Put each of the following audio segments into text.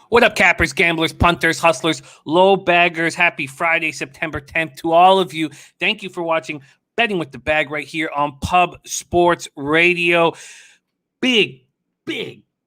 What up, cappers, gamblers, punters, hustlers, low baggers? Happy Friday, September 10th to all of you. Thank you for watching Betting with the Bag right here on Pub Sports Radio. Big,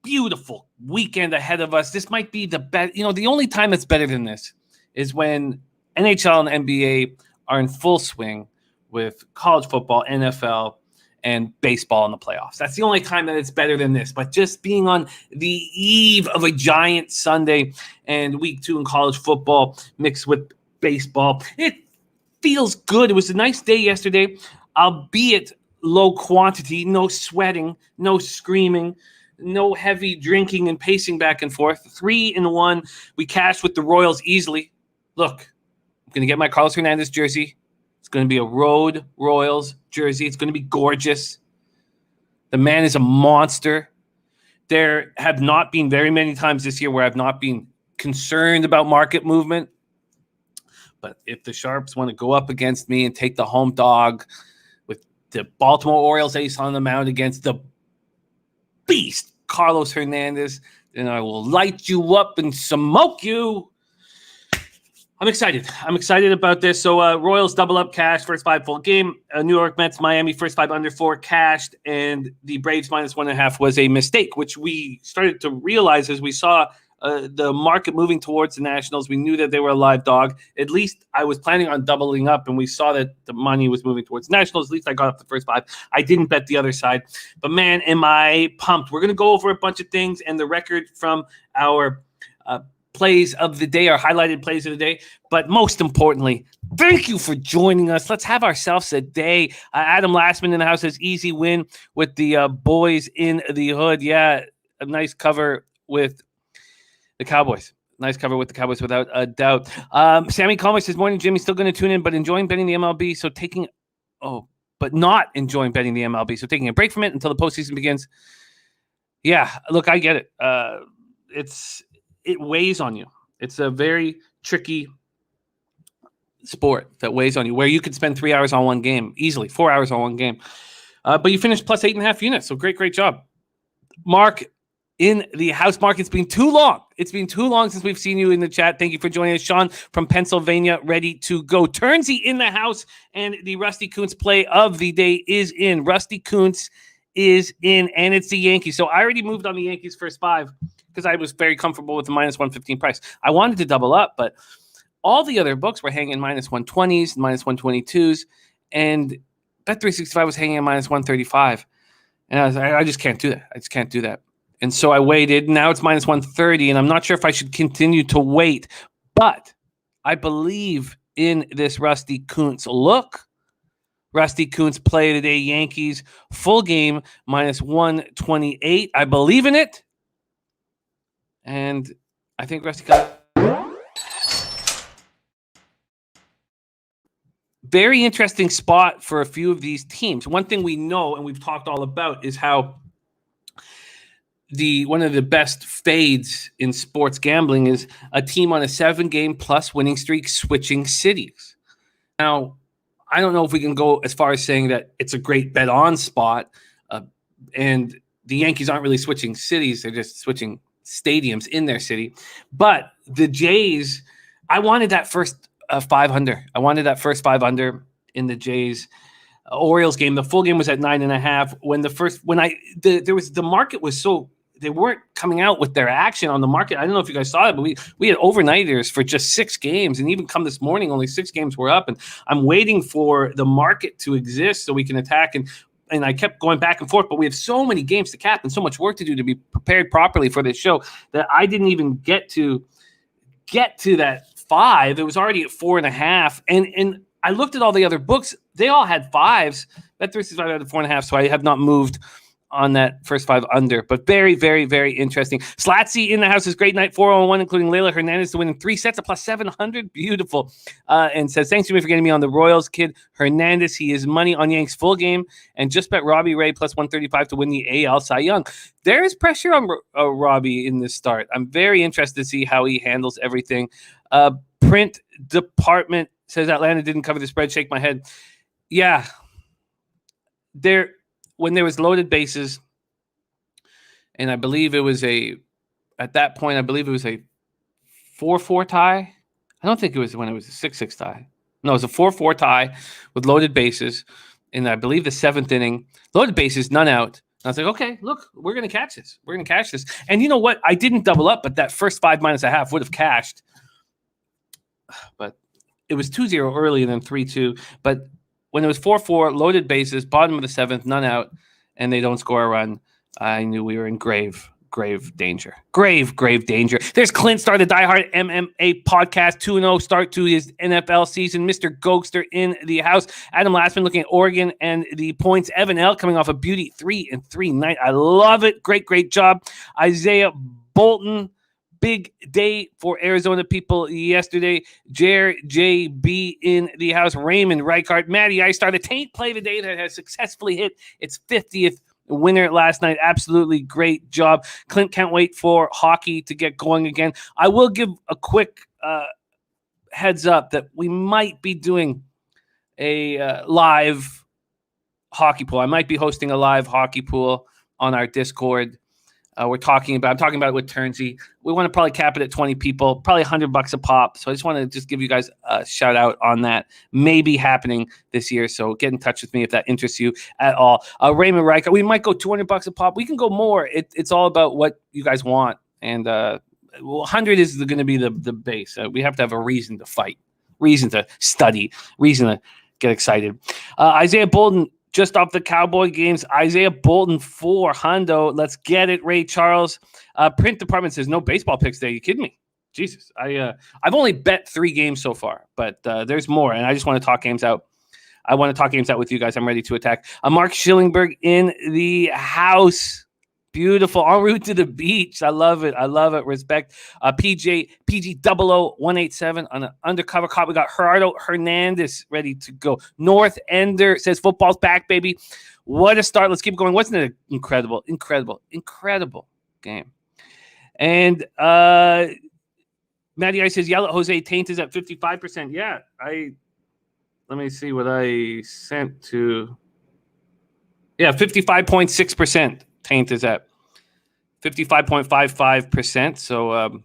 beautiful weekend ahead of us. This might be the best. The only time that's better than this is when NHL and NBA are in full swing with college football, NFL, and baseball in the playoffs. That's the only time that it's better than this. But just being on the eve of a giant Sunday and week 2 in college football mixed with baseball, it feels good. It was a nice day yesterday, albeit low quantity, no sweating, no screaming, no heavy drinking and pacing back and forth. 3-1. We cashed with the Royals easily. Look, I'm going to get my Carlos Hernandez jersey. It's going to be a Road Royals jersey. It's going to be gorgeous. The man is a monster. There have not been very many times this year where I've not been concerned about market movement. But if the Sharps want to go up against me and take the home dog with the Baltimore Orioles ace on the mound against the beast, Carlos Hernandez, then I will light you up and smoke you. I'm excited. I'm excited about this. So Royals double up cash, first 5 full game. New York Mets, Miami, first 5 under 4 cashed. And the Braves minus 1.5 was a mistake, which we started to realize as we saw the market moving towards the Nationals. We knew that they were a live dog. At least I was planning on doubling up, and we saw that the money was moving towards Nationals. At least I got up the first 5. I didn't bet the other side. But, man, am I pumped. We're going to go over a bunch of things and the record from our plays of the day, our highlighted plays of the day. But most importantly, thank you for joining us. Let's have ourselves a day. Adam Lastman in the house says easy win with the boys in the hood. Yeah, a nice cover with the Cowboys. Nice cover with the Cowboys without a doubt. Sammy Comics says, morning, Jimmy. Still going to tune in, but enjoying betting the MLB. But not enjoying betting the MLB. So taking a break from it until the postseason begins. Yeah, look, I get it. It weighs on you. It's a very tricky sport that weighs on you, where you could spend 3 hours on one game, easily 4 hours on one game. But you finished plus 8.5 units. So great job. Mark in the house. Mark, it's been too long. It's been too long since we've seen you in the chat. Thank you for joining us. Sean from Pennsylvania, ready to go. Turnsy in the house, and the Rusty Kuntz play of the day is in. Rusty Kuntz is in, and it's the Yankees. So I already moved on the Yankees first 5 because I was very comfortable with the minus 115 price. I wanted to double up, but all the other books were hanging minus 120s, minus 122s, and Bet365 was hanging at minus 135. And I just can't do that. I just can't do that. And so I waited. Now it's minus 130, and I'm not sure if I should continue to wait. But I believe in this Rusty Kuntz look. Rusty Kuntz play today, Yankees, full game, minus 128. I believe in it. And I think Rusty got very interesting spot for a few of these teams. One thing we know, and we've talked all about, is how one of the best fades in sports gambling is a team on a 7-game plus winning streak switching cities. Now, I don't know if we can go as far as saying that it's a great bet on spot, and the Yankees aren't really switching cities. They're just switching stadiums in their city. But the Jays, I wanted that first 5 under. I wanted that first 5 under in the Jays Orioles game. The full game was at 9.5. The market was so, they weren't coming out with their action on the market. I don't know if you guys saw it, but we had overnighters for just 6 games, and even come this morning, only 6 games were up. And I'm waiting for the market to exist so we can attack. And I kept going back and forth, but we have so many games to cap and so much work to do to be prepared properly for this show that I didn't even get to that 5. It was already at 4.5. And I looked at all the other books. They all had 5s. Bet365 had a 4.5, so I have not moved on that first 5 under. But very, very, very interesting. Slatsy in the house is great night, 401, including Layla Hernandez to win in 3 sets at plus 700. Beautiful. And says, thanks to me for getting me on the Royals kid. Hernandez, he is money on Yanks full game. And just bet Robbie Ray plus 135 to win the AL Cy Young. There is pressure on Robbie in this start. I'm very interested to see how he handles everything. Print department says Atlanta didn't cover the spread. Shake my head. Yeah. When there was loaded bases, and I believe it was a At that point, I believe it was a 4-4 tie. I don't think it was when it was a 6-6 tie. No, it was a 4-4 tie with loaded bases in, I believe, the 7th inning. Loaded bases, none out. And I was like, okay, look, we're going to catch this. We're going to catch this. And you know what? I didn't double up, but that first 5 minus a half would have cashed. But it was 2-0 early and then 3-2. But when it was 4-4, loaded bases, bottom of the 7th, none out, and they don't score a run, I knew we were in grave danger. Grave danger. There's Clint, started the Die Hard MMA podcast, 2-0 start to his NFL season. Mr. Gokster in the house. Adam Lastman looking at Oregon and the points. Evan L. coming off a beauty 3-3 night. I love it. Great job. Isaiah Bolton, big day for Arizona people yesterday. JB in the house. Raymond Reichart. Matty Ice-Star, the taint play of the day that has successfully hit its 50th winner last night. Absolutely great job. Clint can't wait for hockey to get going again. I will give a quick heads up that we might be doing a live hockey pool. I might be hosting a live hockey pool on our Discord. I'm talking about it with Turnsy. We want to probably cap it at 20 people, probably $100 a pop. So I just want to give you guys a shout out on that. Maybe happening this year. So get in touch with me if that interests you at all. Raymond Riker, we might go $200 a pop. We can go more. It's all about what you guys want. And 100 is going to be the base. We have to have a reason to fight, reason to study, reason to get excited. Isaiah Bolton, just off the Cowboy games, Isaiah Bolton for Hundo. Let's get it, Ray Charles. Print department says no baseball picks today. You kidding me? Jesus, I've only bet 3 games so far, but there's more, and I just want to talk games out. I want to talk games out with you guys. I'm ready to attack. Mark Schillingberg in the house. Beautiful. En route to the beach. I love it. Respect. PG 00187 on an undercover cop. We got Gerardo Hernandez ready to go. North Ender says football's back, baby. What a start. Let's keep going. Wasn't it an incredible game? And Matty Ice says Yellow Jose Taint is at 55%. Yeah, let me see what I sent to. Yeah, 55.6%. Taint is at 55.55%. So I'm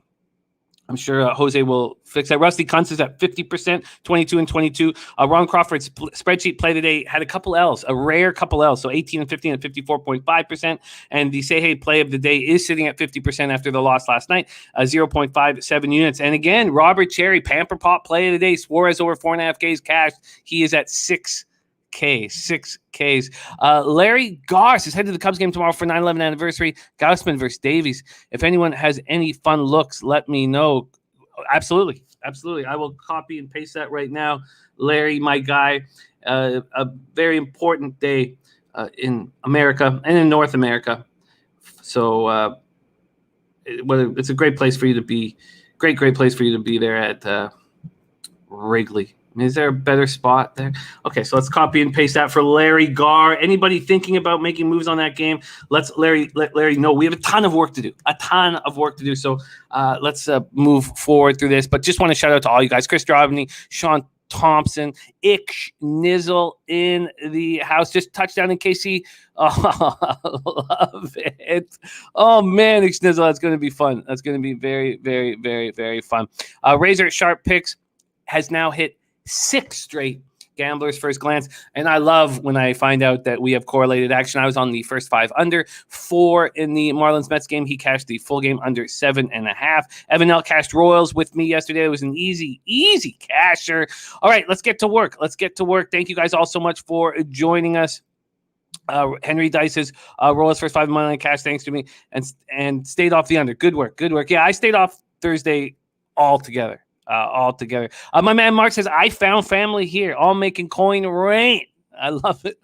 sure Jose will fix that. Rusty Kuntz is at 50%, 22 and 22. Ron Crawford's spreadsheet play today had a couple L's, a rare couple L's. So 18 and 15 at 54.5%. And the Say Hey play of the day is sitting at 50% after the loss last night, 0.57 units. And again, Robert Cherry, Pamper Pop play of the day. Suarez over 4.5 Ks cash. He is at 6Ks. Larry Goss is headed to the Cubs game tomorrow for 9/11 anniversary. Gaussman versus Davies. If anyone has any fun looks, let me know. Absolutely. I will copy and paste that right now. Larry, my guy, a very important day in America and in North America. So it's a great place for you to be. Great place for you to be there at Wrigley. Is there a better spot there? Okay, so let's copy and paste that for Larry Garr. Anybody thinking about making moves on that game? Let Larry know. We have a ton of work to do. So let's move forward through this. But just want to shout out to all you guys. Chris Drobny, Sean Thompson, Ick Nizzle in the house. Just touchdown in KC. Oh, love it. Oh, man, Ick Nizzle. That's going to be fun. That's going to be very, very, very, very fun. Razor Sharp Picks has now hit 6 straight Gambler's First Glance. And I love when I find out that we have correlated action. I was on the first 5 under, 4 in the Marlins Mets game. He cashed the full game under 7.5. Evan L. cashed Royals with me yesterday. It was an easy casher. All right, let's get to work. Thank you guys all so much for joining us. Henry Dice says Royals first 5 money cash thanks to me and stayed off the under. Good work. Yeah, I stayed off Thursday altogether. My man Mark says, I found family here, all making coin rain. I love it,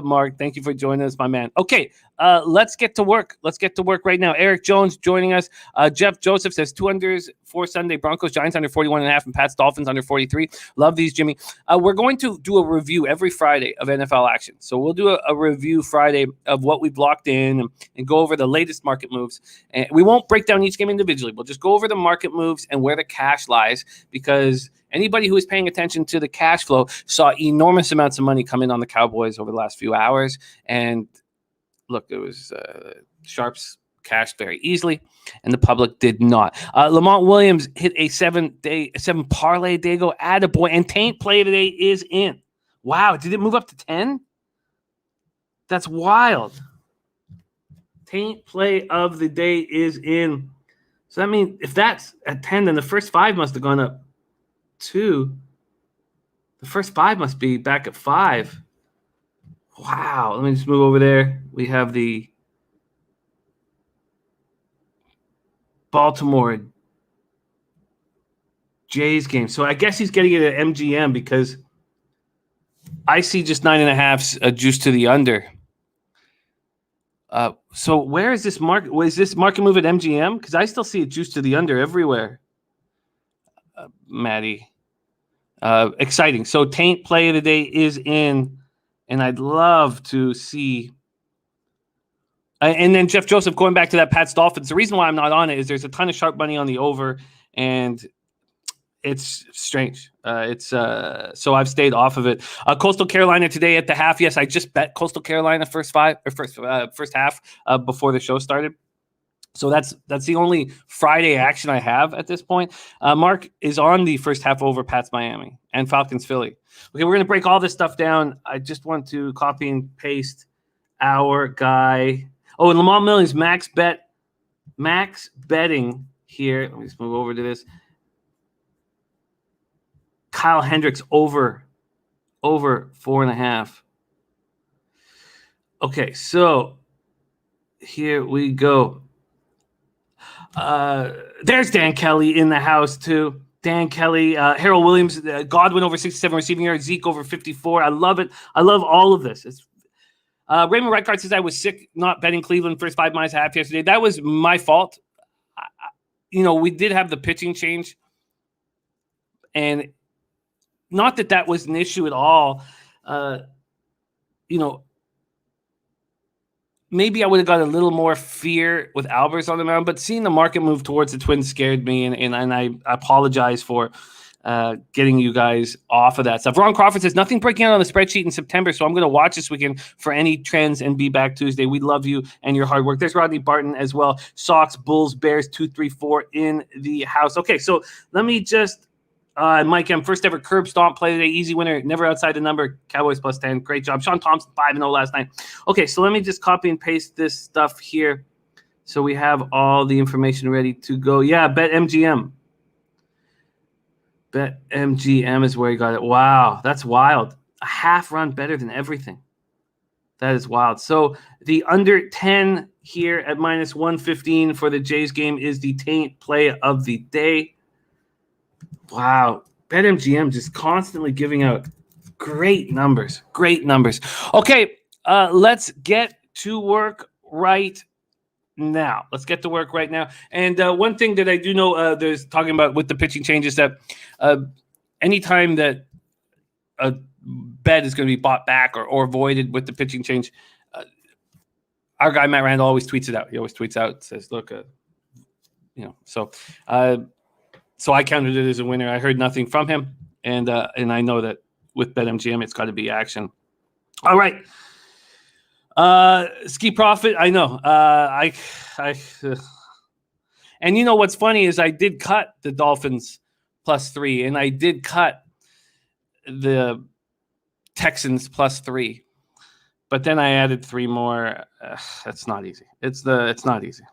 Mark. Thank you for joining us, my man. Okay, let's get to work. Right now. Eric Jones joining us. Jeff Joseph says 2 unders for Sunday. Broncos, Giants under 41.5 and Pats, Dolphins under 43. Love these, Jimmy. We're going to do a review every Friday of NFL action. So we'll do a review Friday of what we've locked in and go over the latest market moves. And we won't break down each game individually. We'll just go over the market moves and where the cash lies, because anybody who is paying attention to the cash flow saw enormous amounts of money come in on the Cowboys over the last few hours. And look, it was Sharps cashed very easily, and the public did not. Lamont Williams hit a 7 parlay a day ago. Attaboy. And Taint play today is in. Wow, did it move up to 10? That's wild. Taint play of the day is in. So that means if that's at 10, then the first 5 must have gone up 2. The first 5 must be back at 5. Wow. Let me just move over there. We have the Baltimore Jays game. So I guess he's getting it at MGM because I see just 9.5 juice to the under. So where is this market? Is this market move at MGM? Because I still see it juice to the under everywhere. Maddie. Exciting. So Taint play of the day is in, and I'd love to see. And then Jeff Joseph, going back to that Pats Dolphins, the reason why I'm not on it is there's a ton of sharp money on the over, and it's strange. So I've stayed off of it. Coastal Carolina today at the half. Yes, I just bet Coastal Carolina first half before the show started. So that's the only Friday action I have at this point. Mark is on the first half over Pats Miami and Falcons Philly. Okay, we're going to break all this stuff down. I just want to copy and paste our guy. Oh, and Lamont Williams, max betting here. Let me just move over to this. Kyle Hendricks over 4.5. Okay, so here we go. There's Dan Kelly in the house too. Dan Kelly, Harold Williams, Godwin over 67 receiving yards, Zeke over 54. I love it. I love all of this. Raymond Reichart says I was sick not betting Cleveland first 5 miles half yesterday. That was my fault. We did have the pitching change, and not that was an issue at all. Maybe I would have got a little more fear with Albers on the mound, but seeing the market move towards the Twins scared me, and I apologize for getting you guys off of that stuff. Ron Crawford says, nothing breaking out on the spreadsheet in September, so I'm going to watch this weekend for any trends and be back Tuesday. We love you and your hard work. There's Rodney Barton as well. Sox, Bulls, Bears, 2-3-4 in the house. Okay, so let me just Mike M, first ever curb stomp play today. Easy winner, never outside the number. Cowboys plus 10. Great job. Sean Thompson, 5-0 last night. Okay, so let me just copy and paste this stuff here so we have all the information ready to go. Yeah, BetMGM. BetMGM is where you got it. Wow, that's wild. A half run better than everything. That is wild. So the under 10 here at minus 115 for the Jays game is the Taint play of the day. Wow. BetMGM just constantly giving out great numbers. Great numbers. Okay, let's get to work right now. And one thing that I do know, there's talking about with the pitching changes that anytime that a bet is going to be bought back or voided with the pitching change, our guy Matt Randall always tweets it out. He always tweets out, says, look, so I counted it as a winner. I heard nothing from him, and I know that with BetMGM, it's got to be action. All right. Ski Profit, I know. And you know what's funny is I did cut the Dolphins +3, and I did cut the Texans +3, but then I added 3 more. That's not easy. It's not easy.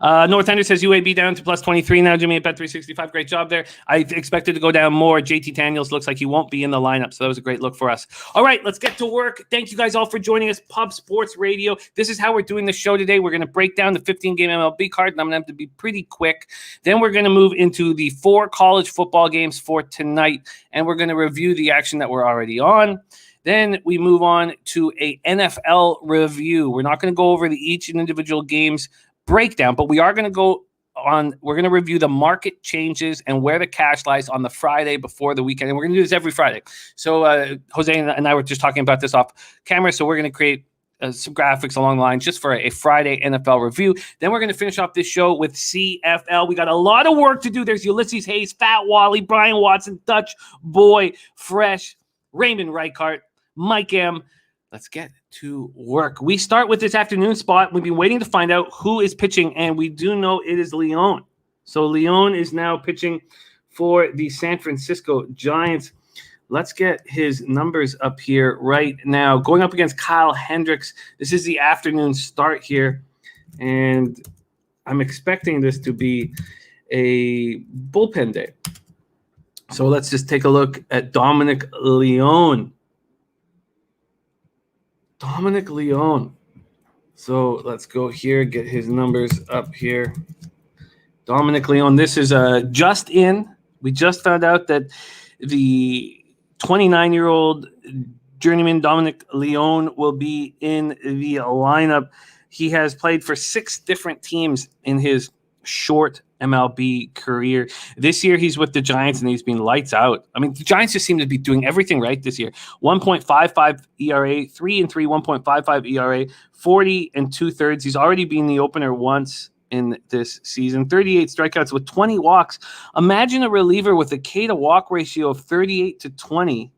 North Ender says UAB down to +23 now. Jimmy at Bet365. Great job there. I expected to go down more. JT Daniels looks like he won't be in the lineup, so that was a great look for us. All right, let's get to work. Thank you guys all for joining us. Pub Sports Radio. This is how we're doing the show today. We're going to break down the 15-game MLB card, and I'm going to have to be pretty quick. Then we're going to move into the 4 college football games for tonight, and we're going to review the action that we're already on. Then we move on to a NFL review. We're not going to go over each individual game's breakdown, but we are going to we're going to review the market changes and where the cash lies on the Friday before the weekend. And we're going to do this every Friday. So Jose and I were just talking about this off camera. So we're going to create some graphics along the line just for a Friday NFL review. Then we're going to finish off this show with CFL. We got a lot of work to do. There's Ulysses Hayes, Fat Wally, Brian Watson, Dutch Boy, Fresh, Raymond Reichart, Mike M. let's get to work. We start with this afternoon spot. We've been waiting to find out who is pitching, and we do know it is Leon. So Leon is now pitching for the San Francisco Giants. Let's get his numbers up here right now. Going up against Kyle Hendricks. This is the afternoon start here, and I'm expecting this to be a bullpen day. So let's just take a look at Dominic Leone. Dominic Leone. So let's go here, get his numbers up here. Dominic Leone, this is just in. We just found out that the 29-year-old journeyman Dominic Leone will be in the lineup. He has played for 6 different teams in his short MLB career. This year he's with the Giants and he's been lights out. I mean, the Giants just seem to be doing everything right this year. 1.55 ERA, 3-3, 1.55 ERA, 40 2/3. He's already been the opener once in this season. 38 strikeouts with 20 walks. Imagine a reliever with a K to walk ratio of 38 to 20,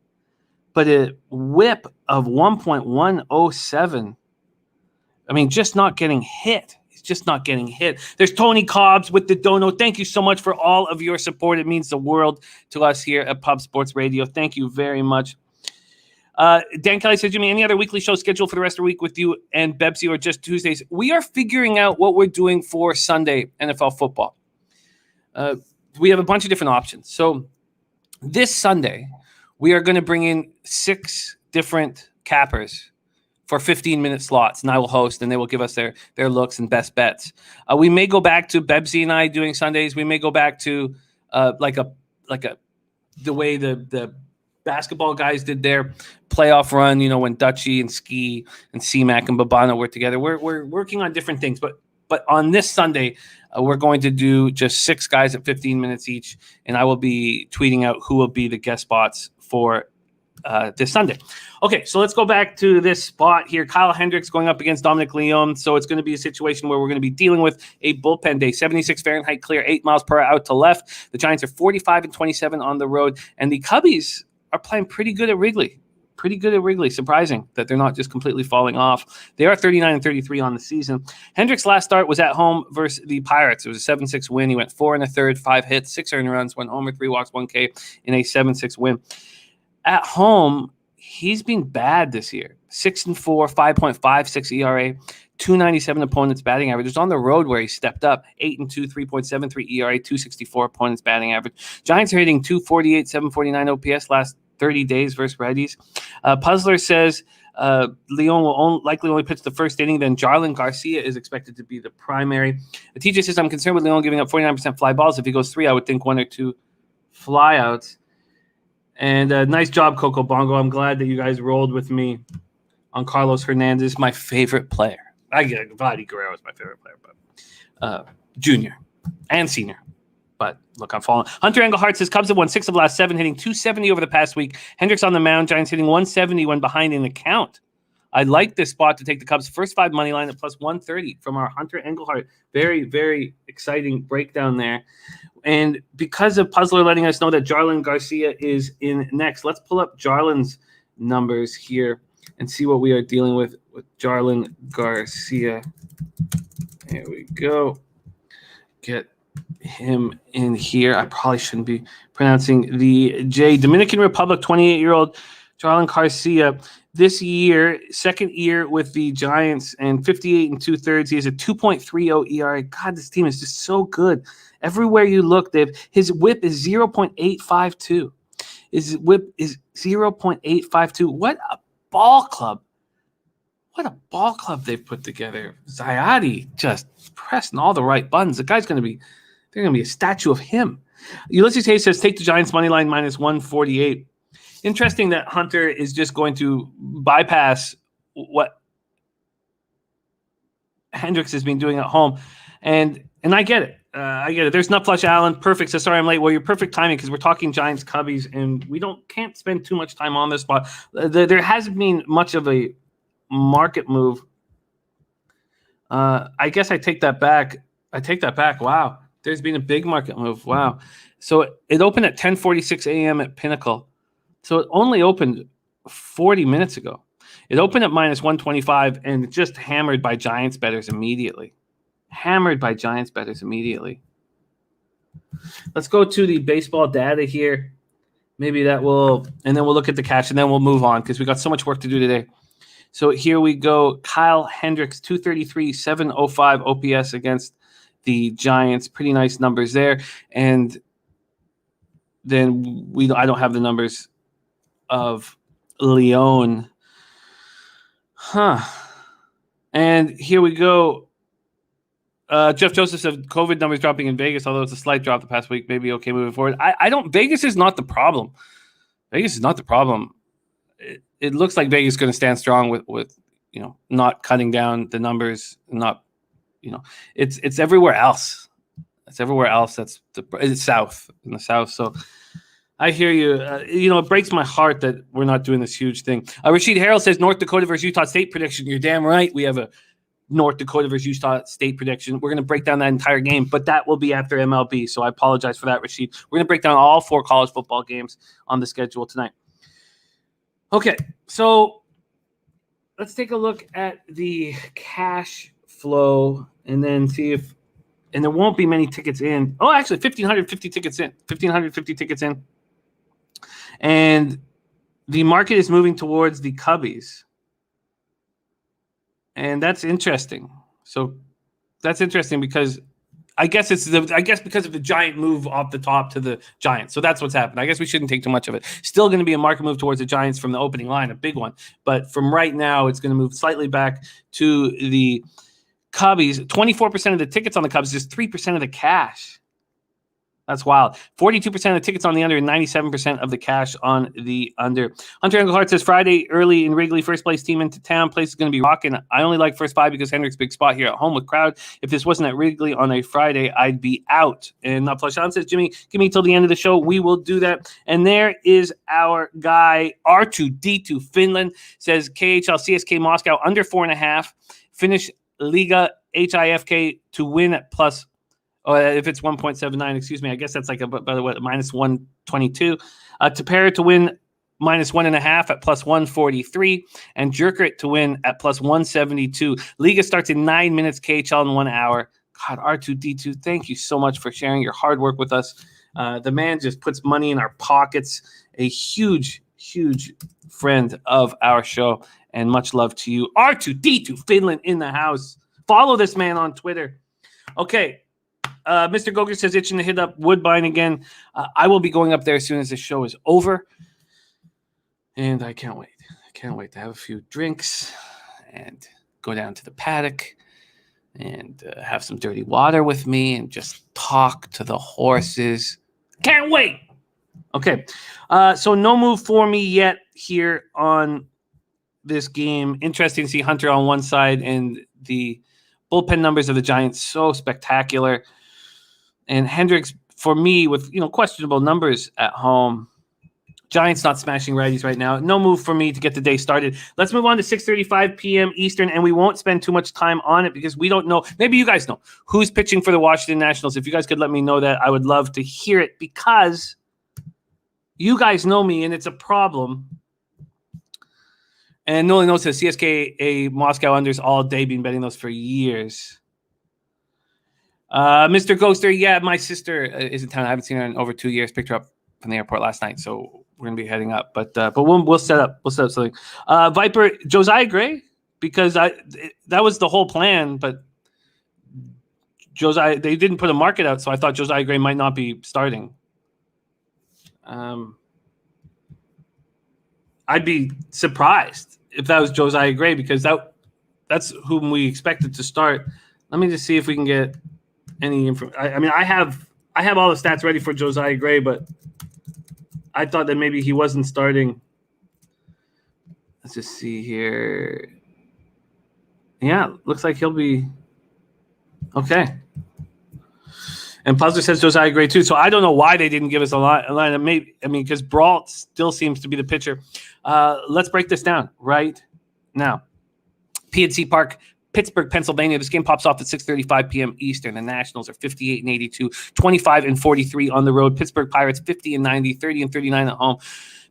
but a whip of 1.107. I mean, just not getting hit. Just not getting hit. There's Tony Cobbs with the dono. Thank you so much for all of your support. It means the world to us here at Pub Sports Radio. Thank you very much. Dan Kelly said, Jimmy, any other weekly show scheduled for the rest of the week with you and Bebsy or just Tuesdays? We are figuring out what we're doing for Sunday NFL football. We have a bunch of different options. So this Sunday, we are going to bring in 6 different cappers for 15-minute slots, and I will host, and they will give us their looks and best bets. We may go back to Bebsy and I doing Sundays. We may go back to the way the basketball guys did their playoff run. You know, when Dutchy and Ski and C-Mac and Babano were together. We're working on different things, but on this Sunday, we're going to do just 6 guys at 15 minutes each, and I will be tweeting out who will be the guest spots for this Sunday. Okay, so let's go back to this spot here. Kyle Hendricks going up against Dominic Leone. So it's going to be a situation where we're going to be dealing with a bullpen day. 76 Fahrenheit clear, 8 miles per hour out to left. The Giants are 45-27 on the road. And the Cubbies are playing pretty good at Wrigley. Surprising that they're not just completely falling off. They are 39-33 on the season. Hendricks' last start was at home versus the Pirates. It was a 7-6 win. He went 4 1/3, 5 hits, 6 earned runs, 1 homer, 3 walks, 1 K in a 7-6 win. At home, he's been bad this year. 6-4, 5.56 ERA, 297 opponents batting average. It was on the road where he stepped up. 8-2, 3.73 ERA, 264 opponents batting average. Giants are hitting 248, 749 OPS last 30 days versus righties. Puzzler says Leon will likely only pitch the first inning. Then Jarlin Garcia is expected to be the primary. TJ says, I'm concerned with Leon giving up 49% fly balls. If he goes 3, I would think 1 or 2 flyouts. And nice job, Coco Bongo. I'm glad that you guys rolled with me on Carlos Hernandez, my favorite player. I get Vladdy Guerrero is my favorite player, but junior and senior. But look, I'm falling. Hunter Engelhardt says Cubs have won 6 of the last 7, hitting 270 over the past week. Hendricks on the mound, Giants hitting 170 when behind in the count. I like this spot to take the Cubs' first 5 money line at plus 130 from our Hunter Engelhardt. Very, very exciting breakdown there. And because of Puzzler letting us know that Jarlin Garcia is in next, let's pull up Jarlin's numbers here and see what we are dealing with Jarlin Garcia. Here we go. Get him in here. I probably shouldn't be pronouncing the J. Dominican Republic, 28-year-old Jarlin Garcia. This year, second year with the Giants, and 58 2/3. He has a 2.30 ERA. God, this team is just so good. Everywhere you look, his whip is 0.852. His whip is 0.852. What a ball club. What a ball club they've put together. Zayadi just pressing all the right buttons. The guy's going to be – they're going to be a statue of him. Ulysses Hayes says, take the Giants money line minus 148. Interesting that Hunter is just going to bypass what Hendricks has been doing at home. And I get it. I get it. There's Nutflush Allen. Perfect. So sorry I'm late. Well, you're perfect timing because we're talking Giants Cubbies, and we can't spend too much time on this spot. There hasn't been much of a market move. I guess I take that back. Wow. There's been a big market move. Wow. So it opened at 10:46 a.m. at Pinnacle. So it only opened 40 minutes ago. It opened at minus 125 and just hammered by Giants bettors immediately. Let's go to the baseball data here. Maybe that will, and then we'll look at the cash, and then we'll move on because we got so much work to do today. So here we go. Kyle Hendricks, 233, 705 OPS against the Giants. Pretty nice numbers there. And then I don't have the numbers of Leon. And here we go. Jeff Joseph said COVID numbers dropping in Vegas, although it's a slight drop the past week. Maybe okay moving forward. Vegas is not the problem. It looks like Vegas is going to stand strong with not cutting down the numbers, it's everywhere else. It's south in the south. So I hear you. It breaks my heart that we're not doing this huge thing. Rashid Harrell says North Dakota versus Utah State prediction. You're damn right. We have a North Dakota versus Utah State prediction. We're going to break down that entire game, but that will be after MLB. So I apologize for that, Rashid. We're going to break down all 4 college football games on the schedule tonight. Okay, so let's take a look at the cash flow and then see if, and there won't be many tickets in. Oh, actually, 1,550 tickets in. 1,550 tickets in. And the market is moving towards the Cubbies. And that's interesting. So that's interesting because I guess because of the Giant move off the top to the Giants. So that's what's happened. I guess we shouldn't take too much of it. Still going to be a market move towards the Giants from the opening line, a big one. But from right now, it's going to move slightly back to the Cubbies. 24% of the tickets on the Cubs, just 3% of the cash. That's wild. 42% of the tickets on the under and 97% of the cash on the under. Hunter Engelhardt says Friday early in Wrigley, first place team into town. Place is going to be rocking. I only like first 5 because Hendricks' big spot here at home with crowd. If this wasn't at Wrigley on a Friday, I'd be out. And Plashan says, Jimmy, give me till the end of the show. We will do that. And there is our guy, R2D2 Finland, says KHL CSK Moscow under 4.5. Finish Liga HIFK to win at plus. If it's 1.79, excuse me, I guess that's like by the way, minus 122. Tapera to win minus 1.5 at plus 143, and Jerkert to win at plus 172. Liga starts in 9 minutes, KHL in 1 hour. God, R2D2, thank you so much for sharing your hard work with us. The man just puts money in our pockets. A huge, huge friend of our show, and much love to you. R2D2 Finland in the house. Follow this man on Twitter. Okay. Mr. Goger says itching to hit up Woodbine again. I will be going up there as soon as the show is over. And I can't wait. I can't wait to have a few drinks and go down to the paddock and have some dirty water with me and just talk to the horses. Can't wait. Okay. So no move for me yet here on this game. Interesting to see Hunter on one side and the bullpen numbers of the Giants so spectacular. And Hendricks, for me, with questionable numbers at home. Giants not smashing righties right now. No move for me to get the day started. Let's move on to 6:35 p.m. Eastern, and we won't spend too much time on it because we don't know. Maybe you guys know who's pitching for the Washington Nationals. If you guys could let me know that, I would love to hear it because you guys know me, and it's a problem. And Nolan knows says CSK Moscow unders all day. Been betting those for years. Mr. Ghoster, yeah, my sister is in town. I haven't seen her in over 2 years. Picked her up from the airport last night, so we're gonna be heading up. But we'll set up something. Viper Josiah Gray, because that was the whole plan. But Josiah, they didn't put a market out, so I thought Josiah Gray might not be starting. I'd be surprised if that was Josiah Gray because that's whom we expected to start. Let me just see if we can get any information. I mean, I have all the stats ready for Josiah Gray, but I thought that maybe he wasn't starting. Let's just see here. Yeah, looks like he'll be okay. And Puzzler says Josiah Gray too. So I don't know why they didn't give us a line. Maybe because Brault still seems to be the pitcher. Let's break this down right now. PNC Park, Pittsburgh, Pennsylvania. This game pops off at 6:35 p.m. Eastern. The Nationals are 58-82, 25-43 on the road. Pittsburgh Pirates 50-90, 30-39 at home.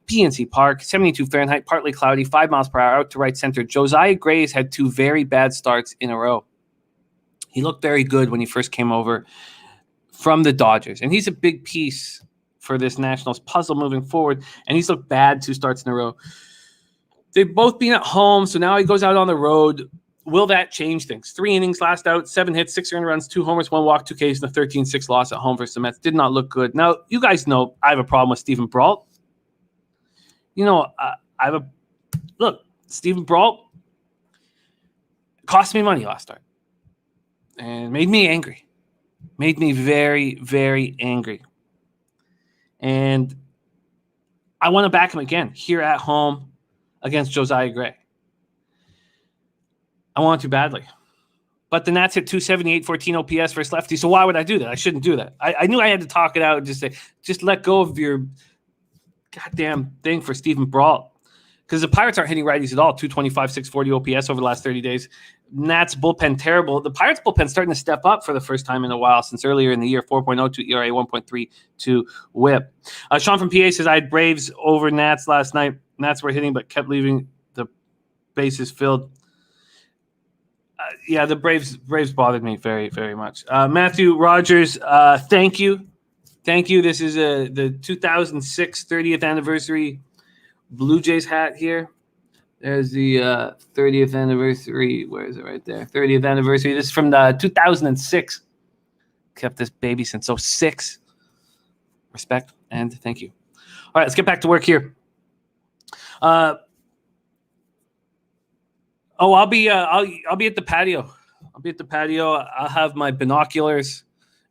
PNC Park, 72 Fahrenheit, partly cloudy, 5 miles per hour, out to right center. Josiah Gray's had 2 very bad starts in a row. He looked very good when he first came over from the Dodgers, and he's a big piece for this Nationals puzzle moving forward, and he's looked bad 2 starts in a row. They've both been at home, so now he goes out on the road. Will that change things? 3 innings, last out, 7 hits, 6 earned runs, 2 homers, 1 walk, 2 Ks, and a 13-6 loss at home versus the Mets. Did not look good. Now, you guys know I have a problem with Stephen Brault. Stephen Brault cost me money last start and made me angry. Made me very, very angry. And I want to back him again here at home against Josiah Gray. I want to badly. But the Nats hit 278, 14 OPS versus lefty. So why would I do that? I shouldn't do that. I knew I had to talk it out and just say, just let go of your goddamn thing for Stephen Brault. Because the Pirates aren't hitting righties at all. 225, 640 OPS over the last 30 days. Nats bullpen terrible. The Pirates bullpen starting to step up for the first time in a while since earlier in the year. 4.02 ERA, 1.32 WHIP. Sean from PA says, I had Braves over Nats last night. Nats were hitting but kept leaving the bases filled. Yeah, the Braves bothered me very, very much. Matthew Rogers, thank you. Thank you. This is the 2006 30th anniversary Blue Jays hat here. There's the 30th anniversary. Where is it? Right there. 30th anniversary. This is from the 2006. Kept this baby since 06. Respect and thank you. All right, let's get back to work here. I'll be at the patio. I'll be at the patio. I'll have my binoculars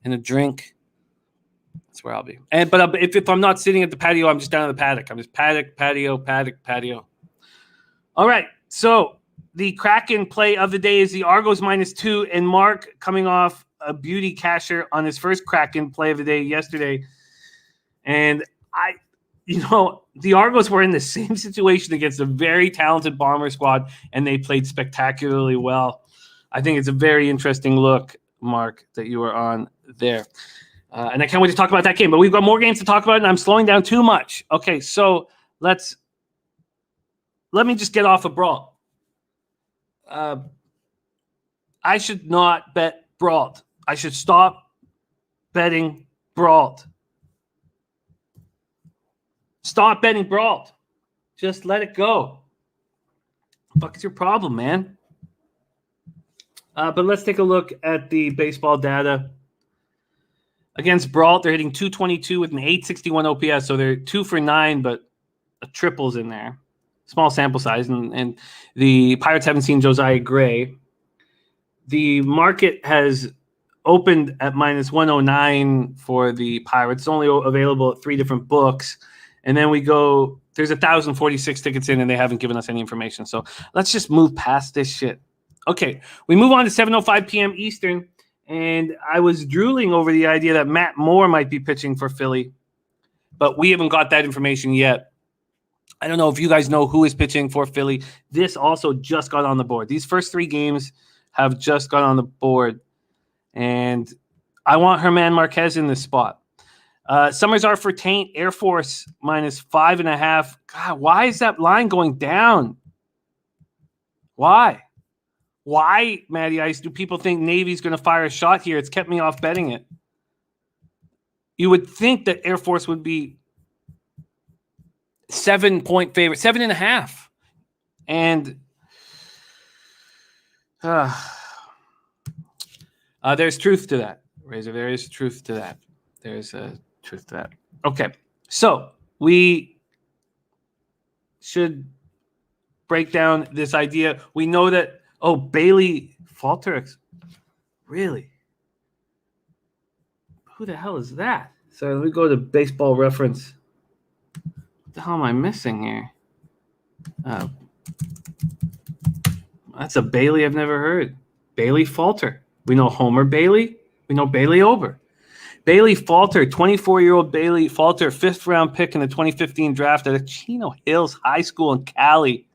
and a drink. That's where I'll be. But if I'm not sitting at the patio, I'm just down in the paddock. I'm just paddock, patio. All right. So the Kraken play of the day is the Argos -2, and Mark coming off a beauty casher on his first Kraken play of the day yesterday. And the Argos were in the same situation against a very talented Bomber squad, and they played spectacularly well. I think it's a very interesting look, Mark, that you are on there. And I can't wait to talk about that game. But we've got more games to talk about, and I'm slowing down too much. Okay, so let me just get off of Brault. I should not bet Brault. I should stop betting Brault. Stop betting Brault. Just let it go. What the fuck is your problem, man? But let's take a look at the baseball data. Against Brault, they're hitting 222 with an 861 OPS, so they're 2 for 9, but a triple's in there. Small sample size, and the Pirates haven't seen Josiah Gray. The market has opened at -109 for the Pirates. It's only available at 3 different books. And then there's 1,046 tickets in, and they haven't given us any information. So let's just move past this shit. Okay, we move on to 7:05 p.m. Eastern, and I was drooling over the idea that Matt Moore might be pitching for Philly, but we haven't got that information yet. I don't know if you guys know who is pitching for Philly. This also just got on the board. These first 3 games have just got on the board, and I want Herman Marquez in this spot. Summers are for Taint, Air Force -5.5. God, why is that line going down? Why? Why, Matty Ice, do people think Navy's going to fire a shot here? It's kept me off betting it. You would think that Air Force would be 7-point favorite, 7.5. And there's truth to that, Razor. There is truth to that. There's a truth to that. Okay, so we should break down this idea. We know that, Bailey Falter. Really? Who the hell is that? So let me go to Baseball Reference. What the hell am I missing here? That's a Bailey I've never heard. Bailey Falter. We know Homer Bailey. We know Bailey Ober. Bailey Falter, 24-year-old Bailey Falter, 5th-round pick in the 2015 draft at Chino Hills High School in Cali.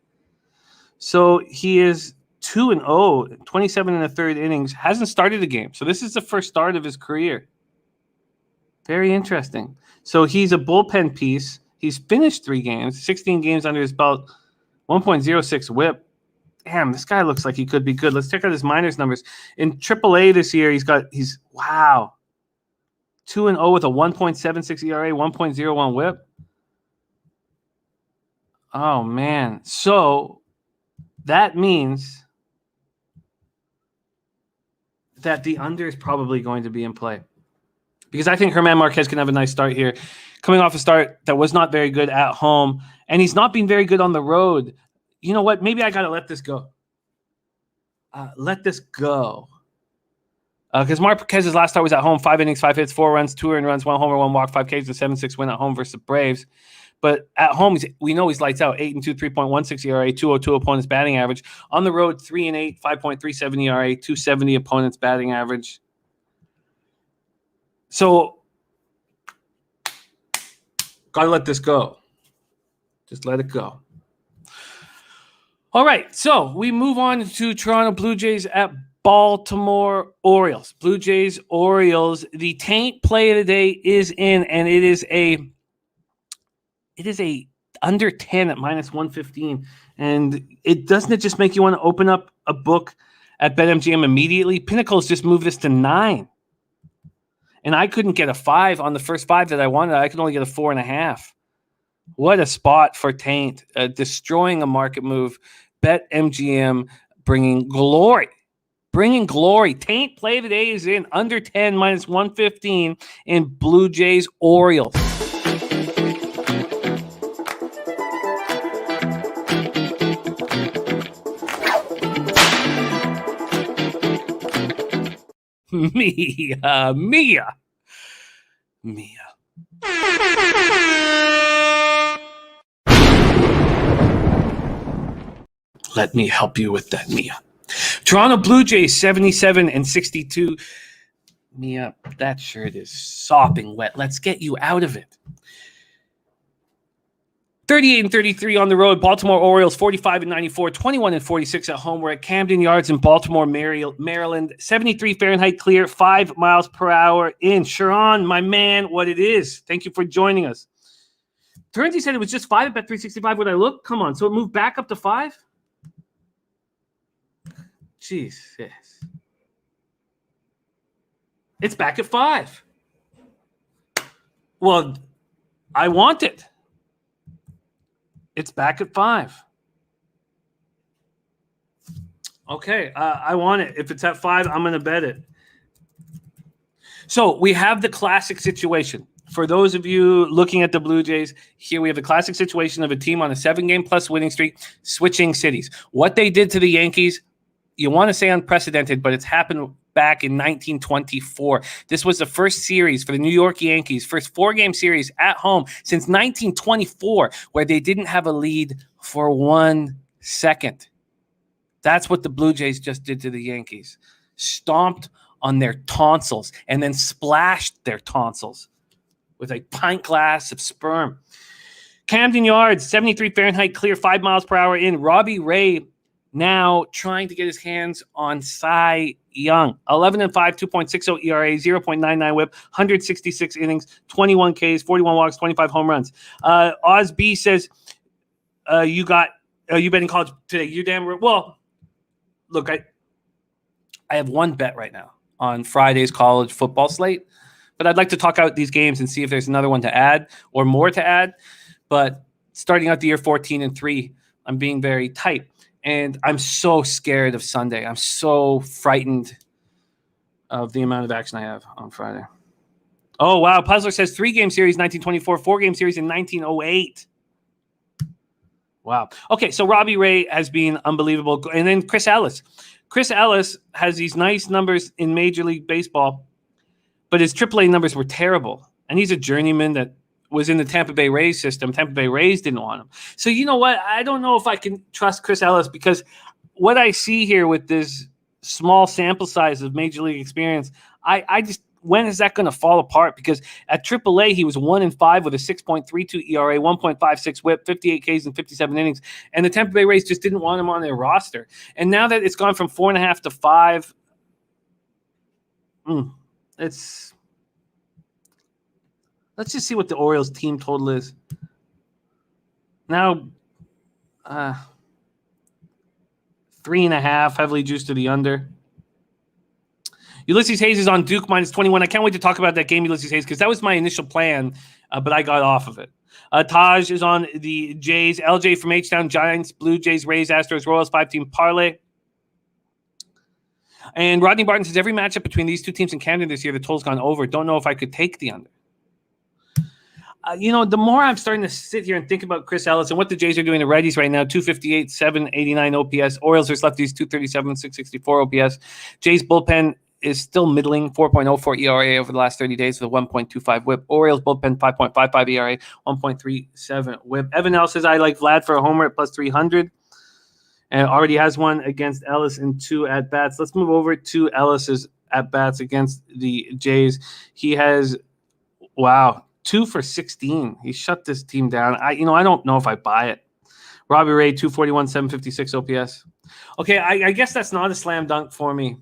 So he is 2-0, 27 in the third innings, hasn't started a game. So this is the first start of his career. Very interesting. So he's a bullpen piece, He's finished 3 games, 16 games under his belt, 1.06 whip. Damn, this guy looks like he could be good. Let's check out his minors numbers. In AAA this year, he's 2-0 with a 1.76 ERA, 1.01 whip. Oh, man. So that means that the under is probably going to be in play, because I think German Marquez can have a nice start here, coming off a start that was not very good at home, and he's not been very good on the road. You know what? Maybe I got to let this go. Because Marquez's last start was at home, 5 innings, 5 hits, 4 runs, 2 earned runs, 1 homer, 1 walk, 5 Ks, a 7-6 win at home versus the Braves. But at home, we know he's lights out. 8-2, 3.16 ERA, 2.02 opponent's batting average. On the road, 3-8, 5.37 ERA, 2.70 opponent's batting average. So, gotta let this go. Just let it go. All right, so we move on to Toronto Blue Jays at Baltimore Orioles. Blue Jays, Orioles. The taint play of the day is in, and it is a under 10 at -115. And doesn't it just make you want to open up a book at BetMGM immediately? Pinnacle's just moved this to 9. And I couldn't get a 5 on the first 5 that I wanted. I could only get a 4.5. What a spot for taint, destroying a market move. BetMGM bringing glory. Taint play of the day is in, under 10, -115 in Blue Jays Orioles. Mia. Let me help you with that, Mia. Toronto Blue Jays, 77-62. Mia, that shirt is sopping wet. Let's get you out of it. 38-33 on the road. Baltimore Orioles, 45-94, 21-46 at home. We're at Camden Yards in Baltimore, Maryland. 73 Fahrenheit clear, 5 miles per hour in. Sharon, my man, what it is. Thank you for joining us. Turnsey said it was just 5 at Bet365. Would I look? Come on. So it moved back up to 5? Jesus. It's back at 5. Well, I want it. It's back at 5. Okay, I want it. If it's at 5, I'm going to bet it. So we have the classic situation. For those of you looking at the Blue Jays, here we have the classic situation of a team on a 7-game-plus winning streak switching cities. What they did to the Yankees, you want to say unprecedented, but it's happened back in 1924. This was the first series for the New York Yankees, first 4-game series at home since 1924, where they didn't have a lead for 1 second. That's what the Blue Jays just did to the Yankees. Stomped on their tonsils and then splashed their tonsils with a pint glass of sperm. Camden Yards, 73 Fahrenheit clear, 5 miles per hour in. Robbie Ray now trying to get his hands on Cy Young. 11-5, 2.60 ERA, 0.99 whip, 166 innings, 21 Ks, 41 walks, 25 home runs. Oz B says, you bet in college today. You damn right. Well, look, I have one bet right now on Friday's college football slate, but I'd like to talk out these games and see if there's another one to add or more to add. But starting out the year 14-3, I'm being very tight. And I'm so scared of Sunday. I'm so frightened of the amount of action I have on Friday. Oh, wow. Puzzler says 3-game series, 1924, 4-game series in 1908. Wow. Okay, so Robbie Ray has been unbelievable. And then Chris Ellis. Chris Ellis has these nice numbers in Major League Baseball, but his AAA numbers were terrible. And he's a journeyman that was in the Tampa Bay Rays system. Tampa Bay Rays didn't want him. So you know what? I don't know if I can trust Chris Ellis, because what I see here with this small sample size of Major League experience, I just, when is that going to fall apart? Because at AAA, he was 1-5 with a 6.32 ERA, 1.56 whip, 58 Ks and 57 innings. And the Tampa Bay Rays just didn't want him on their roster. And now that it's gone from 4.5 to 5, let's just see what the Orioles team total is. Now, 3.5, heavily juiced to the under. Ulysses Hayes is on Duke -21. I can't wait to talk about that game, Ulysses Hayes, because that was my initial plan, but I got off of it. Taj is on the Jays. LJ from H-Town, Giants, Blue Jays, Rays, Astros, Royals, 5-team parlay. And Rodney Barton says every matchup between these two teams in Camden this year, the total's gone over. Don't know if I could take the under. The more I'm starting to sit here and think about Chris Ellis and what the Jays are doing to righties right now, 258, 789 OPS. Orioles versus lefties, 237, 664 OPS. Jays bullpen is still middling, 4.04 ERA over the last 30 days with a 1.25 whip. Orioles bullpen, 5.55 ERA, 1.37 whip. Evan L says, I like Vlad for a homer at plus 300. And already has one against Ellis in 2 at-bats. Let's move over to Ellis's at-bats against the Jays. He has, 2 for 16. He shut this team down. I don't know if I buy it. Robbie Ray, 241, 756 OPS. Okay, I guess that's not a slam dunk for me.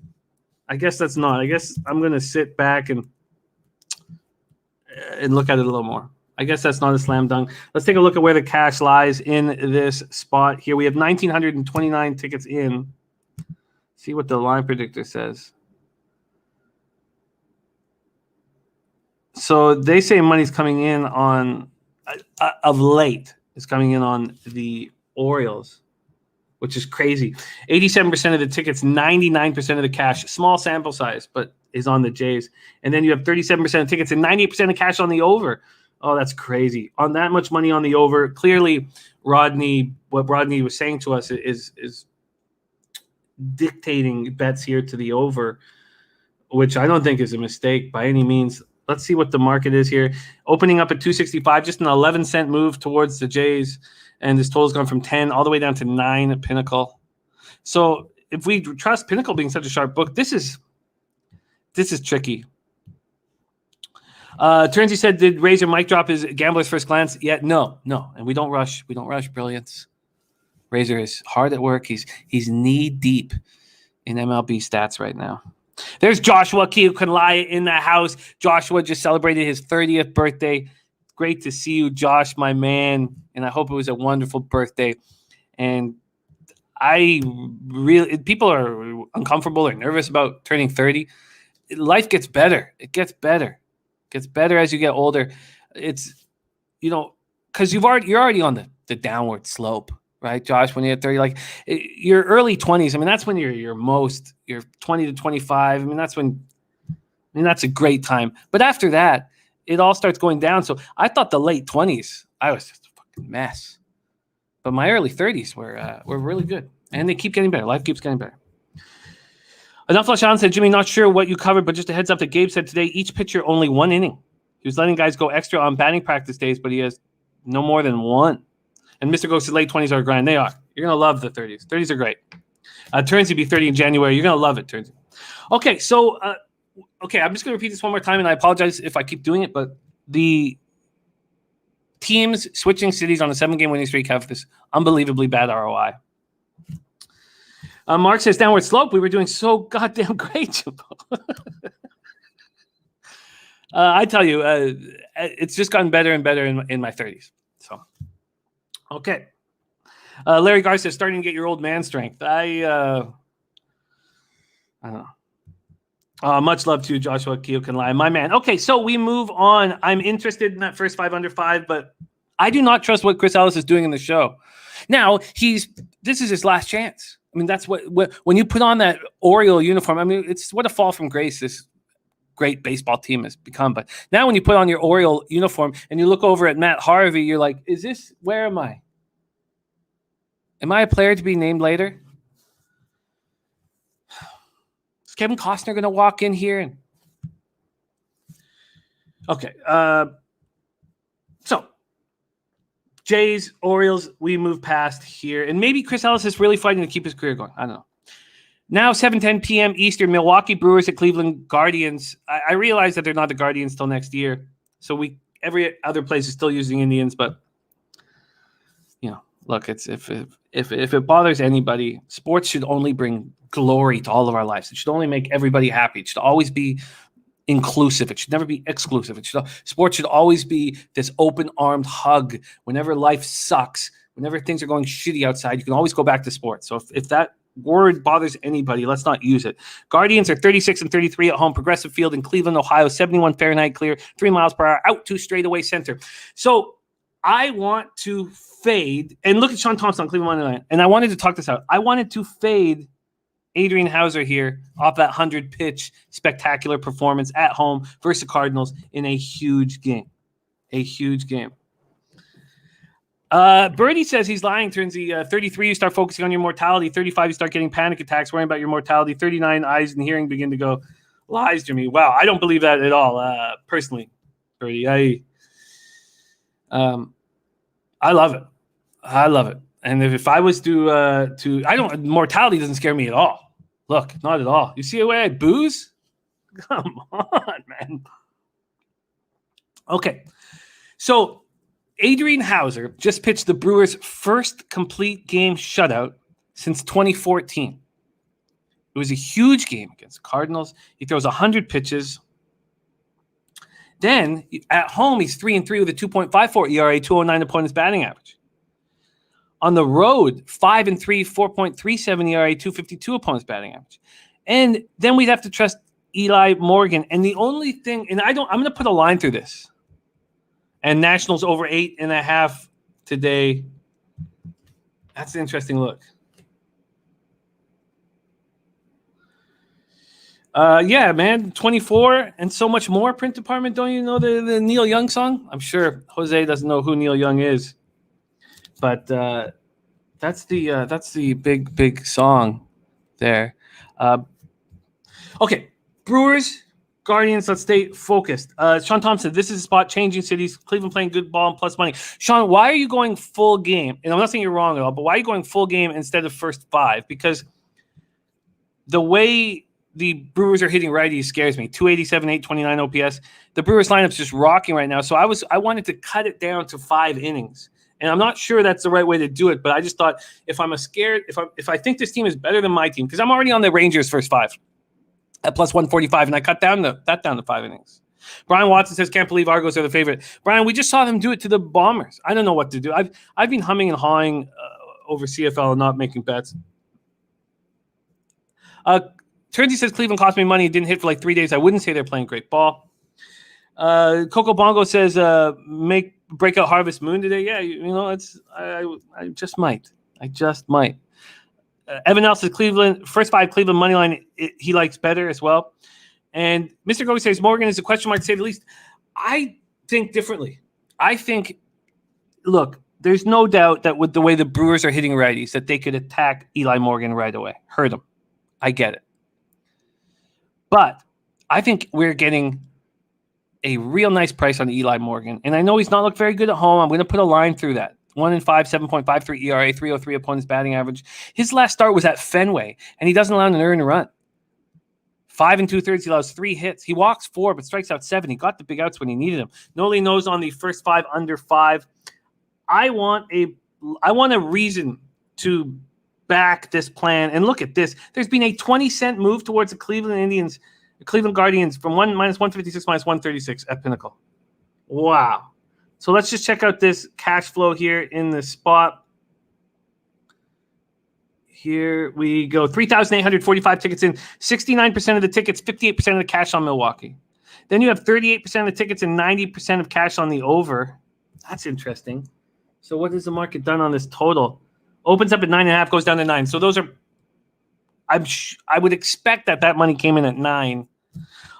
I guess that's not. I guess I'm going to sit back and look at it a little more. I guess that's not a slam dunk. Let's take a look at where the cash lies in this spot here. We have 1,929 tickets in. See what the line predictor says. So they say money's coming in on, of late, is coming in on the Orioles, which is crazy. 87% of the tickets, 99% of the cash. Small sample size, but is on the Jays. And then you have 37% of tickets and 98% of cash on the over. Oh, that's crazy. On that much money on the over, clearly what Rodney was saying to us is dictating bets here to the over, which I don't think is a mistake by any means. Let's see what the market is here. Opening up at 265, just an 11-cent move towards the Jays. And this total's gone from 10 all the way down to 9 at Pinnacle. So if we trust Pinnacle being such a sharp book, this is tricky. Turnsy said, did Razor mic drop his gambler's first glance? Yeah, no. And we don't rush. We don't rush brilliance. Razor is hard at work. He's knee deep in MLB stats right now. There's Joshua Kiyukanlaya in the house. Joshua just celebrated his 30th birthday. Great to see you, Josh, my man. And I hope it was a wonderful birthday. And people are uncomfortable or nervous about turning 30. Life gets better. It gets better. Gets better as you get older. It's, because you're already on the downward slope, right, Josh? When you're at 30, like your early 20s, that's when you're 20 to 25. That's a great time. But after that, it all starts going down. So I thought the late 20s, I was just a fucking mess. But my early 30s were really good. And they keep getting better. Life keeps getting better. Enough LaShawn said, Jimmy, not sure what you covered, but just a heads up that Gabe said today, each pitcher only 1 inning. He was letting guys go extra on batting practice days, but he has no more than 1. And Mr. Ghost said late 20s are grand. They are. You're going to love the 30s. 30s are great. Turnsy be 30 in January. You're going to love it, Turnsy. Okay, so, I'm just going to repeat this one more time, and I apologize if I keep doing it, but the teams switching cities on a 7-game winning streak have this unbelievably bad ROI. Mark says downward slope. We were doing so goddamn great. I tell you, it's just gotten better and better in my 30s. So, okay. Larry Gar says starting to get your old man strength. I don't know. Much love to Joshua Kiyukanlaya, my man. Okay, so we move on. I'm interested in that first 5 under 5, but I do not trust what Chris Ellis is doing in the show. Now, this is his last chance. That's what when you put on that Oriole uniform, it's what a fall from grace this great baseball team has become. But now when you put on your Oriole uniform and you look over at Matt Harvey, you're like, where am I? Am I a player to be named later? Is Kevin Costner going to walk in here? Okay. So Jays, Orioles, we move past here. And maybe Chris Ellis is really fighting to keep his career going. I don't know. Now, 7:10 p.m. Eastern, Milwaukee Brewers at Cleveland Guardians. I realize that they're not the Guardians till next year. So every other place is still using Indians. But, look, it's if it bothers anybody, sports should only bring glory to all of our lives. It should only make everybody happy. It should always be inclusive. It should never be exclusive. Sports should always be this open-armed hug. Whenever life sucks, whenever things are going shitty outside, you can always go back to sports. So if that word bothers anybody, let's not use it. Guardians are 36-33 at home. Progressive Field in Cleveland, Ohio. 71 Fahrenheit clear. 3 miles per hour. Out to straightaway center. So I want to fade. And look at Sean Thompson on Cleveland Monday Night. And I wanted to talk this out. I wanted to fade Adrian Hauser here off that 100-pitch spectacular performance at home versus the Cardinals in a huge game. A huge game. Birdie says he's lying. Turns the 33, you start focusing on your mortality. 35, you start getting panic attacks, worrying about your mortality. 39, eyes and hearing begin to go, lies to me. Wow, I don't believe that at all, personally, Birdie. I love it. I love it. And if I was mortality doesn't scare me at all. Look, not at all. You see the way I booze? Come on, man. Okay, so Adrian Hauser just pitched the Brewers' first complete game shutout since 2014. It was a huge game against the Cardinals. He throws 100 pitches. Then, at home, he's 3-3 with a 2.54 ERA, 209 opponent's batting average. On the road, 5-3, 4.37 ERA, 252 opponent's batting average. And then we'd have to trust Eli Morgan. And the only thing, I'm going to put a line through this. And Nationals over 8.5 today. That's an interesting look. Yeah, man, 24 and so much more. Print department, don't you know the Neil Young song? I'm sure Jose doesn't know who Neil Young is, but that's the big song there. Okay, Brewers, Guardians. Let's stay focused. Sean Thompson, this is a spot changing cities. Cleveland playing good ball and plus money. Sean, why are you going full game? And I'm not saying you're wrong at all, but why are you going full game instead of first 5? Because the way the Brewers are hitting righties scares me. 287, 829 OPS. The Brewers lineup's just rocking right now. So I wanted to cut it down to 5 innings. And I'm not sure that's the right way to do it, but I just thought if I think this team is better than my team, because I'm already on the Rangers first 5 at plus 145, and I cut down to 5 innings. Brian Watson says, can't believe Argos are the favorite. Brian, we just saw them do it to the Bombers. I don't know what to do. I've been humming and hawing over CFL and not making bets. Turnsy says Cleveland cost me money. It didn't hit for like 3 days. I wouldn't say they're playing great ball. Coco Bongo says make breakout Harvest Moon today. Yeah, I just might. Evan Ellis says Cleveland first 5 Cleveland money line. He likes better as well. And Mr. Gogi says Morgan is a question mark to say the least. I think differently. I think, look, there's no doubt that with the way the Brewers are hitting righties, that they could attack Eli Morgan right away, hurt him. I get it. But I think we're getting a real nice price on Eli Morgan. And I know he's not looked very good at home. I'm going to put a line through that. 1-5, 7.53 ERA, 303 opponent's batting average. His last start was at Fenway, and he doesn't allow an earned run. 5 2/3, he allows 3 hits. He walks 4, but strikes out 7. He got the big outs when he needed them. Noli knows on the first 5 under 5. I want a reason to back this plan. And look at this. There's been a 20-cent move towards the Cleveland Guardians from minus 156, minus 136 at Pinnacle. Wow. So let's just check out this cash flow here in the spot. Here we go. 3,845 tickets in. 69% of the tickets, 58% of the cash on Milwaukee. Then you have 38% of the tickets and 90% of cash on the over. That's interesting. So what has the market done on this total? Opens up at 9.5, goes down to 9. So those are, I would expect that money came in at 9.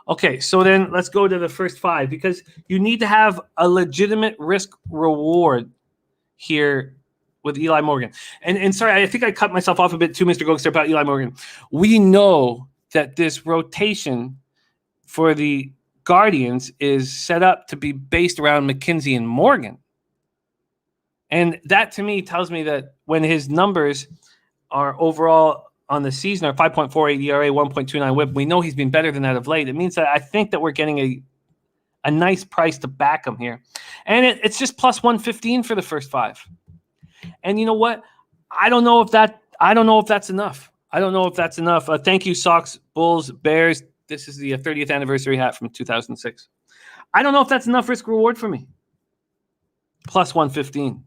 Okay, so then let's go to the first 5 because you need to have a legitimate risk reward here with Eli Morgan. And sorry, I think I cut myself off a bit too, Mr. Gokster, about Eli Morgan. We know that this rotation for the Guardians is set up to be based around McKenzie and Morgan. And that, to me, tells me that when his numbers are overall on the season are 5.48 ERA, 1.29 WHIP, we know he's been better than that of late. It means that I think that we're getting a nice price to back him here. And it's just plus 115 for the first 5. And you know what? I don't know if that's enough. Thank you, Sox, Bulls, Bears, This is the 30th anniversary hat from 2006. I don't know if that's enough risk reward for me. Plus 115.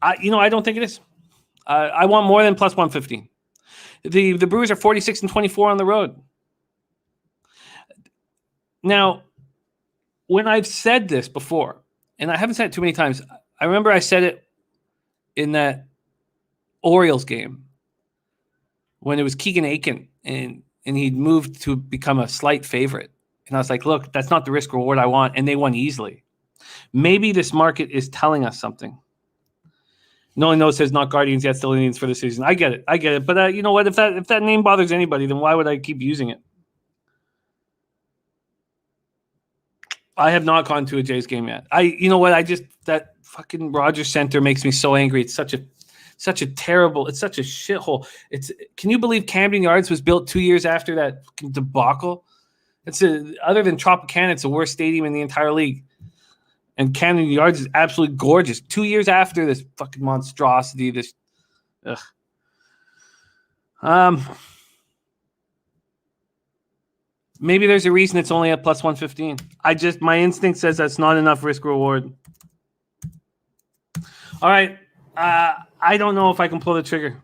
I don't think it is. I want more than plus 115. The Brewers are 46-24 on the road. Now, when I've said this before, and I haven't said it too many times, I remember I said it in that Orioles game when it was Keegan Aiken and he'd moved to become a slight favorite. And I was like, look, that's not the risk reward I want. And they won easily. Maybe this market is telling us something. No one knows says not Guardians yet, still Indians for the season. I get it. But you know what? If that name bothers anybody, then why would I keep using it? I have not gone to a Jays game yet. That fucking Rogers Center makes me so angry. It's such a terrible, it's such a shithole. Can you believe Camden Yards was built 2 years after that debacle? Other than Tropicana, it's the worst stadium in the entire league. And Camden Yards is absolutely gorgeous. 2 years after this fucking monstrosity, maybe there's a reason it's only at plus 115. My instinct says that's not enough risk reward. All right. I don't know if I can pull the trigger.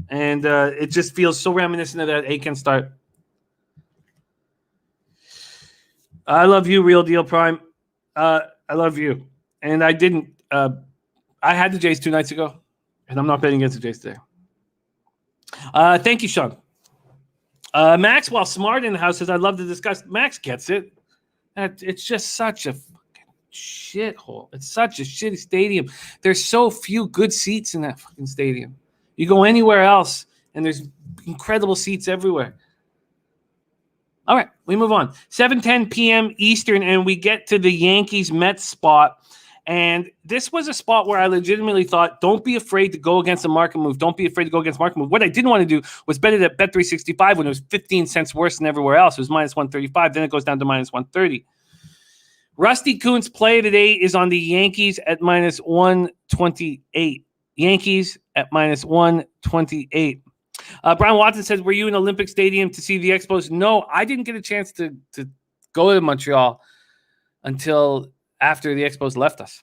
And it just feels so reminiscent of that Aiken start. I love you, Real Deal Prime. I love you. And I didn't. I had the Jays 2 nights ago, and I'm not betting against the Jays today. Thank you, Sean. Max, while smart in the house, says, I'd love to discuss. Max gets it. It's just such a fucking shithole. It's such a shitty stadium. There's so few good seats in that fucking stadium. You go anywhere else, and there's incredible seats everywhere. All right, we move on. 7:10 p.m. Eastern, and we get to the Yankees Mets spot. And this was a spot where I legitimately thought, don't be afraid to go against a market move. Don't be afraid to go against market move. What I didn't want to do was bet it at Bet365 when it was 15 cents worse than everywhere else. It was minus 135. Then it goes down to minus 130. Rusty Kuntz play today is on the Yankees at minus 128. Yankees at minus 128. Brian Watson says, were you in Olympic Stadium to see the Expos? No, I didn't get a chance to go to Montreal until after the Expos left us.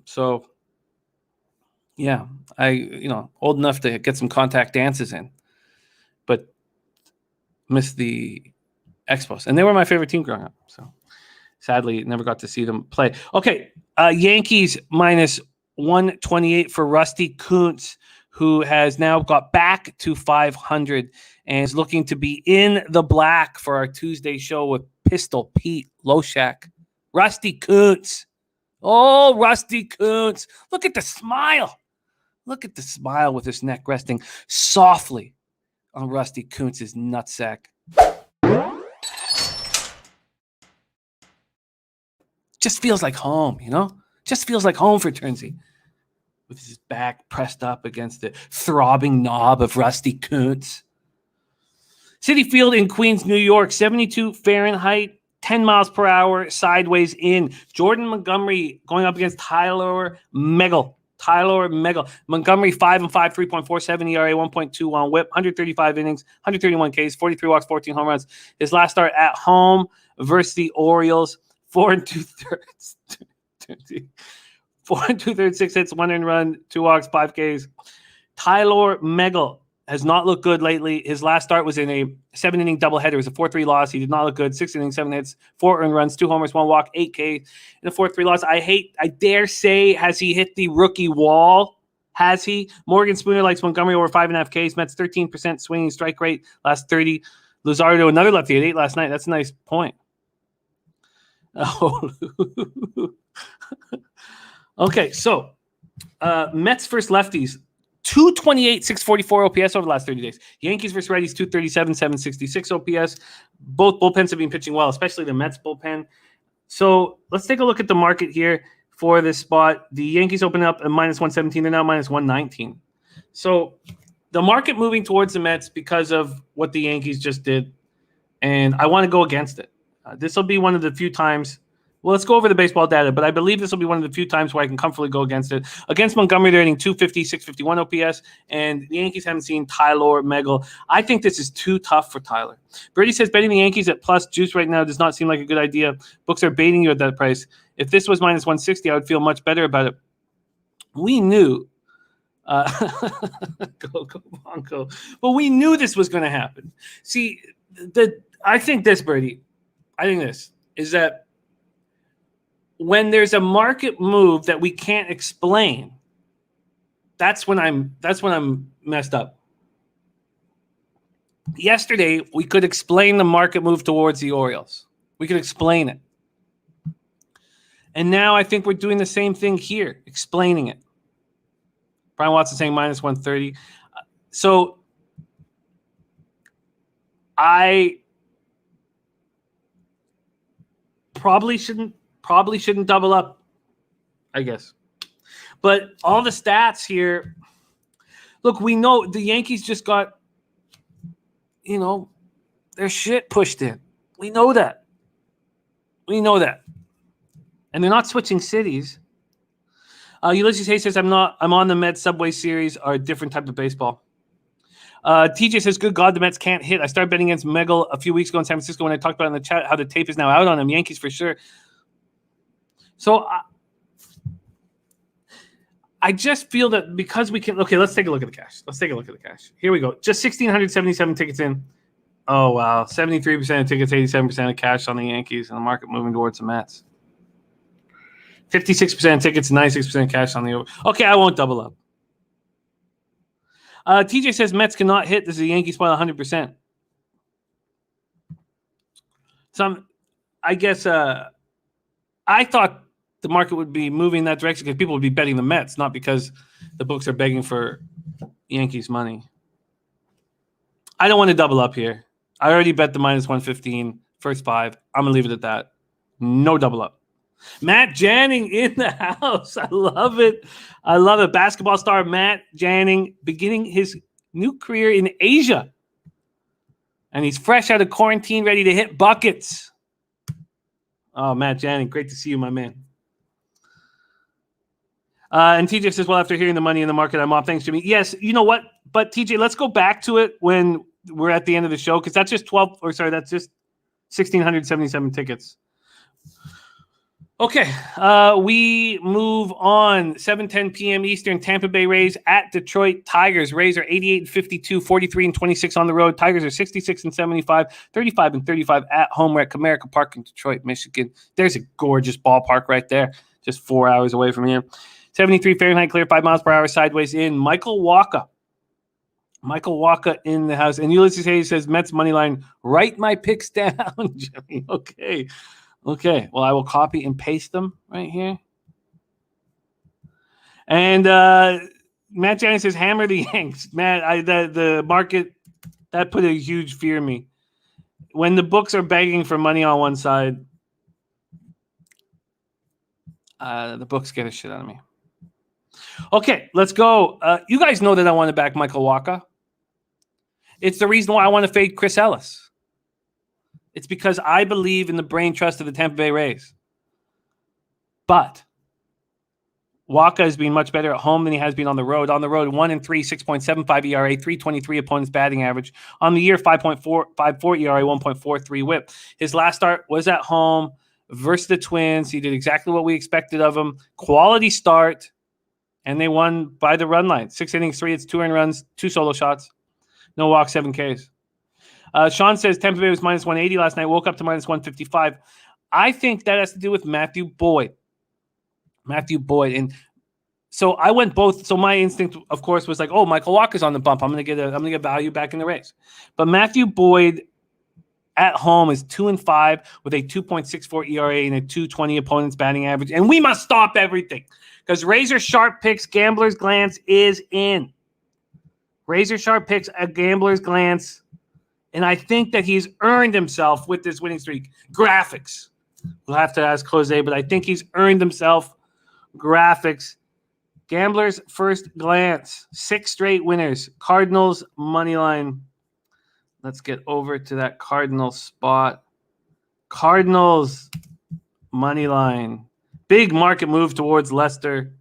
So, yeah, old enough to get some contact dances in, but missed the Expos. And they were my favorite team growing up. So, sadly, never got to see them play. Okay, Yankees minus 128 for Rusty Kuntz, who has now got back to 500 and is looking to be in the black for our Tuesday show with Pistol Pete Loshak. Rusty Kuntz. Oh, Rusty Kuntz. Look at the smile. Look at the smile with his neck resting softly on Rusty Kuntz's nutsack. Just feels like home, Just feels like home for Turnsey. With his back pressed up against the throbbing knob of Rusty Kuntz. Citi Field in Queens, New York, 72 Fahrenheit, 10 miles per hour, sideways in. Jordan Montgomery going up against Tyler Megal. Montgomery 5-5, 3.47 ERA, 1.21 WHIP, 135 innings, 131 Ks, 43 walks, 14 home runs. His last start at home versus the Orioles, 4 2/3. 4 2/3, 6 hits, 1 earned run, 2 walks, 5 Ks. Tyler Megal has not looked good lately. His last start was in a 7-inning doubleheader. It was a 4-3 loss. He did not look good. 6 innings, 7 hits, 4 earned runs, 2 homers, 1 walk, 8 Ks. In a 4-3 loss, I dare say, has he hit the rookie wall? Has he? Morgan Spooner likes Montgomery over 5.5 Ks. Mets 13% swinging strike rate last 30. Luzardo, another lefty at 8 last night. That's a nice point. Oh. Okay, so Mets versus lefties, 228, 644 OPS over the last 30 days. Yankees versus righties, 237, 766 OPS. Both bullpens have been pitching well, especially the Mets bullpen. So let's take a look at the market here for this spot. The Yankees open up at minus 117. They're now minus 119. So the market moving towards the Mets because of what the Yankees just did, and I want to go against it. This will be one of the few times Well, let's go over the baseball data, but I believe this will be one of the few times where I can comfortably go against it. Against Montgomery, they're hitting 250, 651 OPS, and the Yankees haven't seen Tyler Megal. I think this is too tough for Tyler. Brady says betting the Yankees at plus juice right now does not seem like a good idea. Books are baiting you at that price. If this was minus 160, I would feel much better about it. We knew. Go Bronco. But we knew this was going to happen. See, I think this, Brady, is that when there's a market move that we can't explain, that's when I'm messed up. Yesterday, we could explain the market move towards the Orioles. We could explain it. And now I think we're doing the same thing here, explaining it. Brian Watson saying minus 130. So I probably shouldn't double up, I guess. But all the stats here, look, we know the Yankees just got, their shit pushed in. We know that. And they're not switching cities. Ulysses Hayes says, I'm on the Mets Subway Series, are a different type of baseball. TJ says, good God, the Mets can't hit. I started betting against Megal a few weeks ago in San Francisco when I talked about in the chat how the tape is now out on him. Yankees for sure. So I just feel that because we can – okay, let's take a look at the cash. Here we go. Just 1,677 tickets in. Oh, wow. 73% of tickets, 87% of cash on the Yankees, and the market moving towards the Mets. 56% of tickets, 96% cash on the over. Okay, I won't double up. TJ says Mets cannot hit. This is a Yankee spot 100%. I guess I thought the market would be moving in that direction because people would be betting the Mets, not because the books are begging for Yankees money. I don't want to double up here. I already bet the minus 115, first 5. I'm going to leave it at that. No double up. Matt Janning in the house. I love it. Basketball star Matt Janning beginning his new career in Asia. And he's fresh out of quarantine, ready to hit buckets. Oh, Matt Janning, great to see you, my man. And TJ says, well, after hearing the money in the market, I'm off. Thanks, Jimmy. Yes, you know what? But TJ, let's go back to it when we're at the end of the show because that's just 1,677 tickets. Okay, we move on. 7:10 p.m. Eastern, Tampa Bay Rays at Detroit Tigers. Rays are 88-52, 43-26 on the road. Tigers are 66-75, 35-35 at home. We're at Comerica Park in Detroit, Michigan. There's a gorgeous ballpark right there, just 4 hours away from here. 73 Fahrenheit, clear, 5 miles per hour, sideways in. Michael Wacha in the house. And Ulysses Hayes says, Mets money line, write my picks down, Jimmy. Okay, well, I will copy and paste them right here. And Matt Janney says, hammer the Yanks. Matt, the market, that put a huge fear in me. When the books are begging for money on one side, the books get a shit out of me. Okay, let's go. You guys know that I want to back Michael Wacha. It's the reason why I want to fade Chris Ellis. It's because I believe in the brain trust of the Tampa Bay Rays. But Wacha has been much better at home than he has been on the road. On the road, 1-3, 6.75 ERA, 3.23 opponent's batting average. On the year, 5.54 ERA, 1.43 WHIP. His last start was at home versus the Twins. He did exactly what we expected of him. Quality start, and they won by the run line. 6 innings, 3 hits, 2 earned runs, 2 solo shots. No walks, 7 Ks. Sean says Tampa Bay was minus 180 last night, woke up to minus 155. I think that has to do with Matthew Boyd. And so I went both. So my instinct, of course, was like, oh, Michael Walker's on the bump. I'm gonna get value back in the race. But Matthew Boyd at home is 2-5 with a 2.64 ERA and a 2.20 opponent's batting average. And we must stop everything because Razor Sharp Picks Gambler's Glance is in. Razor Sharp Picks a Gambler's Glance. And I think that he's earned himself with this winning streak. Graphics. We'll have to ask Jose, but I think he's earned himself graphics. Gambler's First Glance. 6 straight winners. Cardinals money line. Let's get over to that Cardinals spot. Cardinals money line. Big market move towards Leicester.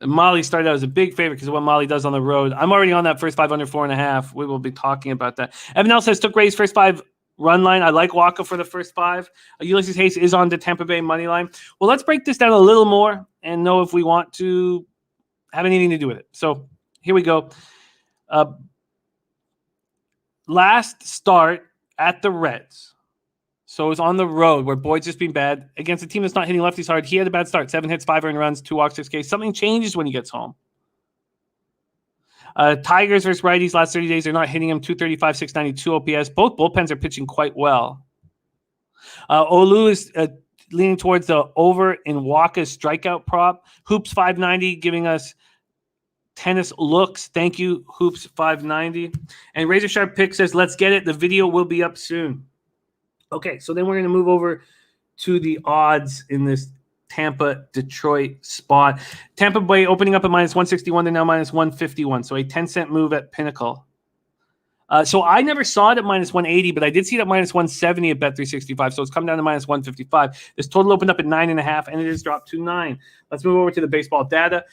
Molly started out as a big favorite because of what Molly does on the road. I'm already on that first 5 under 4.5. We will be talking about that. Evan L says took Ray's first 5 run line. I like Waka for the first 5. Ulysses Hayes is on the Tampa Bay money line. Well, let's break this down a little more and know if we want to have anything to do with it. So here we go. Last start at the Reds. So it was on the road where Boyd's just been bad against a team that's not hitting lefties hard. He had a bad start. 7 hits, 5 earned runs, 2 walks, 6 Ks. Something changes when he gets home. Tigers versus righties last 30 days. They're not hitting him. 235, 692 OPS. Both bullpens are pitching quite well. Olu is leaning towards the over in Waka's strikeout prop. Hoops 590 giving us tennis looks. Thank you, Hoops 590. And Razor Sharp Pick says, let's get it. The video will be up soon. Okay, so then we're going to move over to the odds in this Tampa-Detroit spot. Tampa Bay opening up at minus 161. They're now minus 151. So a 10-cent move at Pinnacle. So I never saw it at minus 180, but I did see it at minus 170 at Bet365. So it's come down to minus 155. This total opened up at 9.5, and it has dropped to 9. Let's move over to the baseball data.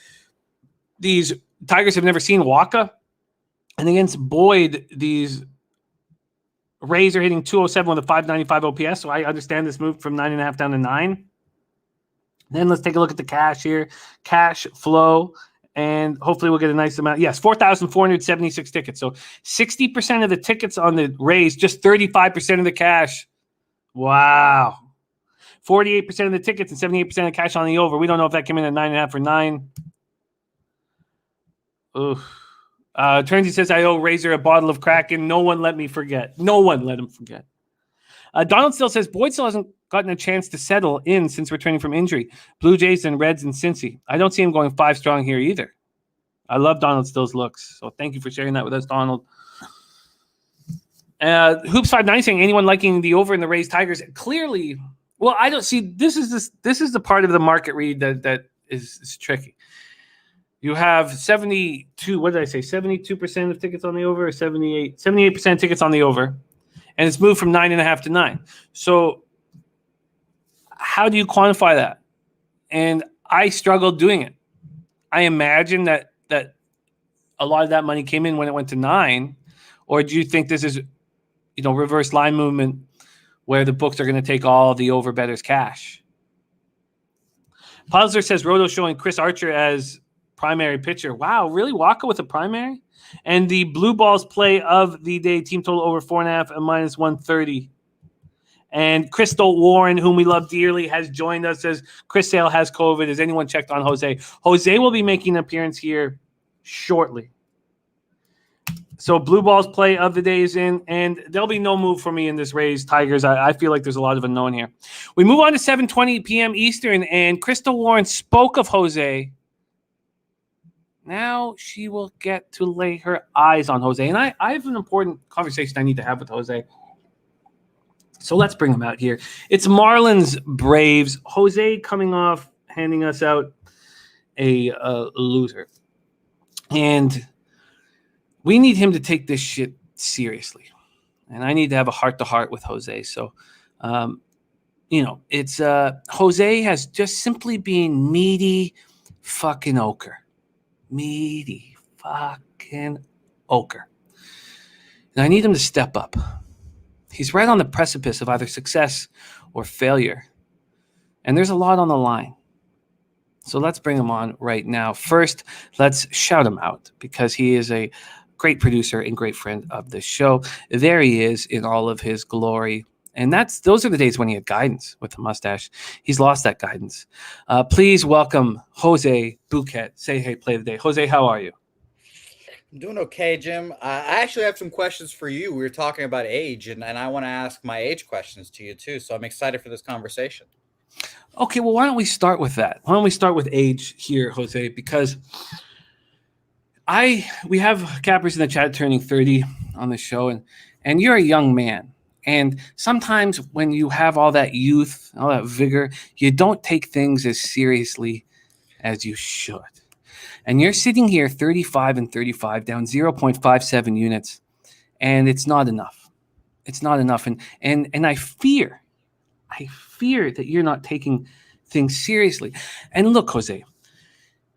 These Tigers have never seen Waka. And against Boyd, these Rays are hitting 207 with a 595 OPS, so I understand this move from 9.5 down to 9. Then let's take a look at the cash here. Cash flow, and hopefully we'll get a nice amount. Yes, 4,476 tickets. So 60% of the tickets on the Rays, just 35% of the cash. Wow. 48% of the tickets and 78% of cash on the over. We don't know if that came in at 9.5 or 9. Oof. Turnsy says, I owe Razor a bottle of Kraken. No one let me forget. No one let him forget. Donald still says, Boyd still hasn't gotten a chance to settle in since returning from injury. Blue Jays and Reds and Cincy. I don't see him going 5 strong here either. I love Donald Still's looks. So thank you for sharing that with us, Donald. Hoops 590 saying, anyone liking the over in the Rays Tigers? Clearly, well, I don't see, this is the part of the market read that is tricky. You have 72, what did I say? 72% of tickets on the over, or 78% of tickets on the over. And it's moved from 9.5 to 9. So how do you quantify that? And I struggled doing it. I imagine that a lot of that money came in when it went to 9. Or do you think this is, reverse line movement where the books are going to take all the over bettors cash? Puzzler says Roto showing Chris Archer as primary pitcher. Wow, really? Waka with a primary? And the blue balls play of the day, team total over 4.5 and minus 130. And Crystal Warren, whom we love dearly, has joined us. Says Chris Sale has COVID. Has anyone checked on Jose? Jose will be making an appearance here shortly. So blue balls play of the day is in, and there'll be no move for me in this Rays Tigers. I feel like there's a lot of unknown here. We move on to 7:20 p.m. Eastern, and Crystal Warren spoke of Jose. Now she will get to lay her eyes on Jose. And I have an important conversation I need to have with Jose. So let's bring him out here. It's Marlins Braves. Jose coming off handing us out a loser. And we need him to take this shit seriously. And I need to have a heart-to-heart with Jose. So, it's Jose has just simply been meaty fucking ochre. Meaty fucking ochre. And I need him to step up. He's right on the precipice of either success or failure. And there's a lot on the line. So let's bring him on right now. First, let's shout him out because he is a great producer and great friend of the show. There he is in all of his glory. And those are the days when he had guidance with the mustache. He's lost that guidance. Please welcome Jose Bouquet. Say hey, play the day. Jose, how are you? I'm doing okay, Jim. I actually have some questions for you. We were talking about age, and I want to ask my age questions to you too. So I'm excited for this conversation. Okay, well, why don't we start with that? Why don't we start with age here, Jose? Because we have cappers in the chat turning 30 on the show, and you're a young man. And sometimes when you have all that youth, all that vigor, you don't take things as seriously as you should. And you're sitting here 35 and 35, down 0.57 units, and it's not enough. It's not enough. And I fear I fear that you're not taking things seriously. And look, Jose,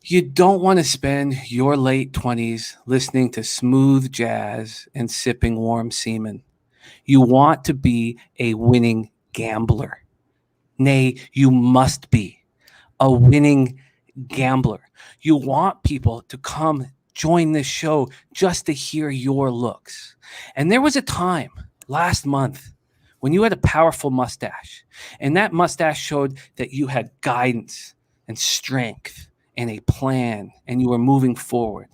you don't want to spend your late 20s listening to smooth jazz and sipping warm semen. You want to be a winning gambler. Nay, you must be a winning gambler. You want people to come join this show just to hear your looks. And there was a time last month when you had a powerful mustache, and that mustache showed that you had guidance and strength and a plan, and you were moving forward.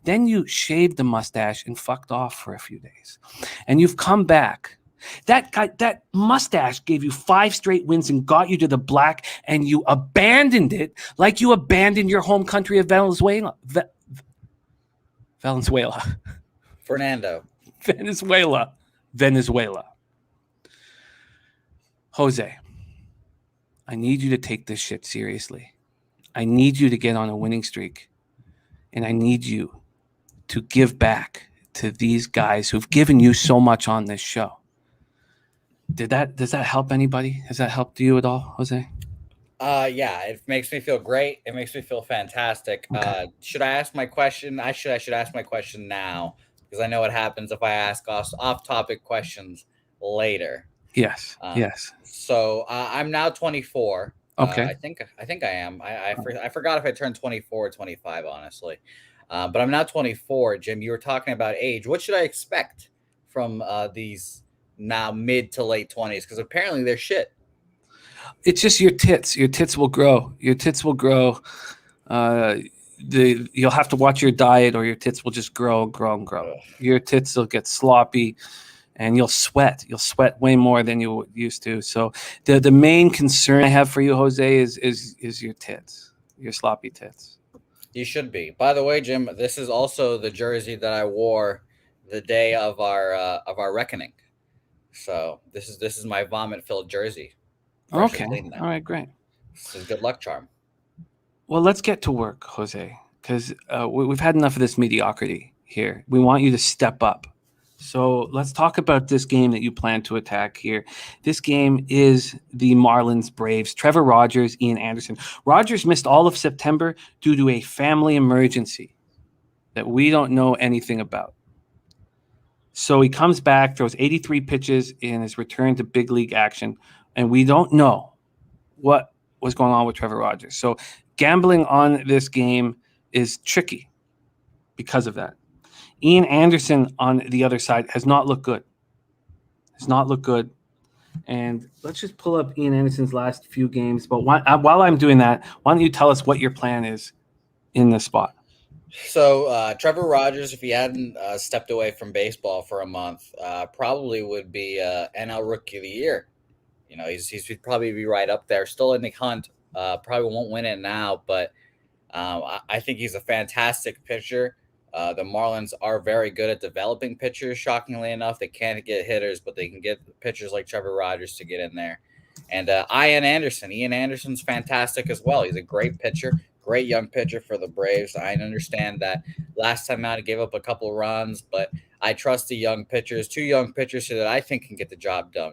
Then you shaved the mustache and fucked off for a few days. And you've come back. That mustache gave you 5 straight wins and got you to the black, and you abandoned it like you abandoned your home country of Venezuela. Venezuela. Jose, I need you to take this shit seriously. I need you to get on a winning streak, and I need you to give back to these guys who've given you so much on this show. Does that help anybody? Has that helped you at all, Jose? Yeah, it makes me feel great. It makes me feel fantastic. Okay. Should I ask my question? I should ask my question now, because I know what happens if I ask off-topic questions later. Yes. Yes. So I'm now 24. Okay. I think I am. I forgot if I turned 24 or 25, honestly. But I'm now 24. Jim, you were talking about age. What should I expect from these now mid to late 20s? Because apparently they're shit. It's just your tits. Your tits will grow. You'll have to watch your diet, or your tits will just grow and grow and grow. Your tits will get sloppy, and you'll sweat. You'll sweat way more than you used to. So the main concern I have for you, Jose, is your tits, your sloppy tits. You should be. By the way, Jim, this is also the jersey that I wore the day of our reckoning. So this is my vomit-filled jersey. Okay. All right. Great. This is a good luck charm. Well, let's get to work, Jose, because we've had enough of this mediocrity here. We want you to step up. So let's talk about this game that you plan to attack here. This game is the Marlins Braves. Trevor Rogers, Ian Anderson. Rogers missed all of September due to a family emergency that we don't know anything about. So he comes back, throws 83 pitches in his return to big league action, and we don't know what was going on with Trevor Rogers. So gambling on this game is tricky because of that. Ian Anderson on the other side has not looked good. And let's just pull up Ian Anderson's last few games. But while I'm doing that, why don't you tell us what your plan is in this spot? So Trevor Rogers, if he hadn't stepped away from baseball for a month, probably would be NL Rookie of the Year. You know, he'd probably be right up there, still in the hunt. Probably won't win it now, but I think he's a fantastic pitcher. The Marlins are very good at developing pitchers. Shockingly enough, they can't get hitters, but they can get pitchers like Trevor Rogers to get in there. And Ian Anderson's fantastic as well. He's a great pitcher, great young pitcher for the Braves. I understand that last time out he gave up a couple runs, but I trust the young pitchers, 2 young pitchers here that I think can get the job done,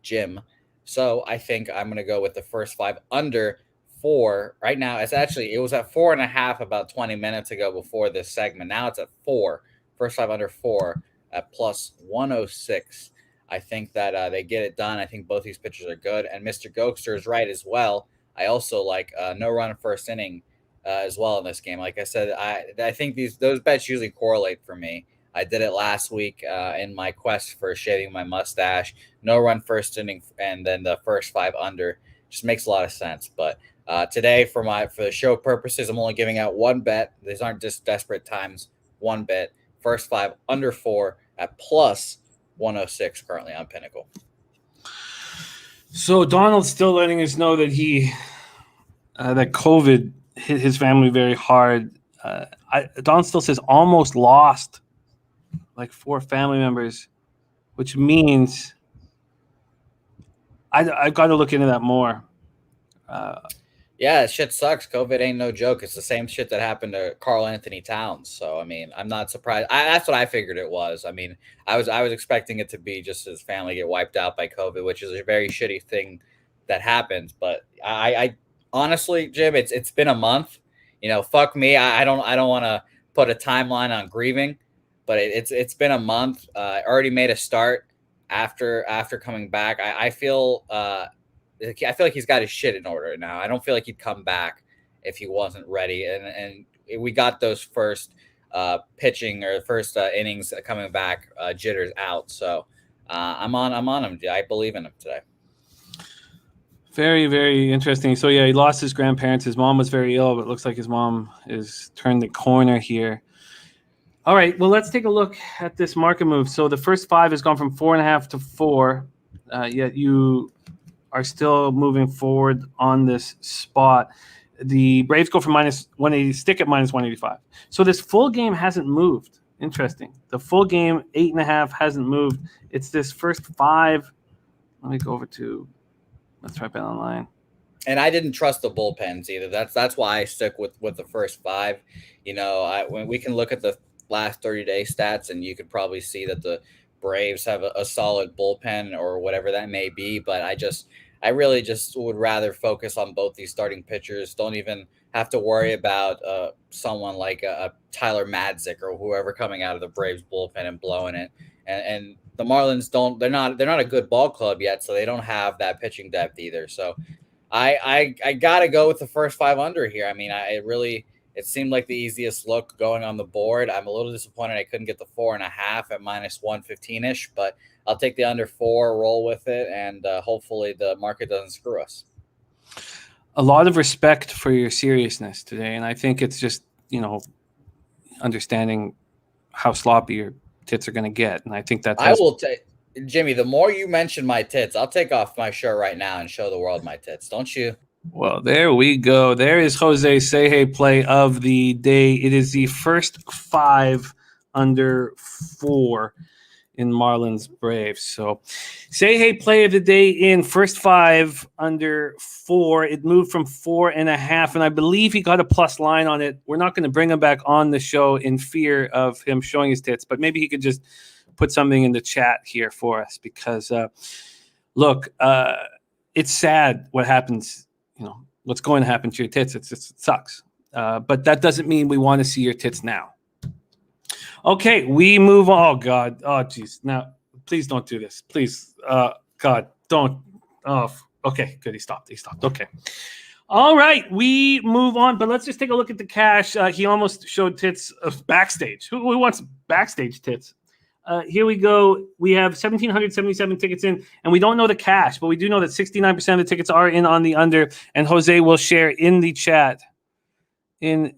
Jim. So I think I'm going to go with the first 5 under 4. Right now, it was at 4.5 about 20 minutes ago before this segment. Now it's at 4. First 5 under 4 at plus 106. I think that they get it done. I think both these pitchers are good. And Mr. Gokster is right as well. I also like no run first inning as well in this game. Like I said, I think those bets usually correlate for me. I did it last week in my quest for shaving my mustache. No run first inning, and then the first 5 under just makes a lot of sense. But today, for the show purposes, I'm only giving out 1 bet. These aren't just desperate times. 1 bet. First 5 under 4 at plus 106 currently on Pinnacle. So Donald's still letting us know that that COVID hit his family very hard. Donald still says almost lost like 4 family members, which means I've got to look into that more. Yeah, shit sucks. COVID ain't no joke. It's the same shit that happened to Carl Anthony Towns. So I mean, I'm not surprised. That's what I figured it was. I mean, I was expecting it to be just his family get wiped out by COVID, which is a very shitty thing that happens. But I honestly, Jim, it's been a month. Fuck me. I don't want to put a timeline on grieving, but it's been a month. I already made a start after coming back. I feel like he's got his shit in order now. I don't feel like he'd come back if he wasn't ready. And we got those first pitching or first innings coming back jitters out. So I'm on him. I believe in him today. Very, very interesting. So yeah, he lost his grandparents. His mom was very ill, but it looks like his mom is turned the corner here. All right, well, let's take a look at this market move. So the first 5 has gone from 4.5 to 4. Yet you are still moving forward on this spot. The Braves go from minus 180, stick at minus 185. So this full game hasn't moved. Interesting. The full game, 8.5, hasn't moved. It's this first 5. Let me go over to, let's try Bet Online. And I didn't trust the bullpens either. That's why I stuck with the first 5. When we can look at the last 30-day stats, and you could probably see that the Braves have a solid bullpen or whatever that may be. But I really just would rather focus on both these starting pitchers. Don't even have to worry about someone like a Tyler Madzik or whoever coming out of the Braves bullpen and blowing it. And the Marlins they're not a good ball club yet, so they don't have that pitching depth either. So I gotta go with the first 5 under here. I mean, it seemed like the easiest look going on the board. I'm a little disappointed I couldn't get the 4.5 at minus 115-ish, but I'll take the under 4, roll with it, and hopefully the market doesn't screw us. A lot of respect for your seriousness today, and I think it's just, understanding how sloppy your tits are going to get, and I think that's. I will take Jimmy. The more you mention my tits, I'll take off my shirt right now and show the world my tits. Don't you? Well, there we go. There is Jose's Say Hey play of the day. It is the first 5 under 4 in Marlins Braves. So Say Hey play of the day in first 5 under 4. It moved from 4.5, and I believe he got a plus line on it. We're not going to bring him back on the show in fear of him showing his tits, but maybe he could just put something in the chat here for us because, look, it's sad what happens. What's going to happen to your tits. It sucks. But that doesn't mean we want to see your tits now. Okay, we move on. Oh, God. Oh, geez. Now, please don't do this. Please. God, don't. Oh, okay. Good. He stopped. Okay. All right. We move on, but let's just take a look at the cash. He almost showed tits of backstage. Who wants backstage tits? Here we go. We have 1,777 tickets in, and we don't know the cash, but we do know that 69% of the tickets are in on the under, and Jose will share in the chat. And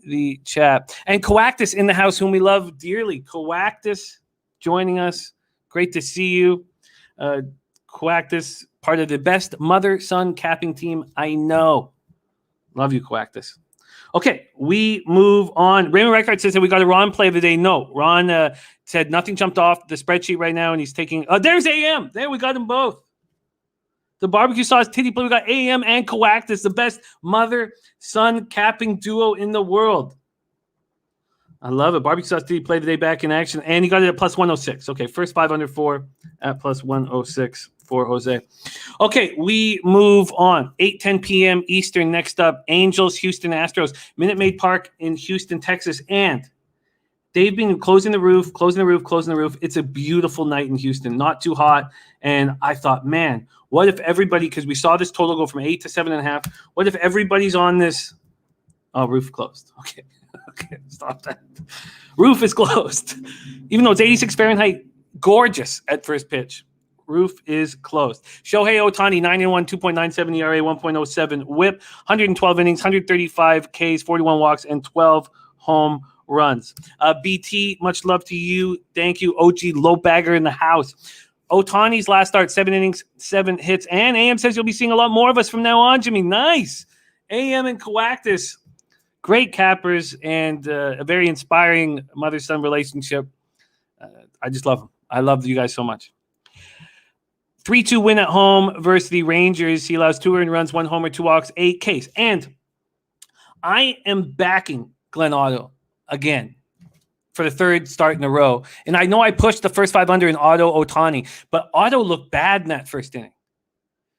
Coactus in the house, whom we love dearly. Coactus joining us. Great to see you. Coactus, part of the best mother-son capping team I know. Love you, Coactus. Okay, we move on. Raymond Reichert says that we got a Ron play of the day. No, Ron said nothing jumped off the spreadsheet right now, and he's taking – there's AM. There, we got them both. The barbecue sauce titty play. We got AM and Coactus, the best mother-son capping duo in the world. I love it. Barbecue sauce titty play of the day back in action, and he got it at plus 106. Okay, first 5 under 4 at plus 106 for Jose. Okay, we move on. 8:10 p.m. Eastern. Next up, Angels, Houston Astros, Minute Maid Park in Houston, Texas, and they've been closing the roof. It's a beautiful night in Houston, not too hot. And I thought, man, what if everybody, because we saw this total go from 8 to 7.5, what if everybody's on this? Oh, roof closed. Okay, stop that. Roof is closed. Even though it's 86 Fahrenheit, gorgeous at first pitch. Roof is closed. Shohei Ohtani, 9-1, 2.97 ERA, 1.07 whip, 112 innings, 135 Ks, 41 walks, and 12 home runs. BT, much love to you. Thank you. OG low bagger in the house. Ohtani's last start, 7 innings, 7 hits. And AM says you'll be seeing a lot more of us from now on, Jimmy. Nice. AM and Coactus, great cappers and a very inspiring mother-son relationship. I just love them. I love you guys so much. 3-2 win at home versus the Rangers. He allows 2 earned runs, 1 homer, 2 walks, 8 Ks. And I am backing Glenn Otto again for the third start in a row. And I know I pushed the first 5 under in Otto Ohtani, but Otto looked bad in that first inning.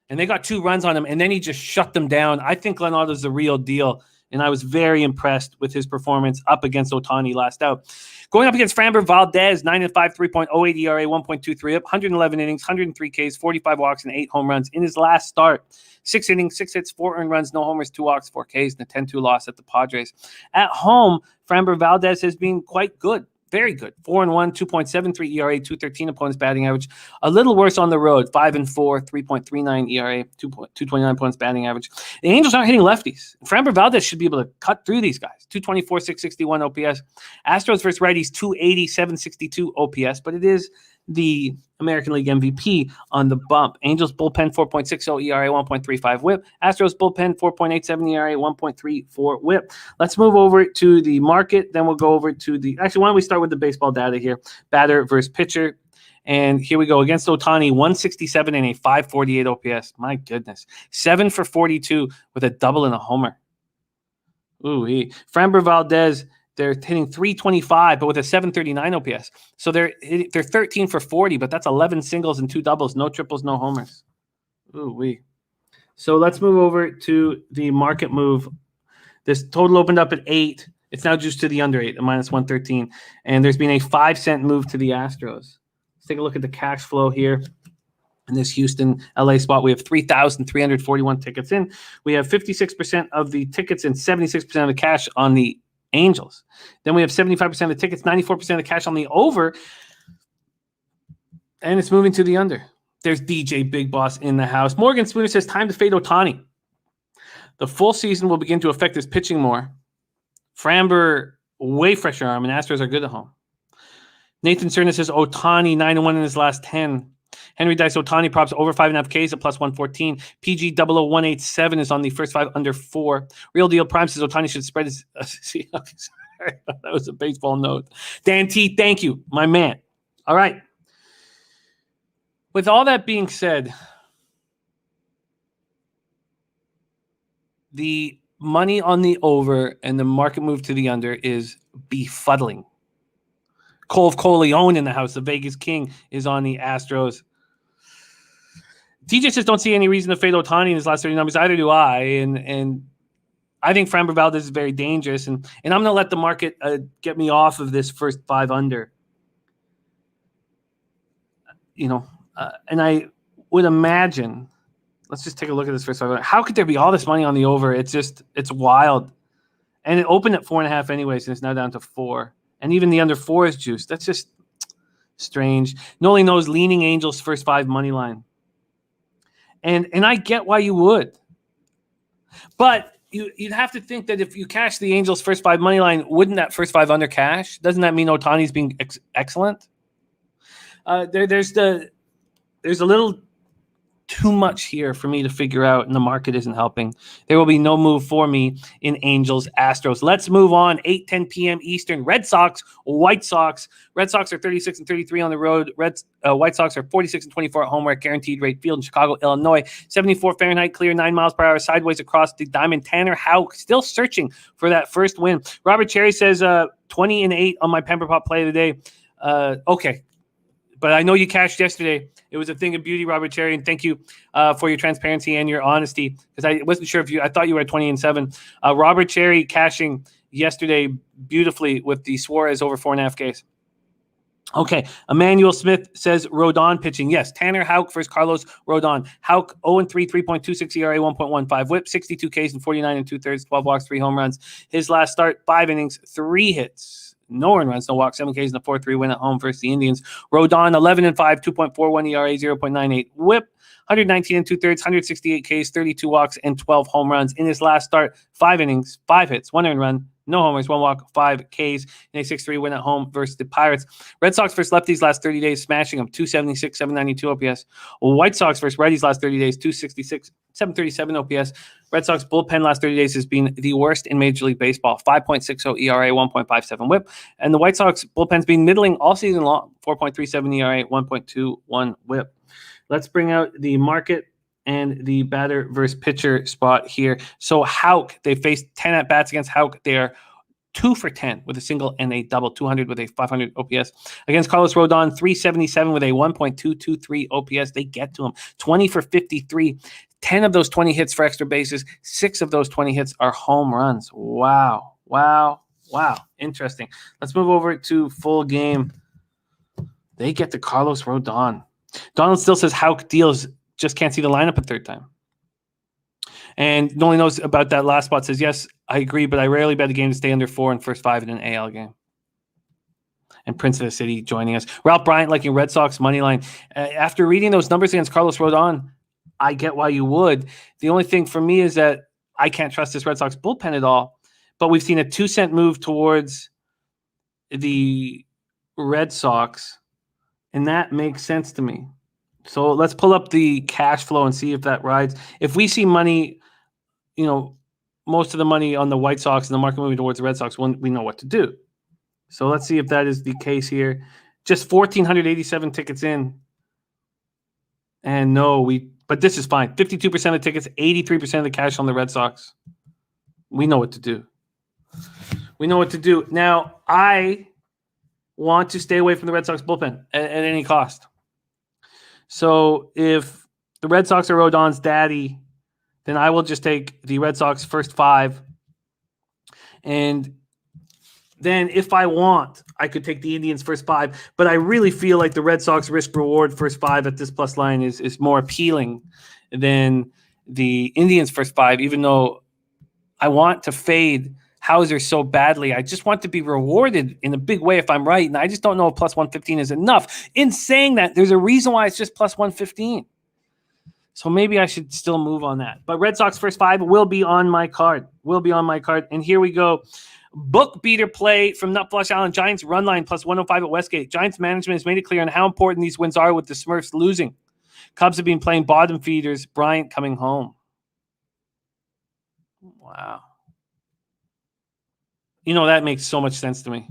And they got 2 runs on him, and then he just shut them down. I think Glenn Otto's the real deal, and I was very impressed with his performance up against Ohtani last out. Going up against Framber Valdez, 9-5, 3.08 ERA, 1.23 up, 111 innings, 103 Ks, 45 walks, and 8 home runs in his last start. 6 innings, 6 hits, 4 earned runs, no homers, 2 walks, 4 Ks, and a 10-2 loss at the Padres. At home, Framber Valdez has been quite good. Very good. 4-1, 2.73 ERA, 2.13 opponents batting average. A little worse on the road. 5-4, 3.39 ERA, 2.29 opponents batting average. The Angels aren't hitting lefties. Framber Valdez should be able to cut through these guys. 224, 661 OPS. Astros versus righties, 280, 762 OPS, but it is the American League MVP on the bump. Angels bullpen 4.60 ERA, 1.35 whip. Astros bullpen 4.87 ERA, 1.34 whip. Let's move over to the market. Then we'll go over to the, actually, why don't we start with the baseball data here? Batter versus pitcher. And here we go. Against Ohtani, 167 and a 548 OPS. My goodness. 7 for 42 with a double and a homer. Ooh-wee. Framber Valdez, they're hitting 325, but with a 739 OPS. So they're 13 for 40, but that's 11 singles and 2 doubles, no triples, no homers. Ooh-wee. So let's move over to the market move. This total opened up at 8. It's now juiced to the under 8, a minus 113. And there's been a 5-cent move to the Astros. Let's take a look at the cash flow here. In this Houston, LA spot, we have 3,341 tickets in. We have 56% of the tickets and 76% of the cash on the Angels. Then we have 75% of the tickets, 94% of the cash on the over, and it's moving to the under. There's DJ Big Boss in the house. Morgan Spooner says, time to fade Ohtani. The full season will begin to affect his pitching more. Framber, way fresher arm, and Astros are good at home. Nathan Cerna says, Ohtani, 9-1 in his last 10. Henry Dice Ohtani props over 5.5 Ks at plus 114. PG 00187 is on the first 5 under 4. Real Deal Prime says Ohtani should spread his. Sorry, that was a baseball note. Dan T, thank you, my man. All right. With all that being said, the money on the over and the market move to the under is befuddling. Cole Coleone in the house, the Vegas King, is on the Astros. TJ says, don't see any reason to fade Ohtani in his last 30 numbers. Either do I. And I think Framber Valdez is very dangerous. And I'm going to let the market get me off of this first 5 under. And I would imagine, let's just take a look at this first 5 under. How could there be all this money on the over? It's wild. And it opened at 4.5 anyways, and it's now down to 4. And even the under 4 is juiced. That's just strange. Noli knows leaning Angels first 5 money line. And I get why you would. But you'd have to think that if you cash the Angels first 5 money line, wouldn't that first 5 under cash? Doesn't that mean Ohtani's being excellent? There's a little too much here for me to figure out, and the market isn't helping. There will be no move for me in Angels Astros. Let's move on. 8:10 p.m. Eastern. Red Sox, White Sox. Red Sox are 36 and 33 on the road. White Sox are 46 and 24 at home. We're at Guaranteed Rate Field in Chicago, Illinois. 74 Fahrenheit, clear, 9 miles per hour, sideways across the diamond. Tanner Houck still searching for that first win. Robert Cherry says 20 and 8 on my Pember Pop play of the day. Okay. But I know you cashed yesterday. It was a thing of beauty, Robert Cherry, and thank you for your transparency and your honesty, because I wasn't sure if I thought you were at 20 and 7. Robert Cherry cashing yesterday beautifully with the Suarez over 4.5 Ks. Okay, Emmanuel Smith says Rodon pitching. Yes, Tanner Houck versus Carlos Rodon. Houck 0-3, 3.26 ERA, 1.15 whip, 62 Ks and 49 2/3, 12 walks, 3 home runs. His last start, 5 innings, 3 hits. No earned runs, no walks, 7 Ks and a 4-3 win at home versus the Indians. Rodon 11-5, 2.41 ERA, 0.98 whip, 119 2/3, 168 Ks, 32 walks, and 12 home runs. In his last start, 5 innings, 5 hits, 1 earned run, no homers, 1 walk, 5 Ks, and a 6-3 win at home versus the Pirates. Red Sox versus lefties last 30 days, smashing them, 276, 792 OPS. White Sox versus righties last 30 days, 266, 737 OPS. Red Sox bullpen last 30 days has been the worst in Major League Baseball, 5.60 ERA, 1.57 whip. And the White Sox bullpen's been middling all season long, 4.37 ERA, 1.21 whip. Let's bring out the market and the batter versus pitcher spot here. So Houck, they faced 10 at-bats against Houck. They are 2 for 10 with a single and a double, 200 with a 500 OPS. Against Carlos Rodon, 377 with a 1.223 OPS. They get to him. 20 for 53. 10 of those 20 hits for extra bases. 6 of those 20 hits are home runs. Wow. Interesting. Let's move over to full game. They get to Carlos Rodon. Donald still says Houck deals, just can't see the lineup a third time. And Noli knows about that last spot, says, yes, I agree, but I rarely bet a game to stay under 4 in first 5 in an AL game. And Prince of the City joining us. Ralph Bryant liking Red Sox money line. After reading those numbers against Carlos Rodon, I get why you would. The only thing for me is that I can't trust this Red Sox bullpen at all. But we've seen a 2-cent move towards the Red Sox, and that makes sense to me. So let's pull up the cash flow and see if that rides. If we see money, most of the money on the White Sox and the market moving towards the Red Sox, we know what to do. So let's see if that is the case here. Just 1,487 tickets in. And but this is fine. 52% of tickets, 83% of the cash on the Red Sox. We know what to do. Now, I want to stay away from the Red Sox bullpen at any cost. So if the Red Sox are Rodon's daddy, then I will just take the Red Sox first 5. And then if I want, I could take the Indians first 5. But I really feel like the Red Sox risk-reward first 5 at this plus line is more appealing than the Indians first 5, even though I want to fade Hauser so badly. I just want to be rewarded in a big way if I'm right, and I just don't know if plus 115 is enough. In saying that, there's a reason why it's just plus 115. So maybe I should still move on that. But Red Sox first 5 will be on my card. And here we go. Book beater play from Nut Flush Island. Giants run line plus 105 at Westgate. Giants management has made it clear on how important these wins are with the Smurfs losing. Cubs have been playing bottom feeders. Bryant coming home. Wow. That makes so much sense to me.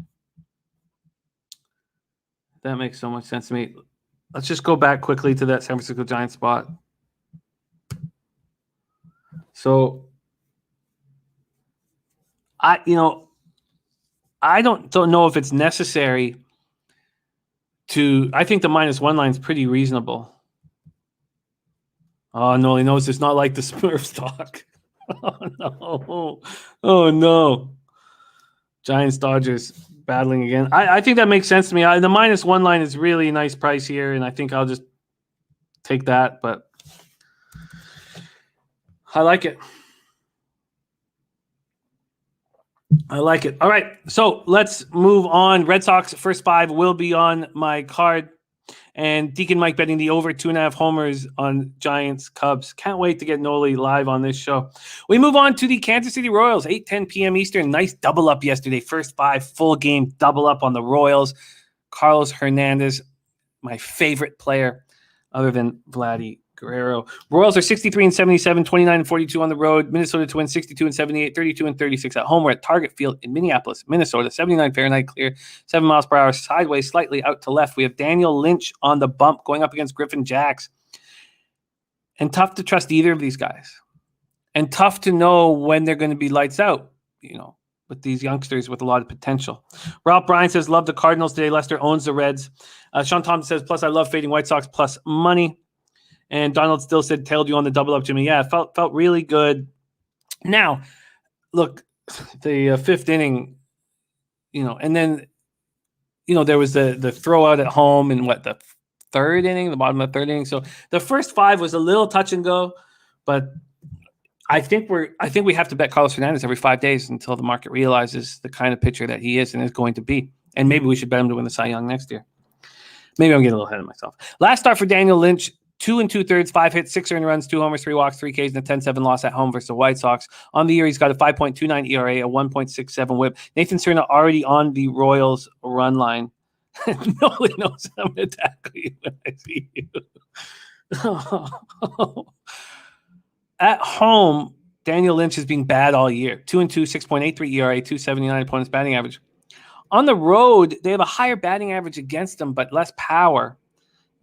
Let's just go back quickly to that San Francisco Giants spot. So, I don't know if it's necessary to. I think the -1 line is pretty reasonable. Oh no, he knows it's not like the Smurfs talk. Oh no. Giants Dodgers battling again. I think that makes sense to me. The -1 line is really a nice price here, and I think I'll just take that. But I like it. All right, so let's move on. Red Sox first 5 will be on my card. And Deacon Mike betting the over 2.5 homers on Giants Cubs. Can't wait to get Noli live on this show. We move on to the Kansas City Royals, 8:10 p.m. Eastern. Nice double up yesterday. First 5 full game double up on the Royals. Carlos Hernandez, my favorite player other than Vladdy Guerrero. Royals are 63-77, 29-42 on the road. Minnesota to win 62-78, 32-36 at home. We're at Target Field in Minneapolis, Minnesota. 79 Fahrenheit clear, 7 miles per hour, sideways, slightly out to left. We have Daniel Lynch on the bump going up against Griffin Jacks. And tough to trust either of these guys. And tough to know when they're going to be lights out, with these youngsters with a lot of potential. Ralph Bryan says, love the Cardinals today. Lester owns the Reds. Sean Thompson says, plus I love fading White Sox plus money. And Donald still said, tailed you on the double up, Jimmy. Yeah, felt really good. Now, look, the 5th inning, and then, there was the throw out at home in the 3rd inning, the bottom of the 3rd inning. So the first 5 was a little touch and go, but I think we have to bet Carlos Hernandez every 5 days until the market realizes the kind of pitcher that he is and is going to be. And maybe we should bet him to win the Cy Young next year. Maybe I'm getting a little ahead of myself. Last start for Daniel Lynch. 2 2/3, 5 hits, 6 earned runs, 2 homers, 3 walks, 3 Ks, and a 10-7 loss at home versus the White Sox. On the year, he's got a 5.29 ERA, a 1.67 WHIP. Nathan Cerna already on the Royals run line. Nobody knows I'm going to tackle you when I see you. At home, Daniel Lynch has been bad all year. 2-2, 6.83 ERA, 2.79 opponent's batting average. On the road, they have a higher batting average against them, but less power.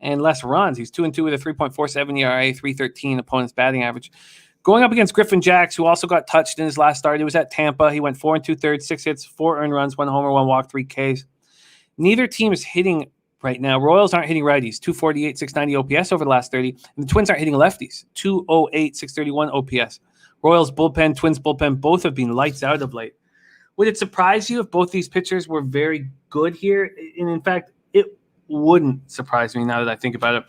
and less runs. He's 2-2 with a 3.47 ERA, 3.13 opponent's batting average. Going up against Griffin Jax, who also got touched in his last start. He was at Tampa. He went 4 2/3, 6 hits, 4 earned runs, 1 homer, 1 walk, 3 Ks. Neither team is hitting right now. Royals aren't hitting righties, 248, 690 OPS over the last 30. And the Twins aren't hitting lefties, 208, 631 OPS. Royals bullpen, Twins bullpen, both have been lights out of late. Would it surprise you if both these pitchers were very good here? And in fact, it wouldn't surprise me now that I think about it.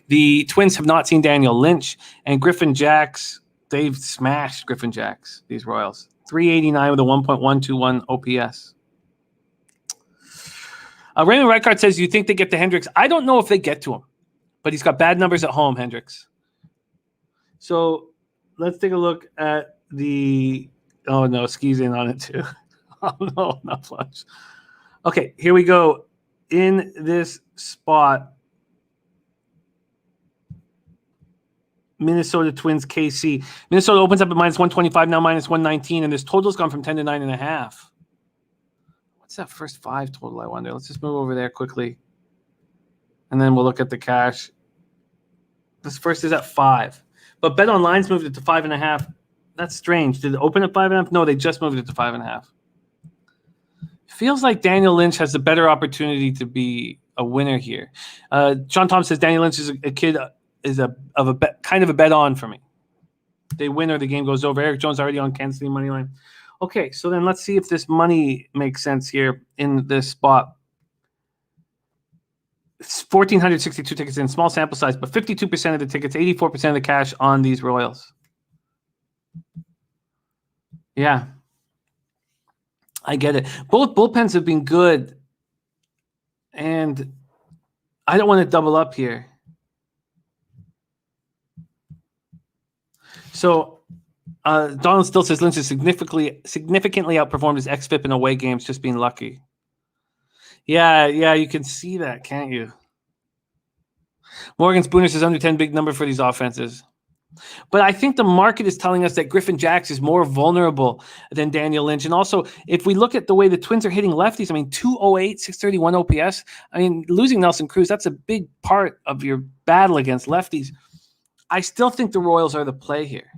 The Twins have not seen Daniel Lynch, and Griffin Jax, they've smashed Griffin Jax, these Royals. 389 with a 1.121 OPS. Raymond Reichart says, you think they get to Hendricks? I don't know if they get to him, but he's got bad numbers at home, Hendricks. So let's take a look at the – oh, no, Ski's in on it too. Oh, no, not flush. Okay, here we go. In this spot, Minnesota Twins KC. Minnesota opens up at minus 125, now minus 119, and this total's gone from 10 to 9.5. What's that first 5 total, I wonder? Let's just move over there quickly, and then we'll look at the cash. This first is at 5, but BetOnline's moved it to 5.5. That's strange. Did it open at 5.5? No, they just moved it to 5.5. Feels like Daniel Lynch has a better opportunity to be a winner here. John Tom says Daniel Lynch is a kid is kind of a bet on for me. They win or the game goes over. Eric Jones already on Kansas City money line. Okay, so then let's see if this money makes sense here in this spot. It's 1,462 tickets in, small sample size, but 52% of the tickets, 84% of the cash on these Royals. Yeah. I get it. Both bullpens have been good, and I don't want to double up here. So Donald still says Lynch has significantly outperformed his xFIP in away games, just being lucky. Yeah, you can see that, can't you? Morgan Spooner says under 10, big number for these offenses. But I think the market is telling us that Griffin Jax is more vulnerable than Daniel Lynch. And also, if we look at the way the Twins are hitting lefties, I mean, 208, 631 OPS. I mean, losing Nelson Cruz, that's a big part of your battle against lefties. I still think the Royals are the play here.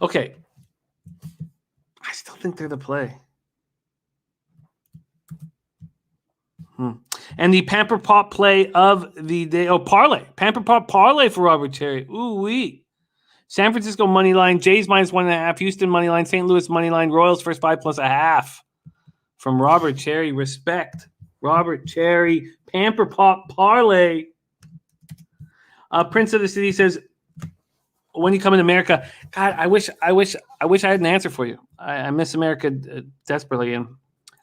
Okay. I still think they're the play. And the Pamper Pop play of the day. Oh, parlay. Pamper Pop parlay for Robert Cherry. Ooh-wee. San Francisco money line. Jays minus 1.5. Houston money line. St. Louis money line. Royals first 5 plus a half. From Robert Cherry. Respect. Robert Cherry. Pamper Pop parlay. Prince of the City says, when you come in America, God, I wish I had an answer for you. I miss America desperately, and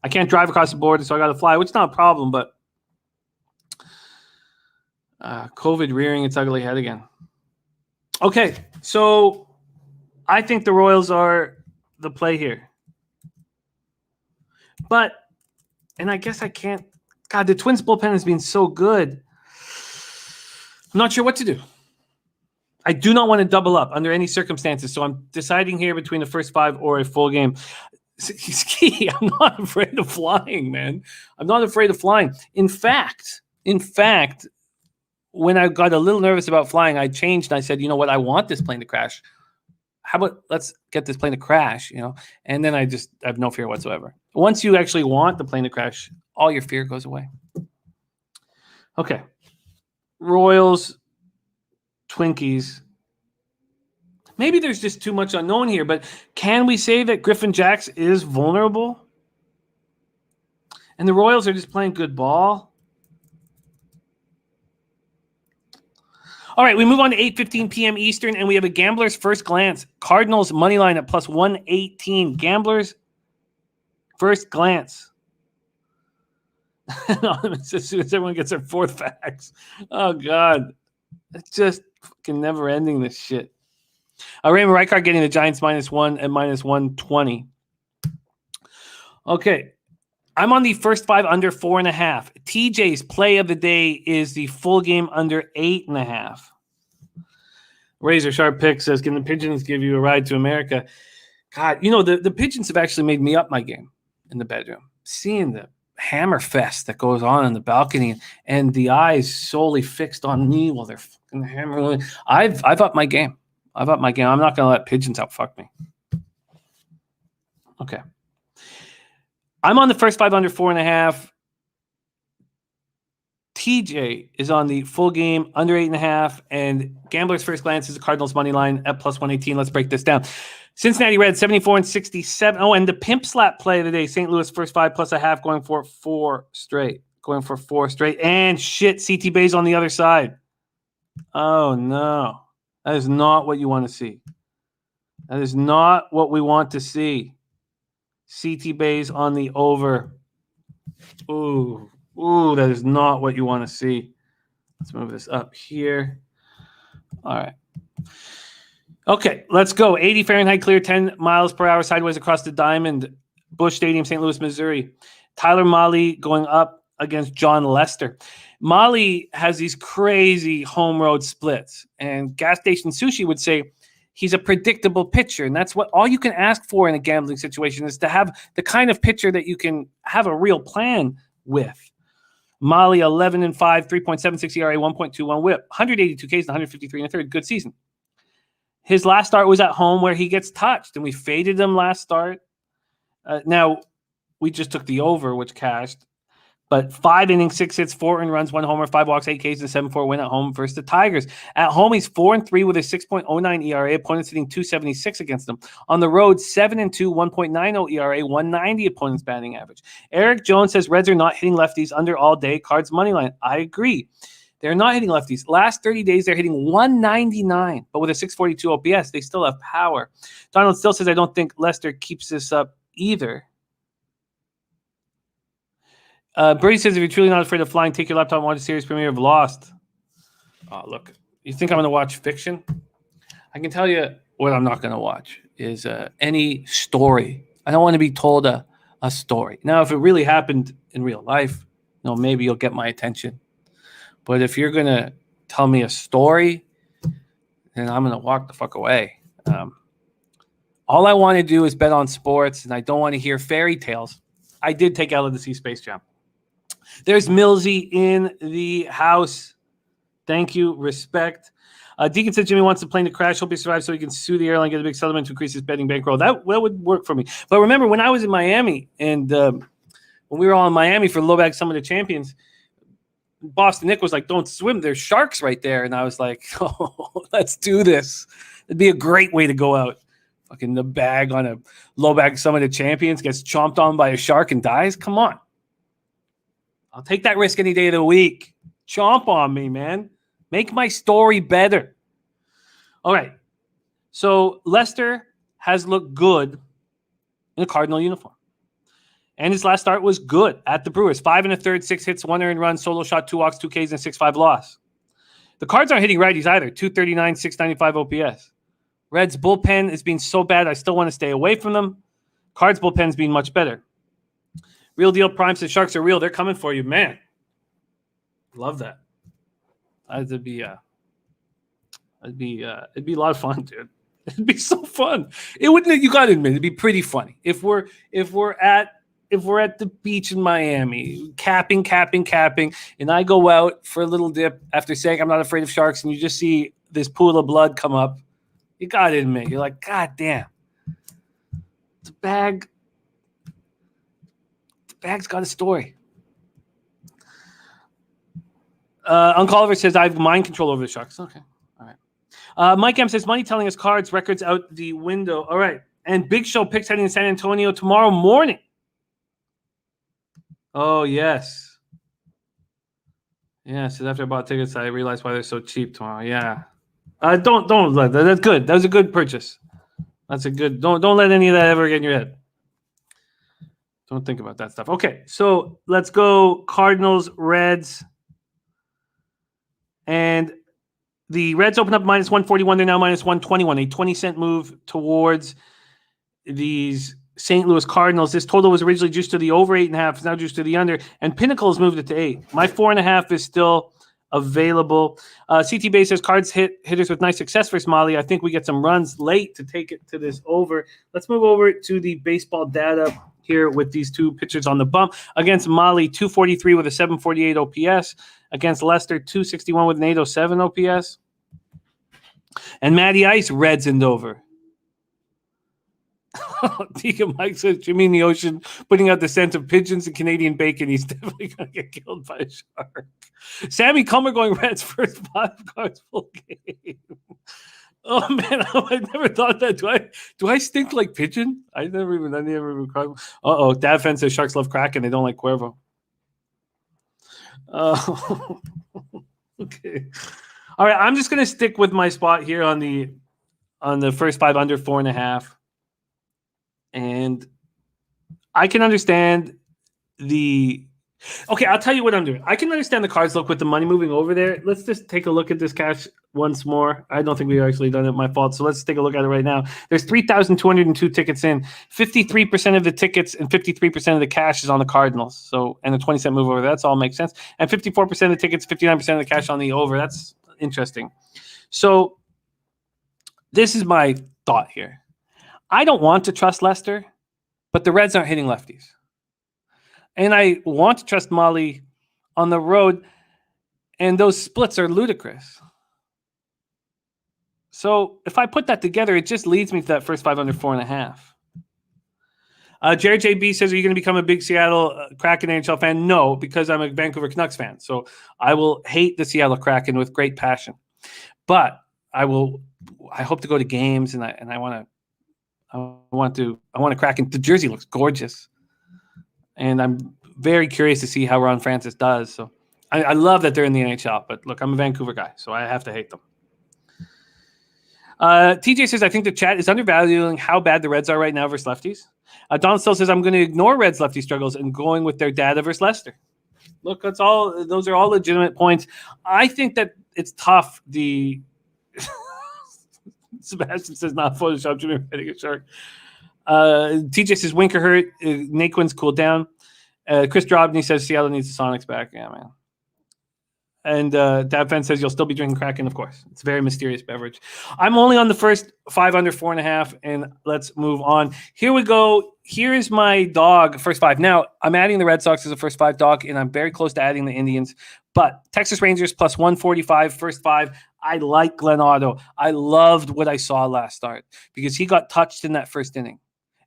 I can't drive across the border, so I got to fly, which is not a problem, but COVID rearing its ugly head again. Okay, so I think the Royals are the play here. But, and I guess I can't, God, the Twins bullpen has been so good. I'm not sure what to do. I do not want to double up under any circumstances, so I'm deciding here between the first 5 or a full game. Ski, I'm not afraid of flying, man. I'm not afraid of flying. In fact, when I got a little nervous about flying, I changed and I said, you know what, I want this plane to crash. How about let's get this plane to crash, And then I have no fear whatsoever. Once you actually want the plane to crash, all your fear goes away. Okay. Royals, Twinkies. Maybe there's just too much unknown here, but can we say that Griffin Jax is vulnerable? And the Royals are just playing good ball? All right, we move on to 8:15 p.m. Eastern, and we have a Gambler's First Glance. Cardinals money line at plus 118. Gambler's First Glance. As soon as everyone gets their fourth fax. Oh, God. It's just fucking never ending, this shit. Raymond Reichart getting the Giants -1 at -120. Okay. I'm on the first 5 under 4.5. TJ's play of the day is the full game under 8.5. Razor Sharp Pick says, can the Pigeons give you a ride to America? God, the Pigeons have actually made me up my game in the bedroom. Seeing the hammer fest that goes on in the balcony, and the eyes solely fixed on me while they're fucking hammering. I've upped my game. I'm not going to let pigeons out fuck me. Okay. I'm on the first 5 under 4.5. TJ is on the full game under 8.5, and Gambler's First Glance is the Cardinals money line at plus 118. Let's break this down. Cincinnati Reds 74-67. Oh, and the pimp slap play of the day. St. Louis first 5 plus a half, going for 4 straight. And shit, CT Bay's on the other side. Oh no, that is not what you want to see. That is not what we want to see. CT Bay's on the over. Ooh, that is not what you want to see. Let's move this up here. All right. Okay, let's go. 80 Fahrenheit clear, 10 miles per hour sideways across the diamond. Busch Stadium, St. Louis, Missouri. Tyler Mahle going up against John Lester. Mahle has these crazy home road splits, and Gas Station Sushi would say he's a predictable pitcher, and that's what all you can ask for in a gambling situation is to have the kind of pitcher that you can have a real plan with. Mahle 11-5, 3.76 ERA, 1.21 WHIP, 182 Ks, and 153 and a third. Good season. His last start was at home where he gets touched, and we faded him last start. Now, we just took the over, which cashed. But 5 innings, 6 hits, 4 earned runs, 1 homer, 5 walks, 8 Ks, and 7-4 win at home versus the Tigers. At home, he's 4-3 with a 6.09 ERA. Opponents hitting 276 against him. On the road, 7-2, 1.90 ERA, 190 opponents batting average. Eric Jones says Reds are not hitting lefties under all day. Cards money line. I agree. They're not hitting lefties. Last 30 days, they're hitting 199, but with a 642 OPS, they still have power. Donald still says, I don't think Lester keeps this up either. Brady says, if you're truly not afraid of flying, take your laptop and watch the series premiere of Lost. Oh, look, you think I'm going to watch fiction? I can tell you what I'm not going to watch is any story. I don't want to be told a story. Now, if it really happened in real life, maybe you'll get my attention. But if you're going to tell me a story, then I'm going to walk the fuck away. All I want to do is bet on sports, and I don't want to hear fairy tales. I did take Ella to see Space Jam. There's Millsy in the house. Thank you. Respect. Deacon said Jimmy wants the plane to crash. Hope he survives so he can sue the airline, get a big settlement to increase his betting bankroll. That would work for me. But remember, when I was in Miami, and when we were all in Miami for Low Bag Summit of Champions, Boston Nick was like, don't swim. There's sharks right there. And I was like, oh, let's do this. It'd be a great way to go out. Fucking the bag on a Low Bag Summit of Champions gets chomped on by a shark and dies. Come on. I'll take that risk any day of the week. Chomp on me, man. Make my story better. All right. So Lester has looked good in a Cardinal uniform. And his last start was good at the Brewers. 5 1/3, 6 hits, 1 earned run, solo shot, 2 walks, 2 Ks, and 6.5 loss. The Cards aren't hitting righties either. 239, 695 OPS. Reds bullpen is being so bad, I still want to stay away from them. Cards bullpen is being much better. Real Deal Prime says Sharks are real. They're coming for you, man. Love that. It'd be a lot of fun, dude. It'd be so fun. It wouldn't. You got to admit, it'd be pretty funny if we're at the beach in Miami, capping, and I go out for a little dip after saying I'm not afraid of sharks, and you just see this pool of blood come up. You got to admit, you're like, God damn, the bag's got a story. Uncle Oliver says, I have mind control over the Sharks. Okay. All right. Mike M says, money telling us Cards, records out the window. All right. And Big Show picks heading to San Antonio tomorrow morning. Oh, yes. Yeah, so after I bought tickets, I realized why they're so cheap tomorrow. Yeah. Don't let that. That's good. That was a good purchase. That's a good. Don't let any of that ever get in your head. Don't think about that stuff. Okay, so let's go Cardinals, Reds. And the Reds open up minus 141. They're now minus 121. A 20-cent move towards these St. Louis Cardinals. This total was originally juiced to the over 8.5. It's now juiced to the under. And Pinnacle has moved it to 8. My 4.5 is still available. CT Bay says Cards hit hitters with nice success for Mahle. I think we get some runs late to take it to this over. Let's move over to the baseball data here with these two pitchers on the bump. Against Mali, 243 with a 748 OPS. Against Leicester, 261 with an 807 OPS. And Matty Ice, Reds in Dover. Deacon Mike says, Jimmy in the ocean, putting out the scent of pigeons and Canadian bacon. He's definitely going to get killed by a shark. Sammy Comer going Reds first 5 cards full game. Oh man, I never thought that. Do I stink like pigeon? I never even cried. Dad fan says sharks love Kraken. They don't like Cuervo. Okay. All right, I'm just gonna stick with my spot here on the first 5 under 4.5. And I can understand I'll tell you what I'm doing. I can understand the cards look with the money moving over there. Let's just take a look at this cash once more. I don't think we've actually done it. My fault. So let's take a look at it right now. There's 3,202 tickets in. 53% of the tickets and 53% of the cash is on the Cardinals. So, and a 20-cent move over. That's all makes sense. And 54% of the tickets, 59% of the cash on the over. That's interesting. So this is my thought here. I don't want to trust Leicester, but the Reds aren't hitting lefties. And I want to trust Mali on the road, and those splits are ludicrous. So if I put that together, it just leads me to that first 5 under 4.5. Jared JB says, are you going to become a big Seattle Kraken NHL fan? No, because I'm a Vancouver Canucks fan. So I will hate the Seattle Kraken with great passion. But I hope to go to games, and I want to Kraken. The jersey looks gorgeous. And I'm very curious to see how Ron Francis does. So I love that they're in the NHL. But look, I'm a Vancouver guy, so I have to hate them. TJ says, I think the chat is undervaluing how bad the Reds are right now versus lefties. Don still says, I'm going to ignore Reds lefty struggles and going with their data versus Leicester. Look, those are all legitimate points. I think that it's tough. Sebastian says, not Photoshop, Jimmy hitting a shark. TJ says Winker hurt. Naquin's cooled down. Chris Drobny says Seattle needs the Sonics back. Yeah, man. And Dab Fan says you'll still be drinking Kraken, of course. It's a very mysterious beverage. I'm only on the first 5 under 4.5, and let's move on. Here we go. Here is my dog, first 5. Now, I'm adding the Red Sox as a first 5 dog, and I'm very close to adding the Indians. But Texas Rangers plus 145, first 5. I like Glenn Otto. I loved what I saw last start because he got touched in that first inning.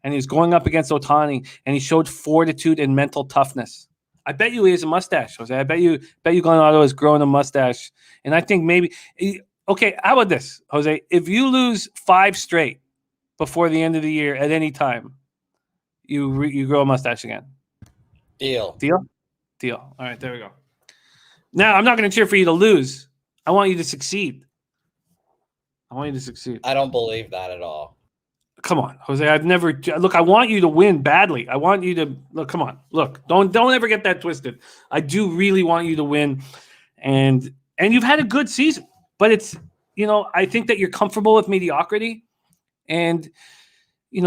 And he was going up against Ohtani, and he showed fortitude and mental toughness. I bet you he has a mustache, Jose. I bet you Glenn Otto has grown a mustache. And I think maybe – okay, how about this, Jose? If you lose 5 straight before the end of the year at any time, you grow a mustache again. Deal. All right, there we go. Now, I'm not going to cheer for you to lose. I want you to succeed. I don't believe that at all. Come on, Jose. I've never look. I want you to win badly. I want you to look. Come on, look. Don't ever get that twisted. I do really want you to win, and you've had a good season. But it's I think that you're comfortable with mediocrity, and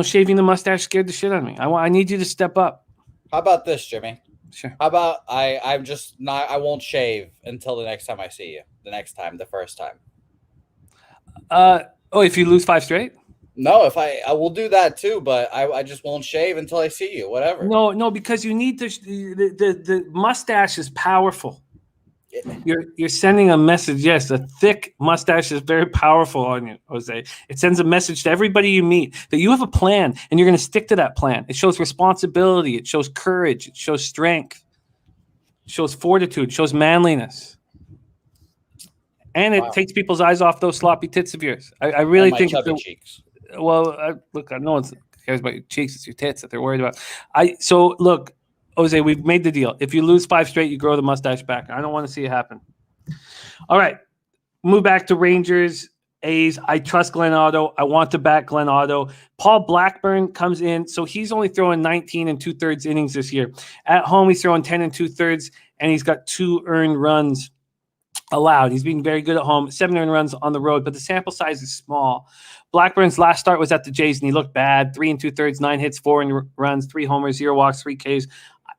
shaving the mustache scared the shit out of me. I need you to step up. How about this, Jimmy? Sure. How about I'm just not. I won't shave until the next time I see you. The first time. If you lose 5 straight. No, if I will do that too, but I just won't shave until I see you. Whatever. No, because you need the mustache is powerful. You're sending a message. Yes, a thick mustache is very powerful on you, Jose. It sends a message to everybody you meet that you have a plan and you're going to stick to that plan. It shows responsibility. It shows courage. It shows strength. It shows fortitude. It shows manliness. And it takes people's eyes off those sloppy tits of yours. I really think chubby cheeks. Well, look, no one cares about your cheeks. It's your tits that they're worried about. So look, Jose, we've made the deal. If you lose 5 straight, you grow the mustache back. I don't want to see it happen. All right. Move back to Rangers, A's. I trust Glenn Otto. I want to back Glenn Otto. Paul Blackburn comes in. So he's only throwing 19 2/3 innings this year. At home, he's throwing 10 2/3, and he's got 2 earned runs allowed. He's being very good at home, 7 earned runs on the road, but the sample size is small. Blackburn's last start was at the Jays, and he looked bad. 3 2/3, 9 hits, 4 earned runs, 3 homers, 0 walks, 3 Ks.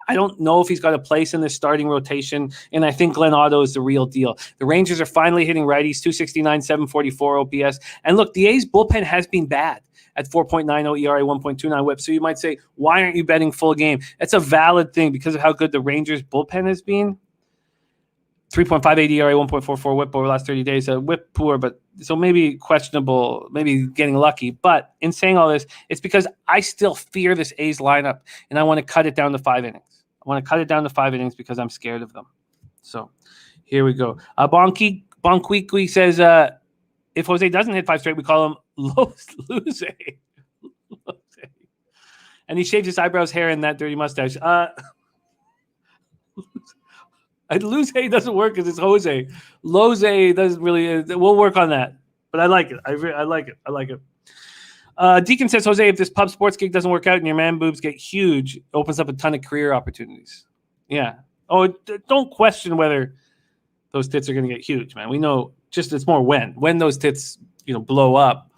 I don't know if he's got a place in this starting rotation, and I think Glenn Otto is the real deal. The Rangers are finally hitting righties, 269, 744 OPS. And look, the A's bullpen has been bad. at 4.90 ERA, 1.29 whip. So you might say, why aren't you betting full game? That's a valid thing because of how good the Rangers bullpen has been. 3.58 ERA, 1.44 whip over the last 30 days. Whip poor, but so maybe questionable, maybe getting lucky. But in saying all this, it's because I still fear this A's lineup, and I want to cut it down to 5 innings. I want to cut it down to 5 innings because I'm scared of them. So here we go. Bonquiqui says, if Jose doesn't hit 5 straight, we call him Lose. And he shaves his eyebrows, hair, and that dirty mustache. Lose doesn't work because it's Jose. Lose doesn't really. We'll work on that. But I like it. I like it. I like it. Deacon says, Jose, if this pub sports gig doesn't work out and your man boobs get huge, it opens up a ton of career opportunities. Yeah. Oh, don't question whether those tits are going to get huge, man. We know just it's more when those tits, blow up,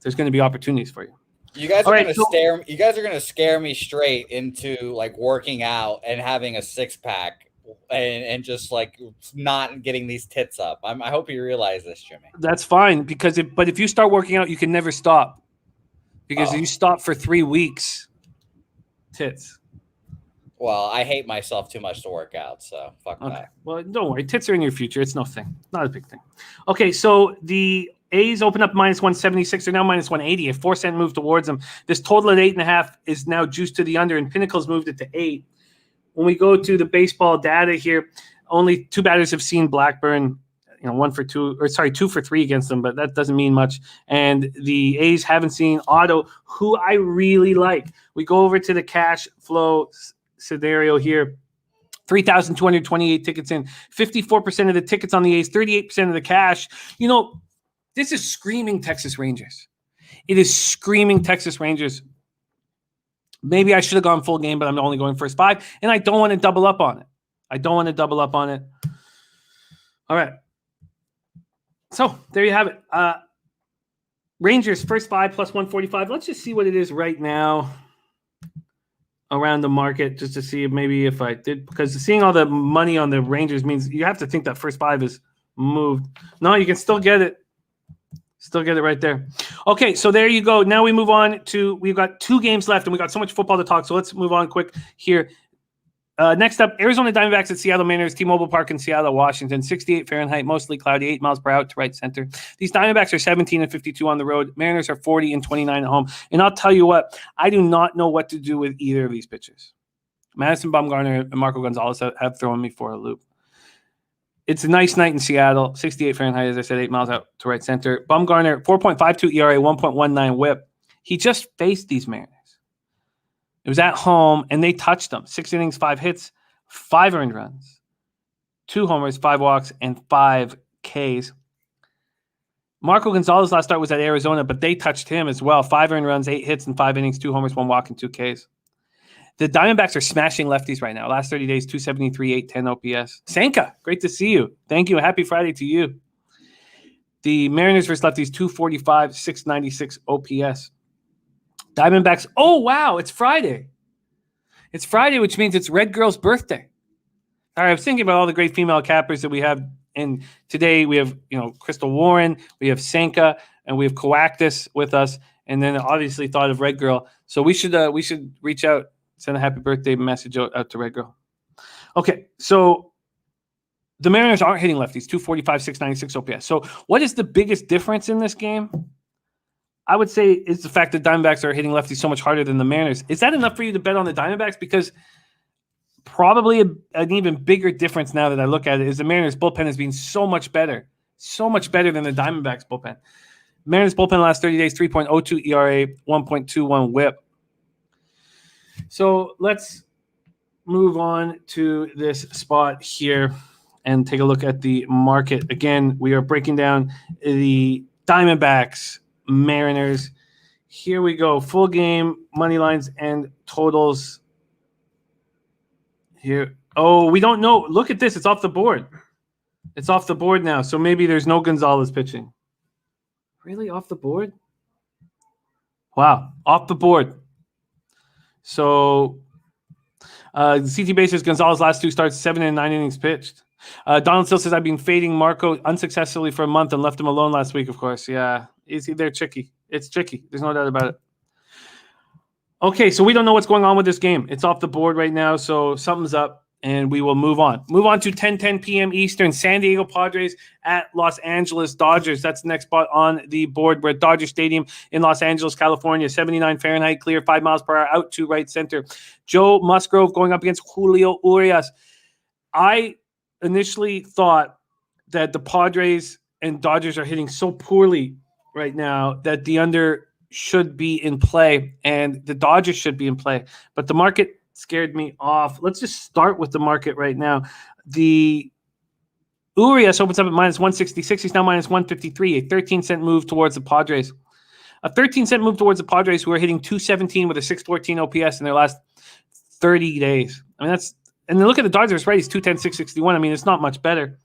there's going to be opportunities for you. You guys are going to scare me straight into like working out and having a 6-pack. And just like not getting these tits up. I hope you realize this, Jimmy. That's fine because if you start working out, you can never stop because if you stop for 3 weeks, tits. Well, I hate myself too much to work out, so fuck that. Well, don't worry. Tits are in your future. It's no thing. Not a big thing. Okay, so the A's open up minus 176. They're now minus 180. A 4-cent move towards them. This total at 8.5 is now juiced to the under, and Pinnacle's moved it to 8. When we go to the baseball data here, only 2 batters have seen Blackburn, 2 for 3 against them, but that doesn't mean much. And the A's haven't seen Otto, who I really like. We go over to the cash flow scenario here. 3,228 tickets in, 54% of the tickets on the A's, 38% of the cash. This is screaming Texas Rangers. It is screaming Texas Rangers. Maybe I should have gone full game, but I'm only going first 5, and I don't want to double up on it. All right. So there you have it. Rangers first 5 plus 145. Let's just see what it is right now around the market, just to see if I did, because seeing all the money on the Rangers means you have to think that first 5 is moved. No, you can still get it. Still get it right there. Okay, so there you go. Now we move on to, we've got 2 games left, and we got so much football to talk, so let's move on quick here. Next up, Arizona Diamondbacks at Seattle Mariners, T-Mobile Park in Seattle, Washington, 68 Fahrenheit, mostly cloudy, 8 miles per hour to right center. These Diamondbacks are 17-52 on the road. Mariners are 40-29 at home. And I'll tell you what, I do not know what to do with either of these pitchers. Madison Bumgarner and Marco Gonzalez have thrown me for a loop. It's a nice night in Seattle, 68 Fahrenheit, as I said, 8 miles out to right center. Bumgarner, 4.52 ERA, 1.19 whip. He just faced these Mariners. It was at home, and they touched them. 6 innings, 5 hits, 5 earned runs, 2 homers, 5 walks, and 5 Ks. Marco Gonzalez last start was at Arizona, but they touched him as well. 5 earned runs, 8 hits, and 5 innings, 2 homers, 1 walk, and 2 Ks. The Diamondbacks are smashing lefties right now. Last 30 days, 273, 810 OPS. Sanka, great to see you. Thank you. Happy Friday to you. The Mariners versus lefties, 245, 696 OPS. Diamondbacks, oh, wow, it's Friday. It's Friday, which means it's Red Girl's birthday. All right, I was thinking about all the great female cappers that we have. And today we have, Crystal Warren, we have Sanka, and we have Coactus with us. And then obviously thought of Red Girl. So we should reach out. Send a happy birthday message out to Red Girl. Okay, so the Mariners aren't hitting lefties, 245, 696 OPS. So what is the biggest difference in this game? I would say it's the fact that Diamondbacks are hitting lefties so much harder than the Mariners. Is that enough for you to bet on the Diamondbacks? Because probably an even bigger difference now that I look at it is the Mariners bullpen has been so much better than the Diamondbacks bullpen. Mariners bullpen the last 30 days, 3.02 ERA, 1.21 whip. So let's move on to this spot here and take a look at the market. Again, we are breaking down the Diamondbacks, Mariners. Here we go. Full game, money lines, and totals. Here. Oh, we don't know. Look at this. It's off the board. It's off the board now. So maybe there's no Gonzalez pitching. Really? Off the board? Wow. Off the board. So CT basis, Gonzalez last 2 starts, 7 and 9 innings pitched. Donald still says, I've been fading Marco unsuccessfully for a month and left him alone last week, of course. Yeah, they're tricky. It's tricky. There's no doubt about it. Okay, so we don't know what's going on with this game. It's off the board right now, so something's up, and we will move on. Move on to 10:10 p.m. Eastern. San Diego Padres at Los Angeles Dodgers. That's the next spot on the board. We're at Dodger Stadium in Los Angeles, California. 79 Fahrenheit, clear, 5 miles per hour, out to right center. Joe Musgrove going up against Julio Urias. I initially thought that the Padres and Dodgers are hitting so poorly right now that the under should be in play and the Dodgers should be in play. But the market scared me off. Let's just start with the market right now. The Urias opens up at minus 166. He's now minus 153, a 13-cent move towards the Padres. A 13-cent move towards the Padres, who are hitting 217 with a 614 OPS in their last 30 days. I mean, that's – and then look at the Dodgers, right? He's 210, 661. I mean, it's not much better.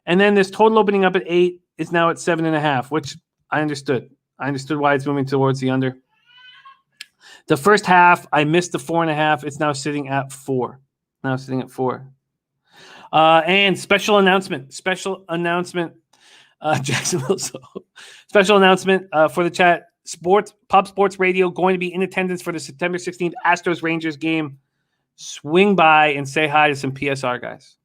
And then this total opening up at 8 is now at 7.5, which I understood. I understood why it's moving towards the under. The first half, I missed the 4.5. It's now sitting at 4. And special announcement. Jacksonville. Special announcement for the chat. Pub Sports Radio going to be in attendance for the September 16th Astros Rangers game. Swing by and say hi to some PSR guys.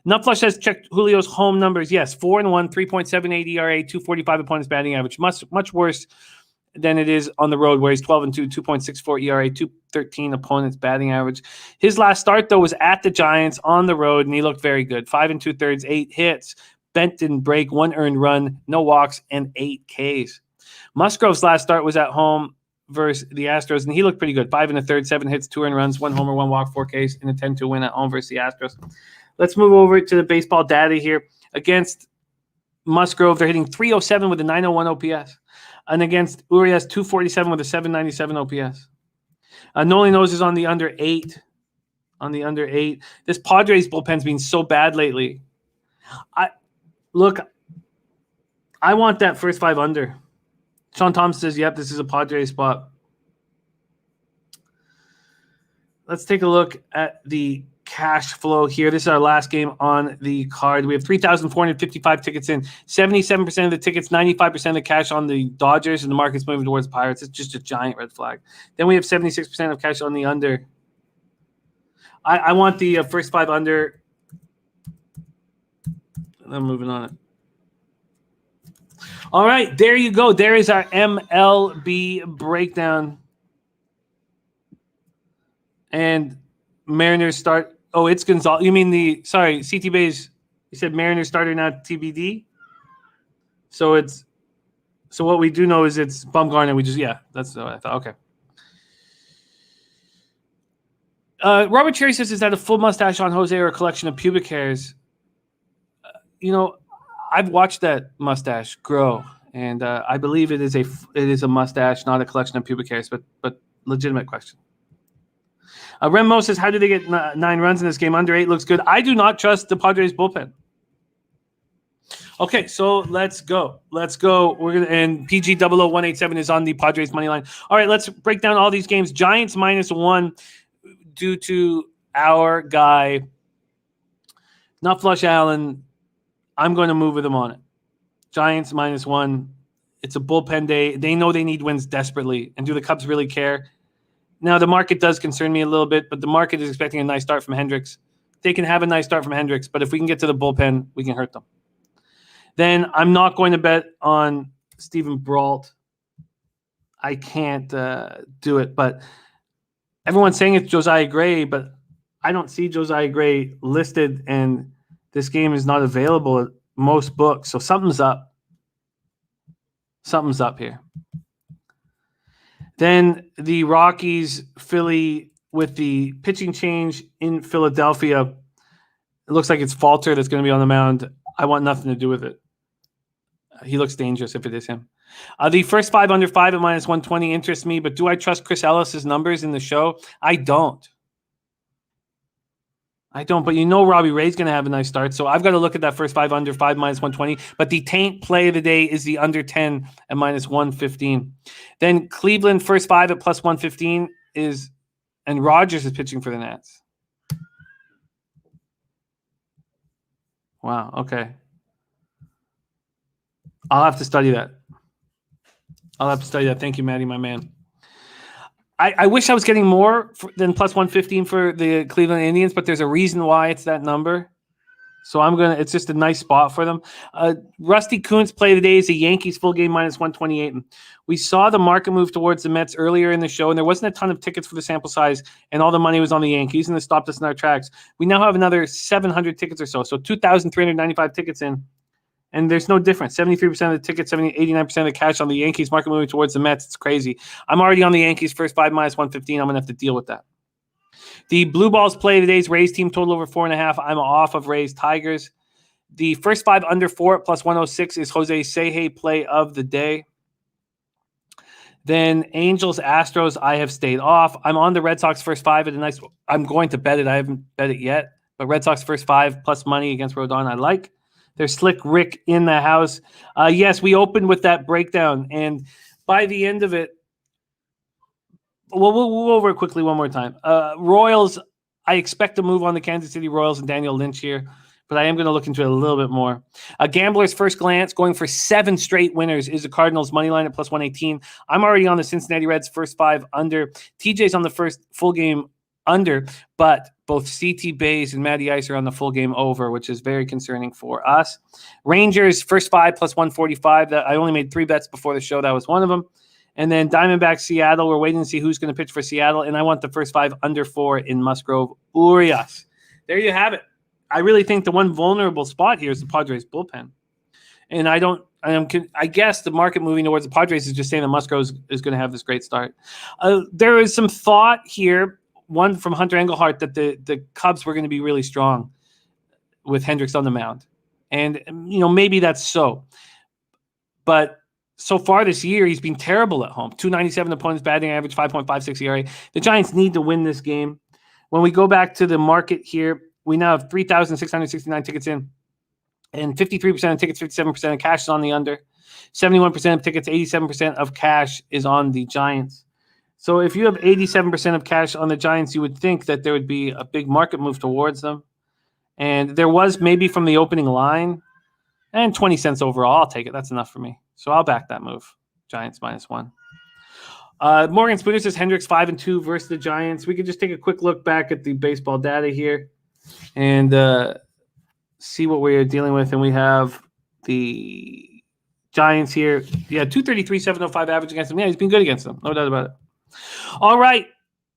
Nutflush has checked Julio's home numbers. Yes, 4-1, 3.78 ERA, 245 opponents batting average. Much worse than it is on the road, where he's 12-2, 2.64 ERA, 213 opponents batting average. His last start, though, was at the Giants on the road, and he looked very good. 5 2/3, 8 hits, bent didn't break, 1 earned run, no walks, and 8 Ks. Musgrove's last start was at home versus the Astros, and he looked pretty good. 5 1/3, 7 hits, 2 earned runs, 1 homer, 1 walk, 4 Ks, and a 10-2 win at home versus the Astros. Let's move over to the baseball data here. Against Musgrove, they're hitting 307 with a 901 OPS. And against Urias, 247 with a 797 OPS. Noli Nose is on the under 8. This Padres bullpen's been so bad lately. I want that first 5 under. Sean Thompson says, yep, this is a Padres spot. Let's take a look at the cash flow here. This is our last game on the card. We have 3,455 tickets in. 77% of the tickets, 95% of the cash on the Dodgers, and the market's moving towards Pirates. It's just a giant red flag. Then we have 76% of cash on the under. I want the first 5 under. I'm moving on it. All right, there you go. There is our MLB breakdown. And Mariners start. Oh, it's Gonzalez. You mean CT Bays. You said Mariners starter, not TBD. So what we do know is it's Bumgarner. That's what I thought. Okay. Robert Cherry says, is that a full mustache on Jose or a collection of pubic hairs? I've watched that mustache grow, and I believe it is a mustache, not a collection of pubic hairs, but legitimate question. Remo says, how do they get 9 runs in this game? Under 8 looks good. I do not trust the Padres bullpen. Okay, so let's go. And PG 00187 is on the Padres money line. All right, let's break down all these games. Giants -1 due to our guy, not Flush Allen. I'm going to move with him on it. Giants -1. It's a bullpen day. They know they need wins desperately. And do the Cubs really care? Now, the market does concern me a little bit, but the market is expecting a nice start from Hendricks. They can have a nice start from Hendricks, but if we can get to the bullpen, we can hurt them. Then I'm not going to bet on Steven Brault. I can't do it, but everyone's saying it's Josiah Gray, but I don't see Josiah Gray listed, and this game is not available at most books, so something's up. Something's up here. Then the Rockies Philly with the pitching change in Philadelphia. It looks like it's Falter that's going to be on the mound. I want nothing to do with it. He looks dangerous if it is him. The first 5 under 5 at -120 interests me, but do I trust Chris Ellis's numbers in the show? I don't. But Robbie Ray's going to have a nice start, so I've got to look at that first 5 under 5 -120. But the taint play of the day is the under 10 at -115. Then Cleveland first 5 at +115 and Rogers is pitching for the Nats. Wow, okay. I'll have to study that. I'll have to tell you that. Thank you, Maddie, my man. I wish I was getting more than plus 115 for the Cleveland Indians, but there's a reason why it's that number. So it's just a nice spot for them. Rusty Kuntz play of the day is the Yankees full game minus 128. We saw the market move towards the Mets earlier in the show, and there wasn't a ton of tickets for the sample size, and all the money was on the Yankees, and it stopped us in our tracks. We now have another 700 tickets or so 2,395 tickets in, and there's no difference. 73% of the tickets, 89% of the cash on the Yankees market moving towards the Mets. It's crazy. I'm already on the Yankees first 5 minus 115. I'm going to have to deal with that. The Blue Balls play today's Rays team total over 4.5. I'm off of Rays Tigers. The first 5 under 4 at plus 106 is Jose Seje play of the day. Then Angels Astros, I have stayed off. I'm on the Red Sox first 5 at a nice. I'm going to bet it. I haven't bet it yet, but Red Sox first 5 plus money against Rodon, I like. There's Slick Rick in the house. Yes, we opened with that breakdown, and by the end of it, we'll go over it quickly one more time. Royals, I expect to move on the Kansas City Royals and Daniel Lynch here, but I am going to look into it a little bit more. A gambler's first glance, going for 7 straight winners, is the Cardinals money line at plus 118. I'm already on the Cincinnati Reds first 5 under. TJ's on the first full game under, but both CT Bays and Matty Ice are on the full game over, which is very concerning for us. Rangers first 5 plus 145. That I only made 3 bets before the show. That was one of them. And then Diamondbacks Seattle. We're waiting to see who's going to pitch for Seattle, and I want the first 5 under 4 in Musgrove Urias. There you have it. I really think the one vulnerable spot here is the Padres bullpen, and I guess the market moving towards the Padres is just saying that Musgrove is going to have this great start. There is some thought here. One from Hunter Engelhardt that the Cubs were going to be really strong with Hendricks on the mound. And, maybe that's so. But so far this year, he's been terrible at home. 297 opponents batting average, 5.56 ERA. The Giants need to win this game. When we go back to the market here, we now have 3,669 tickets in. And 53% of tickets, 57% of cash is on the under. 71% of tickets, 87% of cash is on the Giants. So if you have 87% of cash on the Giants, you would think that there would be a big market move towards them. And there was maybe from the opening line, and 20 cents overall. I'll take it. That's enough for me. So I'll back that move. Giants -1. Morgan Spooner says Hendricks 5-2 versus the Giants. We could just take a quick look back at the baseball data here and see what we're dealing with. And we have the Giants here. Yeah, 233, 705 average against them. Yeah, he's been good against them. No doubt about it. All right.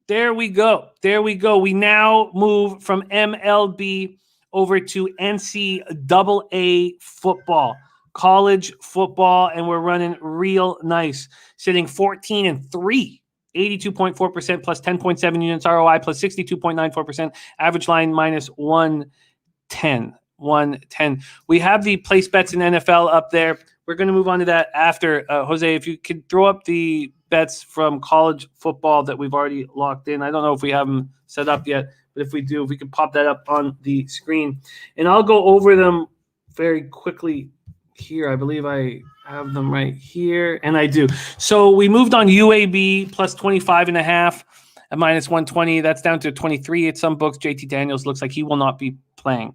There we go. We now move from MLB over to NCAA football, college football, and we're running real nice, sitting 14-3, 82.4% plus 10.7 units ROI plus 62.94%, average line -110. 110. We have the place bets in NFL up there. We're going to move on to that after. Jose, if you could throw up the bets from college football that we've already locked in. I don't know if we have them set up yet, but if we do, if we could pop that up on the screen. And I'll go over them very quickly here. I believe I have them right here, and I do. So we moved on UAB plus 25.5 at -120. That's down to 23 at some books. JT Daniels looks like he will not be playing.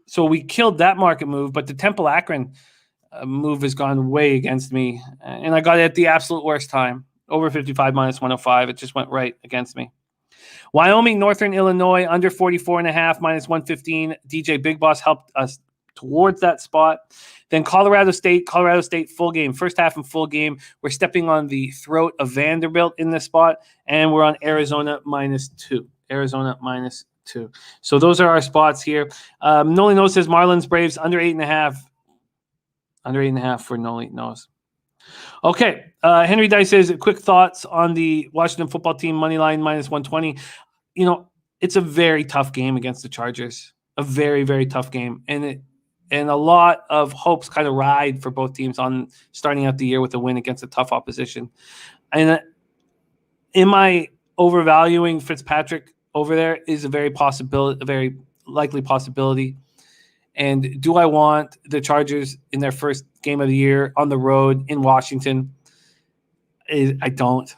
So we killed that market move, but the Temple Akron move has gone way against me, and I got it at the absolute worst time. Over 55 -105. It just went right against me. Wyoming, Northern Illinois, under 44.5 -115. DJ Big Boss helped us towards that spot. Then Colorado State full game. First half and full game. We're stepping on the throat of Vanderbilt in this spot, and we're on Arizona -2. Arizona -2. So those are our spots here. Noli Knows says Marlins Braves under 8.5. Under 8.5 for Noli Knows. Okay. Henry Dice says quick thoughts on the Washington football team money line -120. It's a very tough game against the Chargers. A very, very tough game. And a lot of hopes kind of ride for both teams on starting out the year with a win against a tough opposition. And am I overvaluing Fitzpatrick over there? Is a very likely possibility. And do I want the Chargers in their first game of the year on the road in Washington? I don't.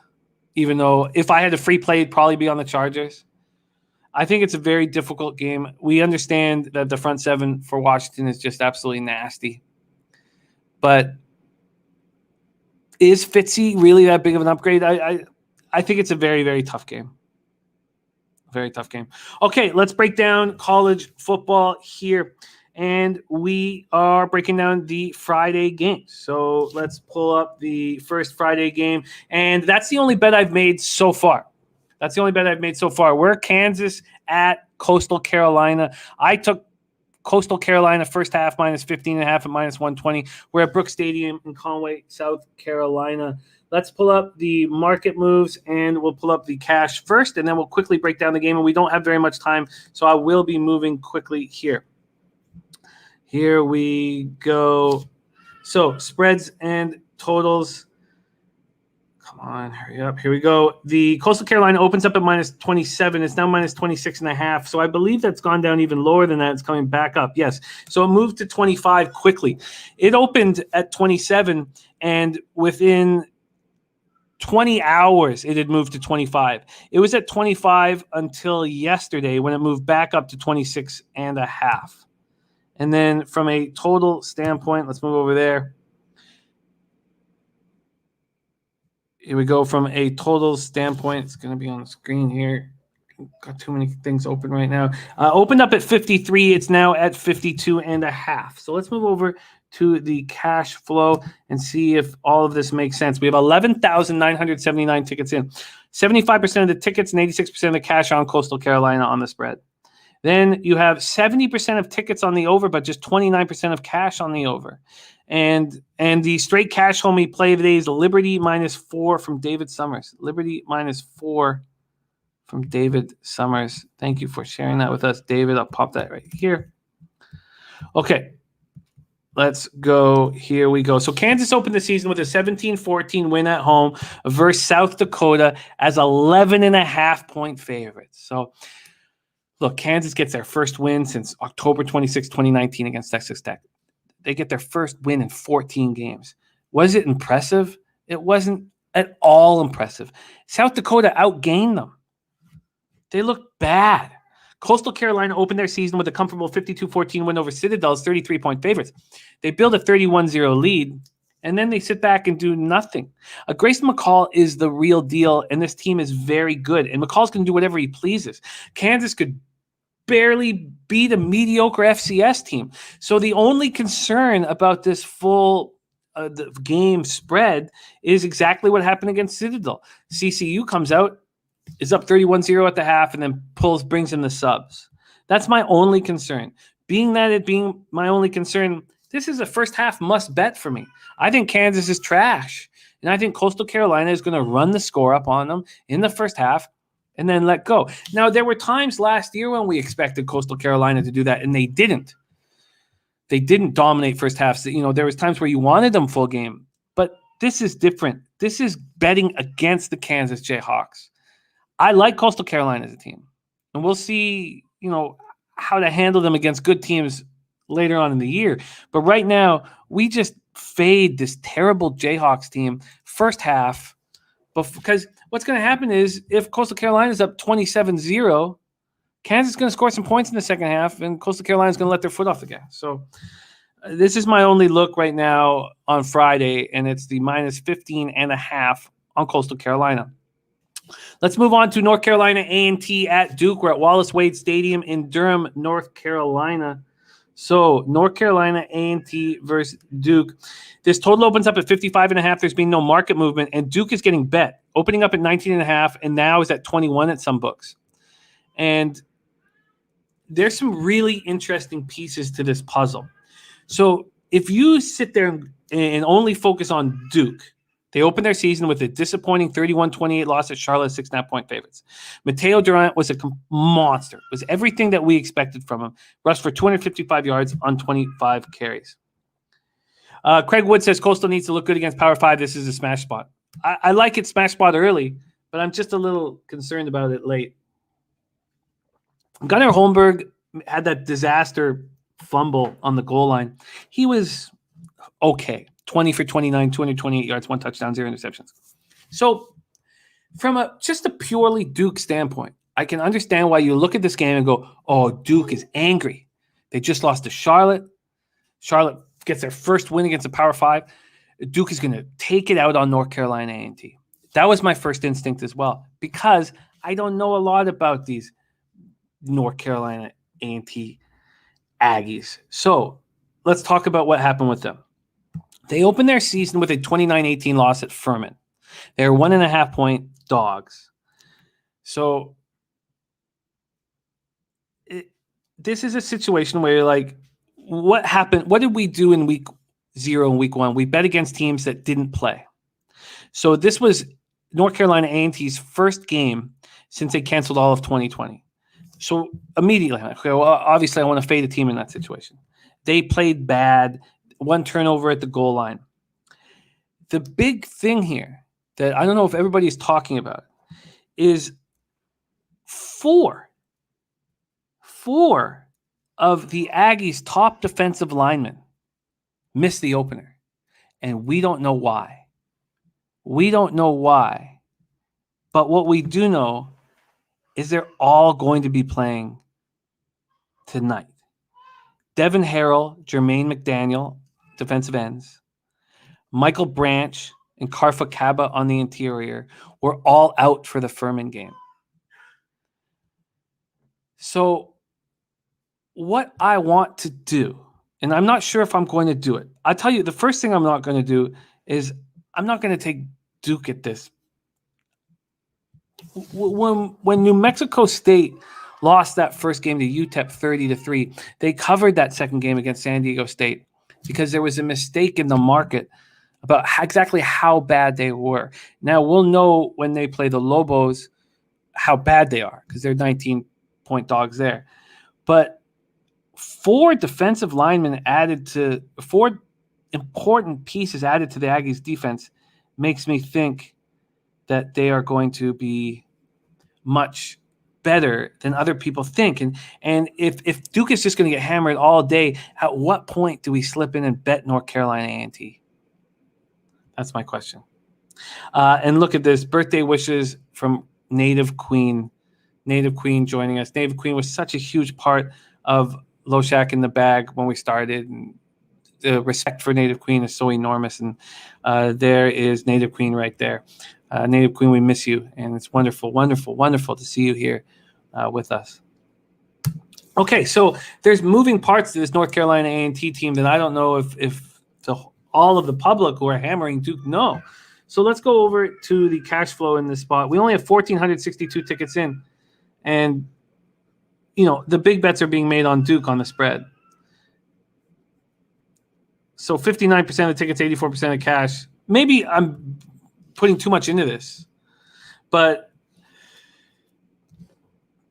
Even though if I had a free play, it'd probably be on the Chargers. I think it's a very difficult game. We understand that the front seven for Washington is just absolutely nasty. But Is Fitzy really that big of an upgrade? I think it's a very, very tough game. Very tough game. Okay, let's break down college football here. And we are breaking down the Friday games. So let's pull up the first Friday game. And that's the only bet I've made so far. We're Kansas at Coastal Carolina. I took Coastal Carolina first half minus 15.5 at minus 120. We're at Brooks Stadium in Conway, South Carolina. Let's pull up the market moves, and we'll pull up the cash first, and then we'll quickly break down the game. And we don't have very much time, so I will be moving quickly here. Here we go. So spreads and totals. Come on, hurry up. Here we go. The Coastal Carolina opens up at minus 27. It's now minus 26.5. So I believe that's gone down even lower than that. It's coming back up. Yes. So it moved to 25 quickly. It opened at 27, and within 20 hours, it had moved to 25. It was at 25 until yesterday when it moved back up to 26.5. And then from a total standpoint, let's move over there. Here we go. From a total standpoint, it's going to be on the screen here. Got too many things open right now. Opened up at 53. It's now at 52.5. So let's move over to the cash flow and see if all of this makes sense. We have 11,979 tickets in. 75% of the tickets and 86% of the cash on Coastal Carolina on the spread. Then you have 70% of tickets on the over, but just 29% of cash on the over. And the straight cash homie play of the day is Liberty -4 from David Summers. Liberty -4 from David Summers. Thank you for sharing that with us, David. I'll pop that right here. Okay. Let's go. Here we go. So Kansas opened the season with a 17-14 win at home versus South Dakota as 11.5-point favorites. So, look, Kansas gets their first win since October 26, 2019 against Texas Tech. They get their first win in 14 games. Was it impressive? It wasn't at all impressive. South Dakota outgained them. They looked bad. Coastal Carolina opened their season with a comfortable 52-14 win over Citadel's 33-point favorites. They build a 31-0 lead, and then they sit back and do nothing. Grayson McCall is the real deal, and this team is very good. And McCall's going to do whatever he pleases. Kansas could barely beat a mediocre FCS team. So the only concern about this full the game spread is exactly what happened against Citadel. CCU comes out, is up 31-0 at the half, and then brings in the subs. That's my only concern. Being my only concern, this is a first half must bet for me. I think Kansas is trash, and I think Coastal Carolina is going to run the score up on them in the first half and then let go. Now, there were times last year when we expected Coastal Carolina to do that, and they didn't. They didn't dominate first halves. There was times where you wanted them full game, but this is different. This is betting against the Kansas Jayhawks. I like Coastal Carolina as a team, and we'll see, how to handle them against good teams later on in the year. But right now, we just fade this terrible Jayhawks team first half, because what's going to happen is if Coastal Carolina is up 27-0, Kansas is going to score some points in the second half, and Coastal Carolina is going to let their foot off the gas. So this is my only look right now on Friday, and it's the minus 15.5 on Coastal Carolina. Let's move on to North Carolina A&T at Duke. We're at Wallace Wade Stadium in Durham, North Carolina. So North Carolina A&T versus Duke. This total opens up at 55.5. There's been no market movement, and Duke is getting bet, opening up at 19.5, and now is at 21 at some books. And there's some really interesting pieces to this puzzle. So if you sit there and only focus on Duke, they opened their season with a disappointing 31-28 loss at Charlotte, 6.5-point favorites. Mateo Durant was a monster. It was everything that we expected from him. Rushed for 255 yards on 25 carries. Craig Wood says Coastal needs to look good against Power 5. This is a smash spot. I like it smash spot early, but I'm just a little concerned about it late. Gunnar Holmberg had that disaster fumble on the goal line. He was okay. 20 for 29, 228 yards, 1 touchdown, 0 interceptions. So from just a purely Duke standpoint, I can understand why you look at this game and go, oh, Duke is angry. They just lost to Charlotte. Charlotte gets their first win against the Power 5. Duke is going to take it out on North Carolina A&T. That was my first instinct as well, because I don't know a lot about these North Carolina A&T Aggies. So let's talk about what happened with them. They opened their season with a 29-18 loss at Furman. They're 1.5-point dogs. So this is a situation where you're like, what happened? What did we do in week 0 and week 1? We bet against teams that didn't play. So this was North Carolina A&T's first game since they canceled all of 2020. So immediately, okay, well, obviously I want to fade a team in that situation. They played bad, 1 turnover at the goal line. The big thing here that I don't know if everybody is talking about is four of the Aggies' top defensive linemen missed the opener, and we don't know why. We don't know why, but what we do know is they're all going to be playing tonight. Devin Harrell, Jermaine McDaniel, defensive ends, Michael Branch, and Karfa Kaba on the interior were all out for the Furman game. So what I want to do, and I'm not sure if I'm going to do it. I'll tell you, the first thing I'm not going to do is I'm not going to take Duke at this. When New Mexico State lost that first game to UTEP 30-3, they covered that second game against San Diego State because there was a mistake in the market about exactly how bad they were. Now, we'll know when they play the Lobos how bad they are because they're 19-point dogs there. But 4 defensive linemen added to 4 important pieces added to the Aggies defense makes me think that they are going to be much better than other people think. And if Duke is just going to get hammered all day, at what point do we slip in and bet North Carolina A&T? That's my question. And look at this. Birthday wishes from Native Queen. Native Queen joining us. Native Queen was such a huge part of Low Shack in the Bag when we started. And the respect for Native Queen is so enormous. And there is Native Queen right there. Native Queen, we miss you. And it's wonderful, wonderful, wonderful to see you here with us. Okay, so there's moving parts to this North Carolina A&T team that I don't know if all of the public who are hammering Duke know. So let's go over to the cash flow in this spot. We only have 1,462 tickets in. And, you know, the big bets are being made on Duke on the spread. So 59% of the tickets, 84% of cash. Maybe I'm putting too much into this. But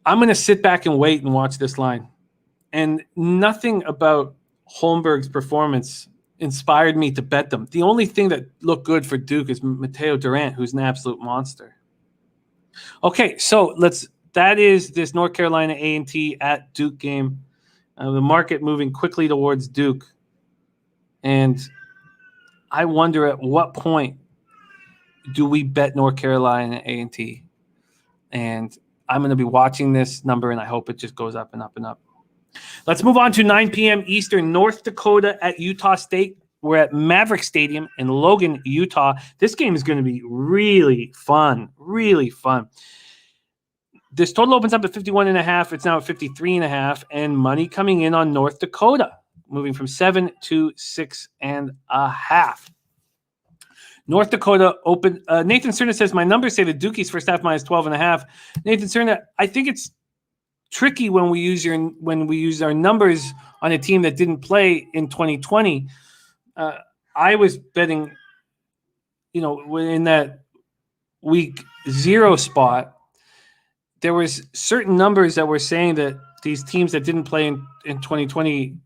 I'm going to sit back and wait and watch this line. And nothing about Holmberg's performance inspired me to bet them. The only thing that looked good for Duke is Mateo Durant, who's an absolute monster. Okay, so that is this North Carolina A&T at Duke game. The market moving quickly towards Duke. And I wonder at what point do we bet North Carolina A&T? And I'm going to be watching this number, and I hope it just goes up and up and up. Let's move on to 9 p.m. Eastern, North Dakota at Utah State. We're at Maverick Stadium in Logan, Utah. This game is going to be really fun, really fun. This total opens up at 51.5. It's now at 53.5, and money coming in on North Dakota, moving from 7 to 6.5. North Dakota open. Nathan Cerna says, my numbers say the Dukies first half minus 12.5. Nathan Cerna, I think it's tricky when we use our numbers on a team that didn't play in 2020. I was betting, in that week 0 spot, there was certain numbers that were saying that these teams that didn't play in 2020,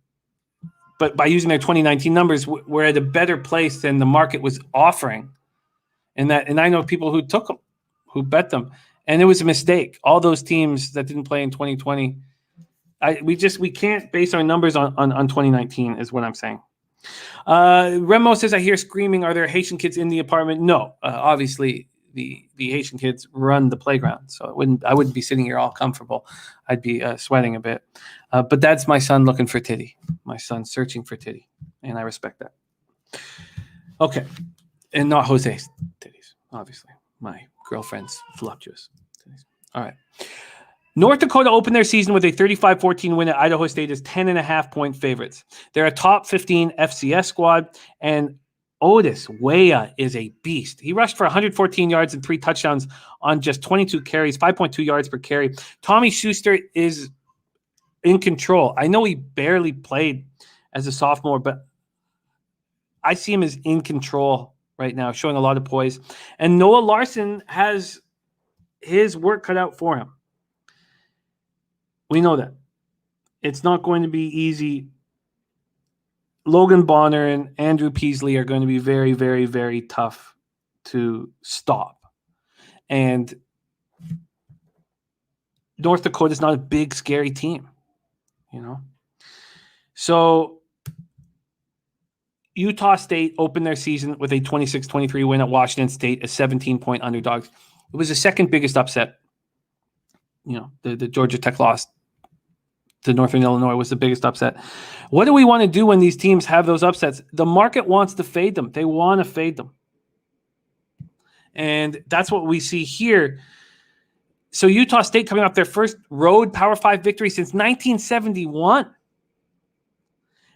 but by using their 2019 numbers, were at a better place than the market was offering. And I know people who took them, who bet them, and it was a mistake. All those teams that didn't play in 2020, we can't base our numbers on 2019 is what I'm saying. Remo says, I hear screaming. Are there Haitian kids in the apartment? No, obviously the Haitian kids run the playground, so I wouldn't be sitting here all comfortable. I'd be sweating a bit. But that's my son looking for titty. My son searching for titty, and I respect that. Okay. And not Jose's titties, obviously. My girlfriend's voluptuous titties. All right. North Dakota opened their season with a 35-14 win at Idaho State as 10.5-point favorites. They're a top 15 FCS squad, and Otis Weah is a beast. He rushed for 114 yards and 3 touchdowns on just 22 carries, 5.2 yards per carry. Tommy Schuster is in control. I know he barely played as a sophomore, but I see him as in control right now, showing a lot of poise. And Noah Larson has his work cut out for him. We know that. It's not going to be easy. Logan Bonner and Andrew Peasley are going to be very, very, very tough to stop. And North Dakota is not a big, scary team, you know. So Utah State opened their season with a 26-23 win at Washington State, a 17-point underdog. It was the second biggest upset. You know, the Georgia Tech loss to Northern Illinois was the biggest upset. What do we want to do when these teams have those upsets? The market wants to fade them. They want to fade them. And that's what we see here. So Utah State coming off their first road Power 5 victory since 1971.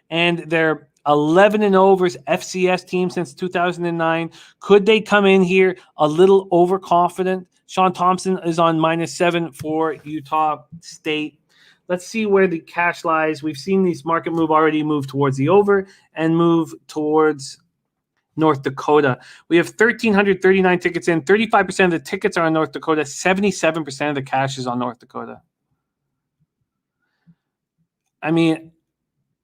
And they're 11-0 versus FCS team since 2009. Could they come in here a little overconfident? Sean Thompson is on -7 for Utah State. Let's see where the cash lies. We've seen these market already move towards the over and move towards North Dakota. We have 1,339 tickets in. 35% of the tickets are on North Dakota. 77% of the cash is on North Dakota. I mean,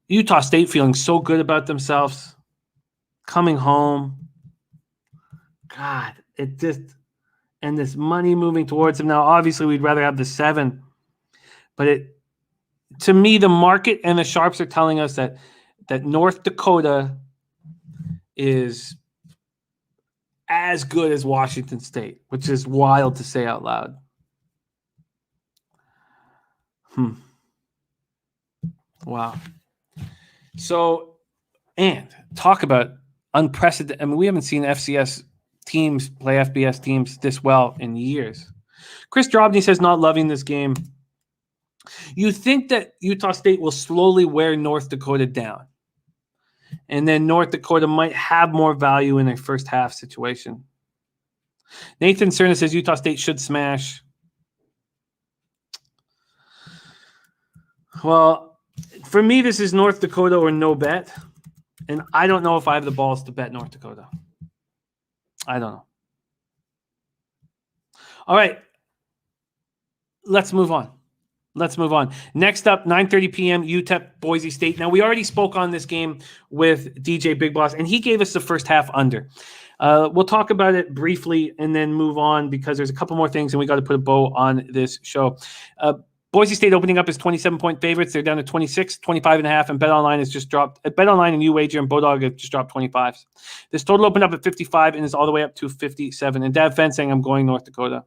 Utah State feeling so good about themselves. Coming home. God, it just... And this money moving towards them. Now, obviously, we'd rather have the 7. But to me, the market and the sharps are telling us that North Dakota is as good as Washington State, which is wild to say out loud. Wow. So, and talk about unprecedented. I mean, we haven't seen FCS teams play FBS teams this well in years. Chris Drobny says not loving this game. You think that Utah State will slowly wear North Dakota down. And then North Dakota might have more value in their first half situation. Nathan Cerna says Utah State should smash. Well, for me, this is North Dakota or no bet. And I don't know if I have the balls to bet North Dakota. I don't know. All right. Let's move on. Next up, 9:30 p.m., UTEP, Boise State. Now, we already spoke on this game with DJ Big Boss, and he gave us the first half under. We'll talk about it briefly and then move on because there's a couple more things, and we got to put a bow on this show. Boise State opening up as 27-point favorites. They're down to 26, 25.5, and BetOnline has just dropped. BetOnline and UWager and Bodog have just dropped 25s. This total opened up at 55 and is all the way up to 57. And Dad Fence saying I'm going North Dakota.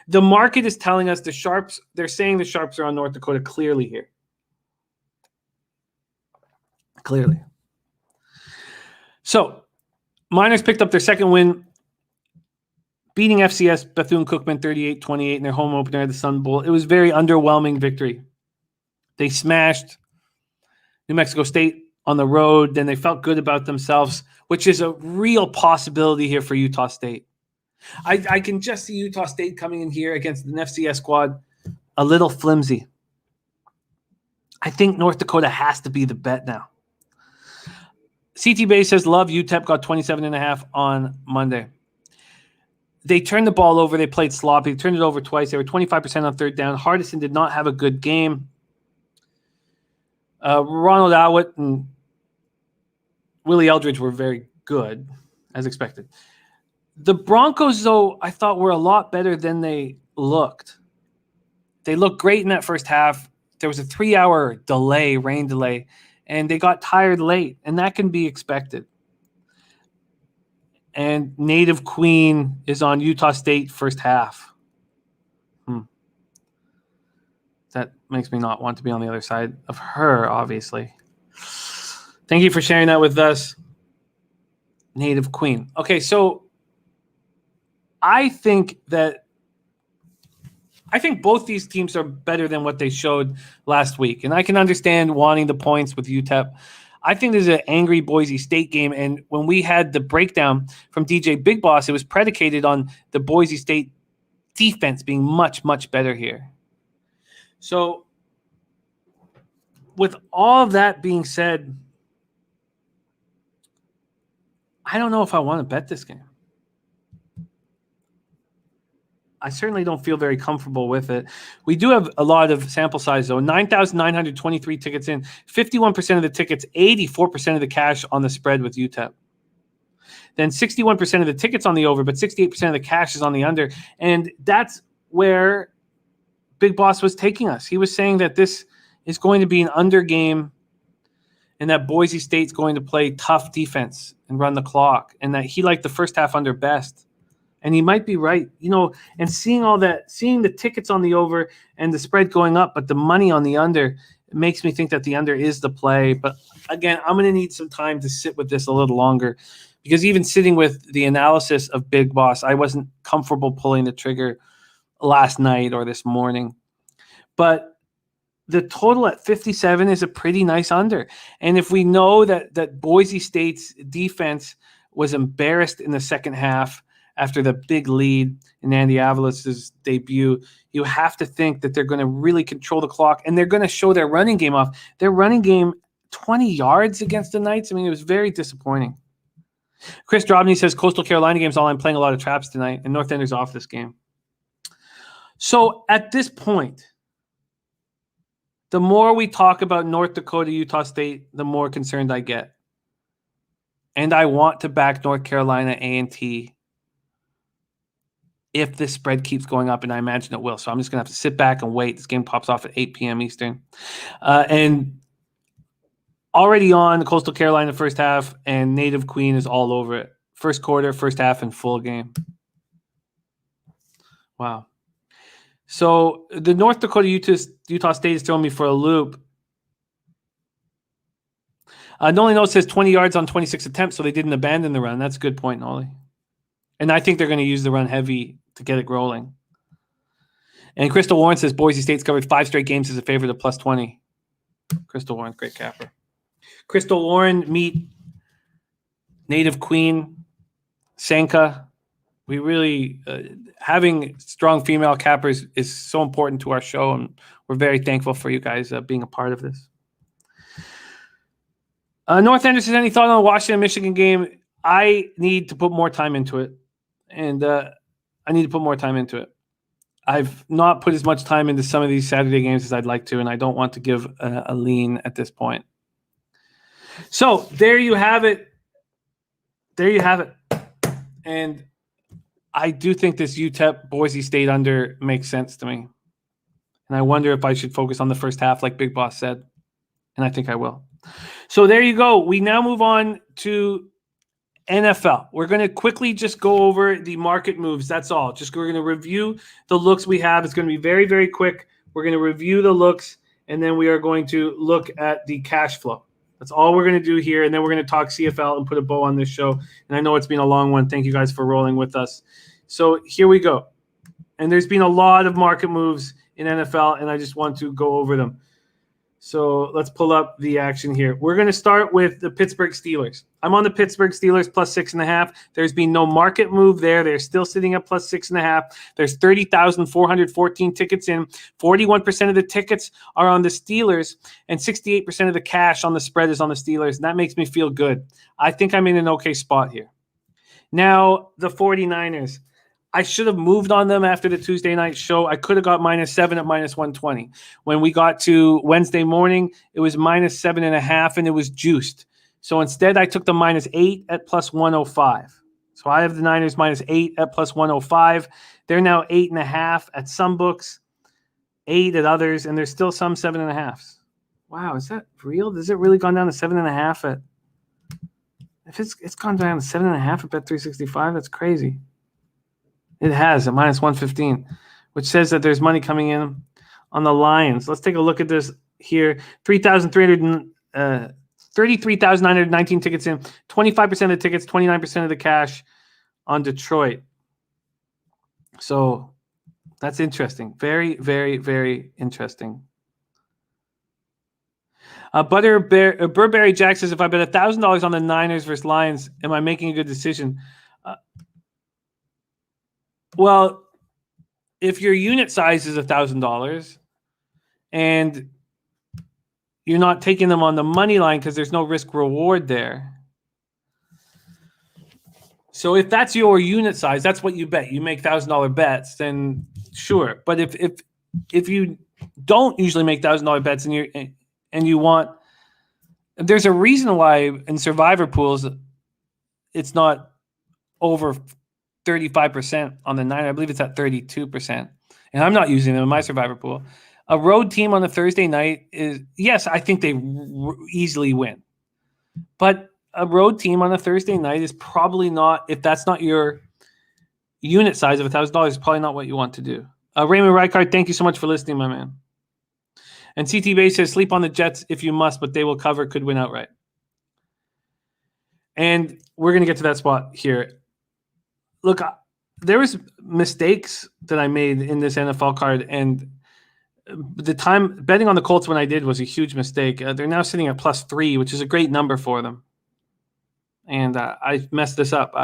The market is telling us the sharps. They're saying the sharps are on North Dakota clearly here. Clearly. So, Miners picked up their second win, beating FCS Bethune-Cookman 38-28 in their home opener at the Sun Bowl. It was a very underwhelming victory. They smashed New Mexico State on the road. Then they felt good about themselves, which is a real possibility here for Utah State. I can just see Utah State coming in here against an FCS squad a little flimsy. I think North Dakota has to be the bet now. CT Bay says, love UTEP, got 27.5 on Monday. They turned the ball over. They played sloppy. They turned it over twice. They were 25% on third down. Hardison did not have a good game. Ronald Alwitt and Willie Eldridge were very good, as expected. The Broncos, though, I thought were a lot better than they looked. They looked great in that first half. There was a 3-hour delay, rain delay, and they got tired late, and that can be expected. And Native Queen is on Utah State first half. That makes me not want to be on the other side of her, obviously. Thank you for sharing that with us. Native Queen. Okay, so I think both these teams are better than what they showed last week. And I can understand wanting the points with UTEP. I think there's an angry Boise State game. And when we had the breakdown from DJ Big Boss, it was predicated on the Boise State defense being much, much better here. So with all of that being said, I don't know if I want to bet this game. I certainly don't feel very comfortable with it. We do have a lot of sample size, though. 9,923 tickets in, 51% of the tickets, 84% of the cash on the spread with UTEP. Then 61% of the tickets on the over, but 68% of the cash is on the under. And that's where Big Boss was taking us. He was saying that this is going to be an under game and that Boise State's going to play tough defense and run the clock, and that he liked the first half under best. And he might be right, and seeing all that, seeing the tickets on the over and the spread going up, but the money on the under, it makes me think that the under is the play. But again, I'm going to need some time to sit with this a little longer, because even sitting with the analysis of Big Boss, I wasn't comfortable pulling the trigger last night or this morning. But the total at 57 is a pretty nice under. And if we know that Boise State's defense was embarrassed in the second half after the big lead in Andy Avalos' debut, you have to think that they're going to really control the clock, and they're going to show their running game off. Their running game, 20 yards against the Knights. I mean, it was very disappointing. Chris Drobny says Coastal Carolina game's all. I'm playing a lot of traps tonight, and North Ender's off this game. So at this point, the more we talk about North Dakota, Utah State, the more concerned I get. And I want to back North Carolina A&T if this spread keeps going up, and I imagine it will. So I'm just going to have to sit back and wait. This game pops off at 8 p.m. Eastern. And already on the Coastal Carolina first half, and Native Queen is all over it. First quarter, first half, and full game. Wow. So the North Dakota Utah State is throwing me for a loop. Nolly Note says 20 yards on 26 attempts, so they didn't abandon the run. That's a good point, Nolly. And I think they're going to use the run heavy to get it rolling. And Crystal Warren says Boise State's covered 5 straight games as a favorite at plus 20. Crystal Warren, great capper. Crystal Warren meet Native Queen, Sanka. We really, having strong female cappers is so important to our show, and we're very thankful for you guys being a part of this. North Ender says, any thought on the Washington-Michigan game? I need to put more time into it. And I need to put more time into it. I've not put as much time into some of these Saturday games as I'd like to, and I don't want to give a lean at this point. So there you have it. There you have it. And I do think this UTEP Boise State under makes sense to me. And I wonder if I should focus on the first half like Big Boss said. And I think I will. So there you go. We now move on to NFL. We're going to quickly just go over the market moves. That's all. We're going to review the looks we have. It's going to be very, very quick. We're going to review the looks, and then we are going to look at the cash flow. That's all we're going to do here, and then we're going to talk CFL and put a bow on this show. And I know it's been a long one. Thank you guys for rolling with us. So here we go. And there's been a lot of market moves in NFL, and I just want to go over them. So let's pull up the action here. We're going to start with the Pittsburgh Steelers. I'm on the Pittsburgh Steelers plus 6.5. There's been no market move there. They're still sitting at plus 6.5. There's 30,414 tickets in. 41% of the tickets are on the Steelers, and 68% of the cash on the spread is on the Steelers. And that makes me feel good. I think I'm in an okay spot here. Now, the 49ers. I should have moved on them after the Tuesday night show. I could have got -7 at -120. When we got to Wednesday morning, it was -7.5, and it was juiced. So instead, I took the -8 at plus 105. So I have the Niners -8 at plus 105. They're now 8.5 at some books, 8 at others, and there's still some 7.5s. Wow, is that real? Has it really gone down to 7.5 at? If it's gone down to 7.5 at Bet365, that's crazy. It has at -115, which says that there's money coming in on the Lions. Let's take a look at this here. 3,300 33,919 tickets in, 25% of the tickets, 29% of the cash on Detroit. So that's interesting. Very, very, very interesting. Burberry Jack says, if I bet $1,000 on the Niners versus Lions, am I making a good decision? Well, if your unit size is $1,000 and you're not taking them on the money line because there's no risk reward there. So if that's your unit size, that's what you bet. You make $1,000 bets, then sure. But if you don't usually make $1,000 bets and you want, there's a reason why in survivor pools it's not over 35% on the Niner. I believe it's at 32%. And I'm not using them in my survivor pool. A road team on a Thursday night is, yes, I think they easily win. But a road team on a Thursday night is probably not, if that's not your unit size of $1,000, is probably not what you want to do. Raymond Reichard, thank you so much for listening, my man. And CT Bay says, sleep on the Jets if you must, but they will cover, could win outright. And we're going to get to that spot here. Look, there was mistakes that I made in this NFL card, and the time betting on the Colts when I did was a huge mistake. They're now sitting at +3, which is a great number for them. And I messed this up.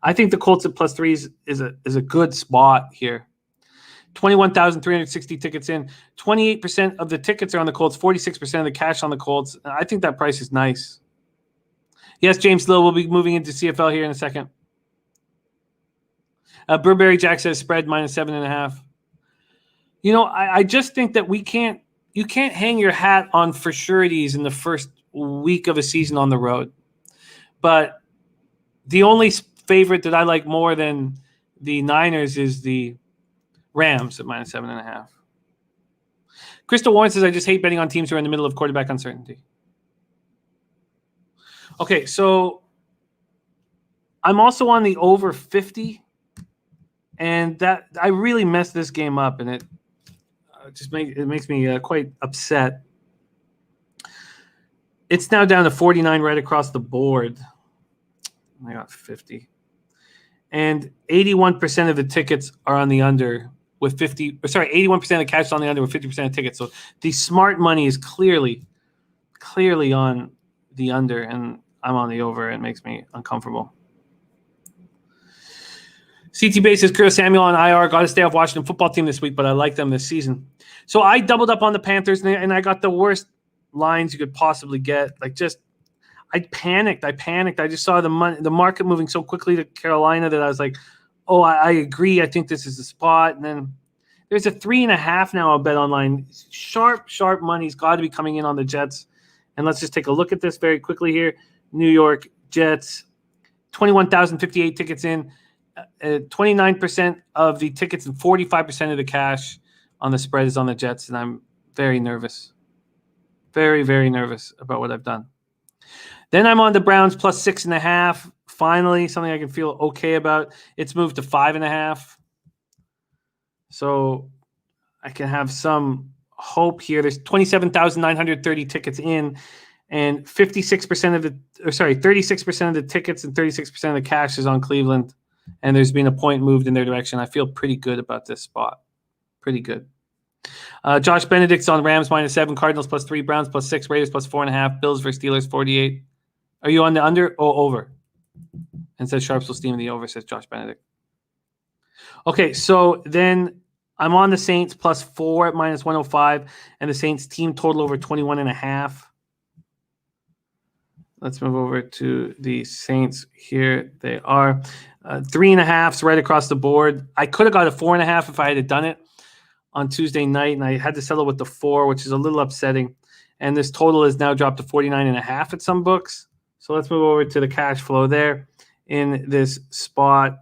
I think the Colts at +3 is a good spot here. 21,360 tickets in. 28% of the tickets are on the Colts. 46% of the cash on the Colts. I think that price is nice. Yes, James Lowe will be moving into CFL here in a second. Burberry Jack says spread -7.5. You know, I just think that you can't hang your hat on for sureties in the first week of a season on the road. But the only favorite that I like more than the Niners is the Rams at -7.5. Crystal Warren says, I just hate betting on teams who are in the middle of quarterback uncertainty. Okay, so I'm also on the over 50. And that I really messed this game up, and it makes me quite upset. It's now down to 49 right across the board. I got 50, and 81% of the tickets are on the under with 50. Sorry, 81% of the cash is on the under with 50% of tickets. So the smart money is clearly on the under, and I'm on the over. It makes me uncomfortable. CT Base says Curtis Samuel on IR. Got to stay off Washington football team this week, but I like them this season. So I doubled up on the Panthers, and I got the worst lines you could possibly get. I panicked. I just saw the market moving so quickly to Carolina that I was like, oh, I agree. I think this is the spot. And then there's a 3.5 now I'll bet online. Sharp money's got to be coming in on the Jets. And let's just take a look at this very quickly here. New York Jets, 21,058 tickets in. 29% of the tickets and 45% of the cash on the spread is on the Jets, and I'm very nervous. Very, very nervous about what I've done. Then I'm on the Browns +6.5. Finally, something I can feel okay about. It's moved to 5.5. So I can have some hope here. There's 27,930 tickets in, and 36% of the tickets and 36% of the cash is on Cleveland. And there's been a point moved in their direction. I feel pretty good about this spot. Pretty good. Josh Benedict's on Rams -7, Cardinals +3, Browns +6, Raiders +4.5, Bills versus Steelers 48. Are you on the under or over? And says Sharps will steam the over, says Josh Benedict. Okay, so then I'm on the Saints +4 at -105, and the Saints team total over 21.5. Let's move over to the Saints. Here they are. 3.5s right across the board. I could have got a 4.5 if I had done it on Tuesday night, and I had to settle with the 4, which is a little upsetting. And this total is now dropped to 49.5 at some books. So let's move over to the cash flow there in this spot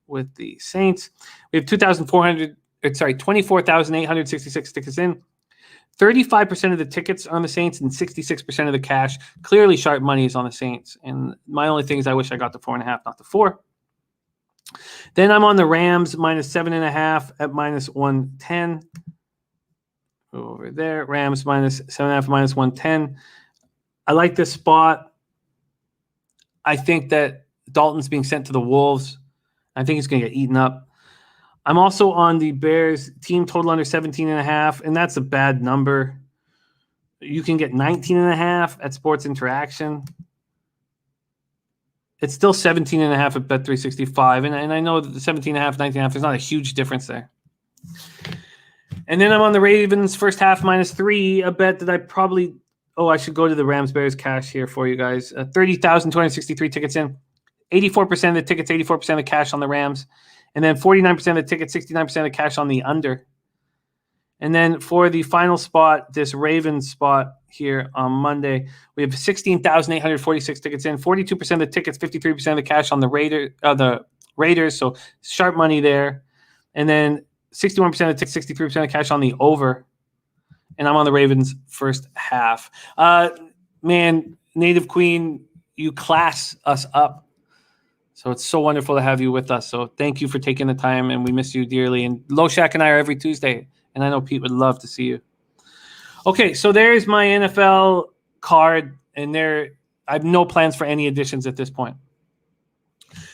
with the Saints. We have 24,866 tickets in. 35% of the tickets on the Saints and 66% of the cash. Clearly sharp money is on the Saints. And my only thing is I wish I got the 4.5, not the 4. Then I'm on the Rams -7.5 at -110. Over there. Rams -7.5, -110. I like this spot. I think that Dalton's being sent to the Wolves. I think he's going to get eaten up. I'm also on the Bears team total under 17.5, and that's a bad number. You can get 19.5 at Sports Interaction. It's still 17.5 at Bet365, and I know that the 17.5, 19.5, there's not a huge difference there. And then I'm on the Ravens first half -3, a bet that I probably I should go to the Rams-Bears cash here for you guys. 30,263 tickets in. 84% of the tickets, 84% of the cash on the Rams. And then 49% of the tickets, 69% of the cash on the under. And then for the final spot, this Ravens spot here on Monday, we have 16,846 tickets in. 42% of the tickets, 53% of the cash on the Raiders. So sharp money there. And then 61% of the tickets, 63% of cash on the over. And I'm on the Ravens first half. Man, Native Queen, you class us up. So it's so wonderful to have you with us. So thank you for taking the time, and we miss you dearly. And Loshak and I are every Tuesday, and I know Pete would love to see you. Okay, so there's my NFL card, and I have no plans for any additions at this point.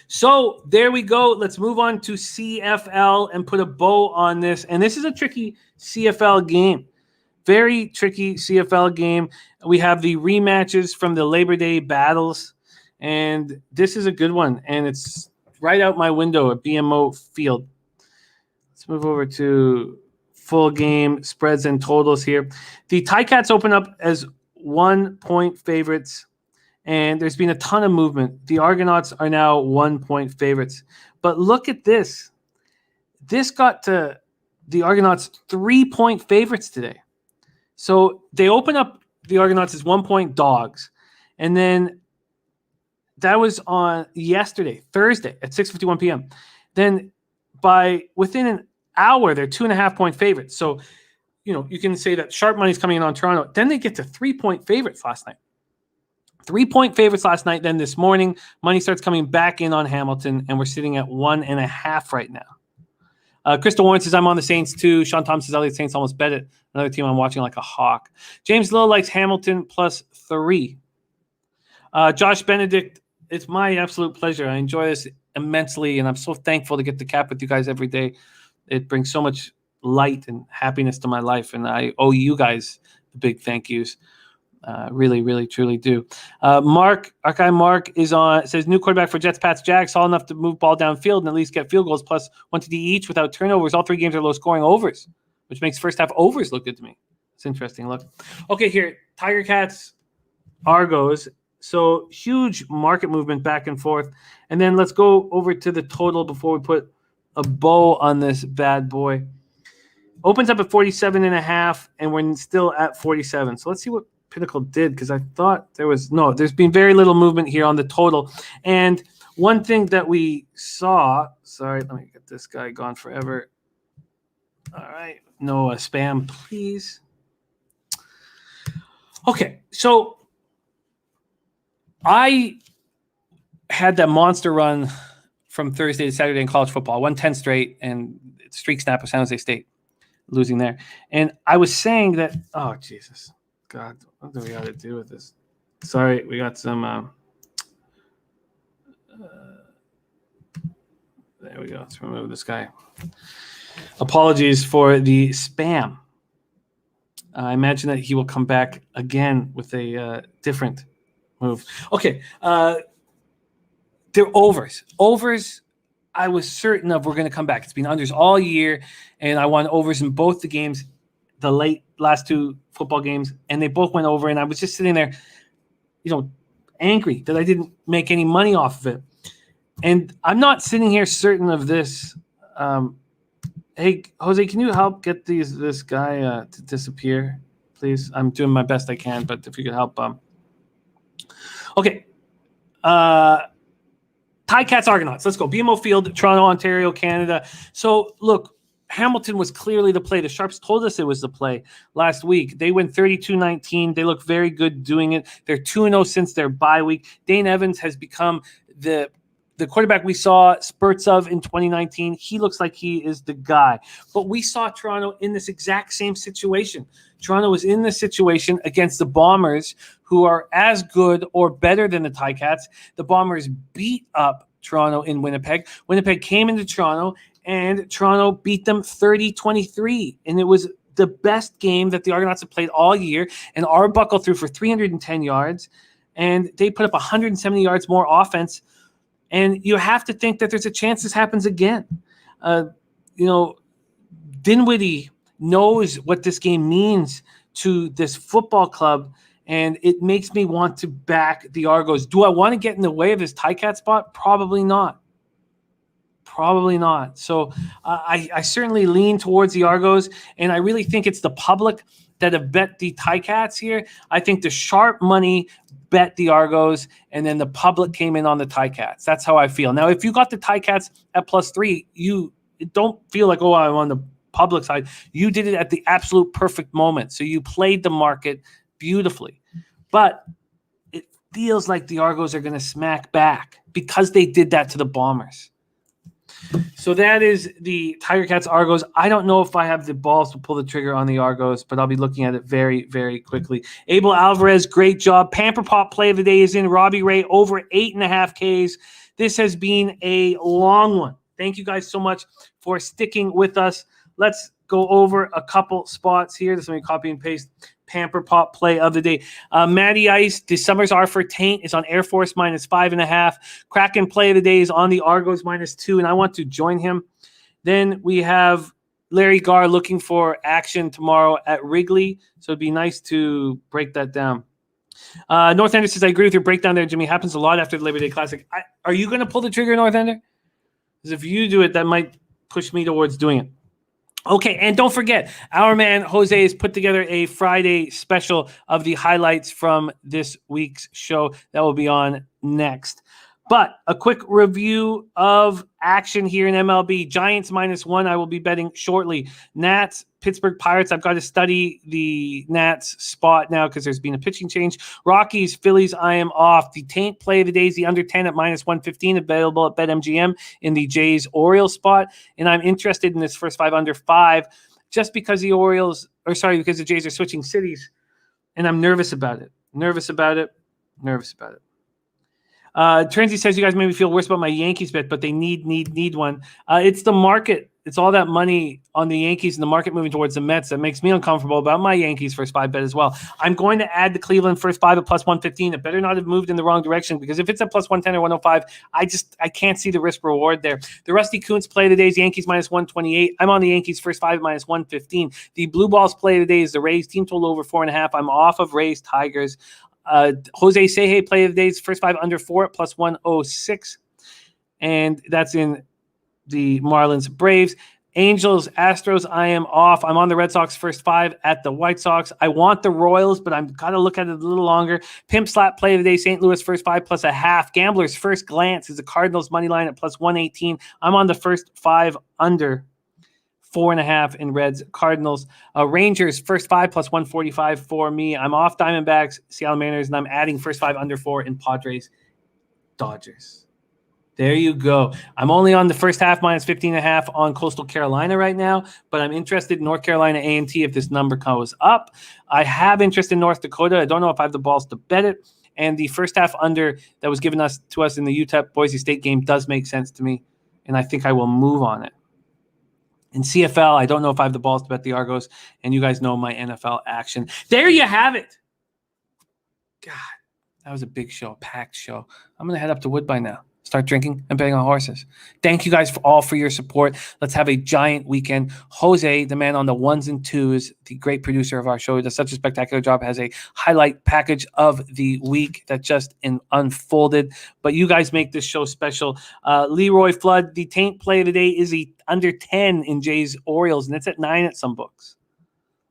So there we go. Let's move on to CFL and put a bow on this. And this is a tricky CFL game. Very tricky CFL game. We have the rematches from the Labor Day battles, and this is a good one. And it's right out my window at BMO Field. Let's move over to full game spreads and totals here. The Ticats open up as 1-point favorites, and there's been a ton of movement. The Argonauts are now 1-point favorites. But look at this. This got to the Argonauts 3-point favorites today. So they open up the Argonauts as 1-point dogs. And then that was on yesterday, Thursday at 6:51 p.m. Then within an hour, they're 2.5-point favorites. So, you can say that sharp money's coming in on Toronto. Then they get to 3-point favorites last night. 3-point favorites last night. Then this morning, money starts coming back in on Hamilton, and we're sitting at 1.5 right now. Crystal Warren says, I'm on the Saints too. Sean Thomas says, Elliott Saints almost bet it. Another team I'm watching like a hawk. James Lowe likes Hamilton +3. Josh Benedict, it's my absolute pleasure. I enjoy this immensely, and I'm so thankful to get to cap with you guys every day. It brings so much light and happiness to my life, and I owe you guys the big thank yous. Really, really, truly do. Mark is on. Says new quarterback for Jets, Pats, Jags, all enough to move ball downfield and at least get field goals plus 1 TD each without turnovers. All 3 games are low scoring overs, which makes first half overs look good to me. It's interesting. Look, okay, here Tiger Cats, Argos. So huge market movement back and forth, and then let's go over to the total before we put a bow on this bad boy. Opens up at 47.5, and we're still at 47. So let's see what Pinnacle did, because I thought there's been very little movement here on the total. And one thing that we saw, sorry, let me get this guy gone forever. All right, no spam, please. Okay, so I had that monster run from Thursday to Saturday in college football. I won 10 straight, and streak snap of San Jose State, losing there. And I was saying that, oh, Jesus. God, what do we got to do with this? Sorry, we got some. There we go. Let's remove this guy. Apologies for the spam. I imagine that he will come back again with a different move. Okay. They're overs. Overs, I was certain of were going to come back. It's been unders all year, and I won overs in both the games, the last 2 football games, and they both went over, and I was just sitting there, angry that I didn't make any money off of it. And I'm not sitting here certain of this. Hey, Jose, can you help get this guy to disappear, please? I'm doing my best I can, but if you could help. Okay. Ticats Argonauts. Let's go. BMO Field, Toronto, Ontario, Canada. So, look, Hamilton was clearly the play. The Sharps told us it was the play last week. They win 32-19. They look very good doing it. They're 2-0 since their bye week. Dane Evans has become the the quarterback we saw spurts of in 2019, he looks like he is the guy. But we saw Toronto in this exact same situation. Toronto was in this situation against the Bombers, who are as good or better than the Ticats. The Bombers beat up Toronto in Winnipeg. Winnipeg came into Toronto, and Toronto beat them 30-23. And it was the best game that the Argonauts have played all year. And Arbuckle threw for 310 yards, and they put up 170 yards more offense. And you have to think that there's a chance this happens again. Dinwiddie knows what this game means to this football club, and it makes me want to back the Argos. Do I want to get in the way of this Ticat spot? Probably not. So I certainly lean towards the Argos, and I really think it's the public that have bet the Ticats here. I think the sharp money bet the Argos, and then the public came in on the Ticats. That's how I feel. Now, if you got the Ticats at +3, you don't feel like, oh, I'm on the public side. You did it at the absolute perfect moment. So you played the market beautifully. But it feels like the Argos are going to smack back because they did that to the Bombers. So that is the Tiger Cats Argos. I don't know if I have the balls to pull the trigger on the Argos, but I'll be looking at it very, very quickly. Abel Alvarez, great job. Pamper Pop play of the day is in. Robbie Ray over 8.5 Ks. This has been a long one. Thank you guys so much for sticking with us. Let's go over a couple spots here. Just let me copy and paste Pamper Pop play of the day. Matty Ice, the Summers are for Taint is on Air Force -5.5. Kraken play of the day is on the Argos -2, and I want to join him. Then we have Larry Garr looking for action tomorrow at Wrigley, so it'd be nice to break that down. North Ender says, I agree with your breakdown there, Jimmy. Happens a lot after the Labor Day Classic. Are you going to pull the trigger, North Ender? Because if you do it, that might push me towards doing it. Okay, and don't forget, our man Jose has put together a Friday special of the highlights from this week's show that will be on next. But a quick review of action here in MLB. Giants -1, I will be betting shortly. Nats, Pittsburgh Pirates, I've got to study the Nats spot now because there's been a pitching change. Rockies, Phillies, I am off. The Taint play of the day is the under 10 at -115, available at BetMGM in the Jays Orioles spot. And I'm interested in this first 5 under 5 just because because the Jays are switching cities. And I'm nervous about it. Trenzy says you guys made me feel worse about my Yankees bet, but they need one. It's the market. It's all that money on the Yankees and the market moving towards the Mets that makes me uncomfortable about my Yankees first 5 bet as well. I'm going to add the Cleveland first 5 at +115. It better not have moved in the wrong direction because if it's at +110 or 105, I can't see the risk reward there. The Rusty Kuntz play of the day is Yankees -128. I'm on the Yankees first 5 at -115. The Blue Balls play of the day is the Rays team total over 4.5. I'm off of Rays Tigers. Jose Seje play of the days, first 5 under 4 at +106. And that's in the Marlins Braves. Angels, Astros, I am off. I'm on the Red Sox first 5 at the White Sox. I want the Royals, but I've got to look at it a little longer. Pimp Slap play of the day, St. Louis first 5 +0.5. Gamblers first glance is the Cardinals money line at +118. I'm on the first 5 under 4.5 in Reds Cardinals. Rangers first 5 +145 for me. I'm off Diamondbacks, Seattle Mariners, and I'm adding first 5 under 4 in Padres Dodgers. There you go. I'm only on the first half -15.5 on Coastal Carolina right now, but I'm interested in North Carolina A&T if this number goes up. I have interest in North Dakota. I don't know if I have the balls to bet it. And the first half under that was given to us in the UTEP Boise State game does make sense to me, and I think I will move on it. In CFL, I don't know if I have the balls to bet the Argos, and you guys know my NFL action. There you have it. God, that was a big show, packed show. I'm going to head up to Woodbine now. Start drinking and betting on horses. Thank you guys all for your support. Let's have a giant weekend. Jose, the man on the 1s and 2s, the great producer of our show, does such a spectacular job, has a highlight package of the week that just unfolded. But you guys make this show special. Leroy Flood, the Taint play of the day is the under 10 in Jays Orioles, and it's at 9 at some books.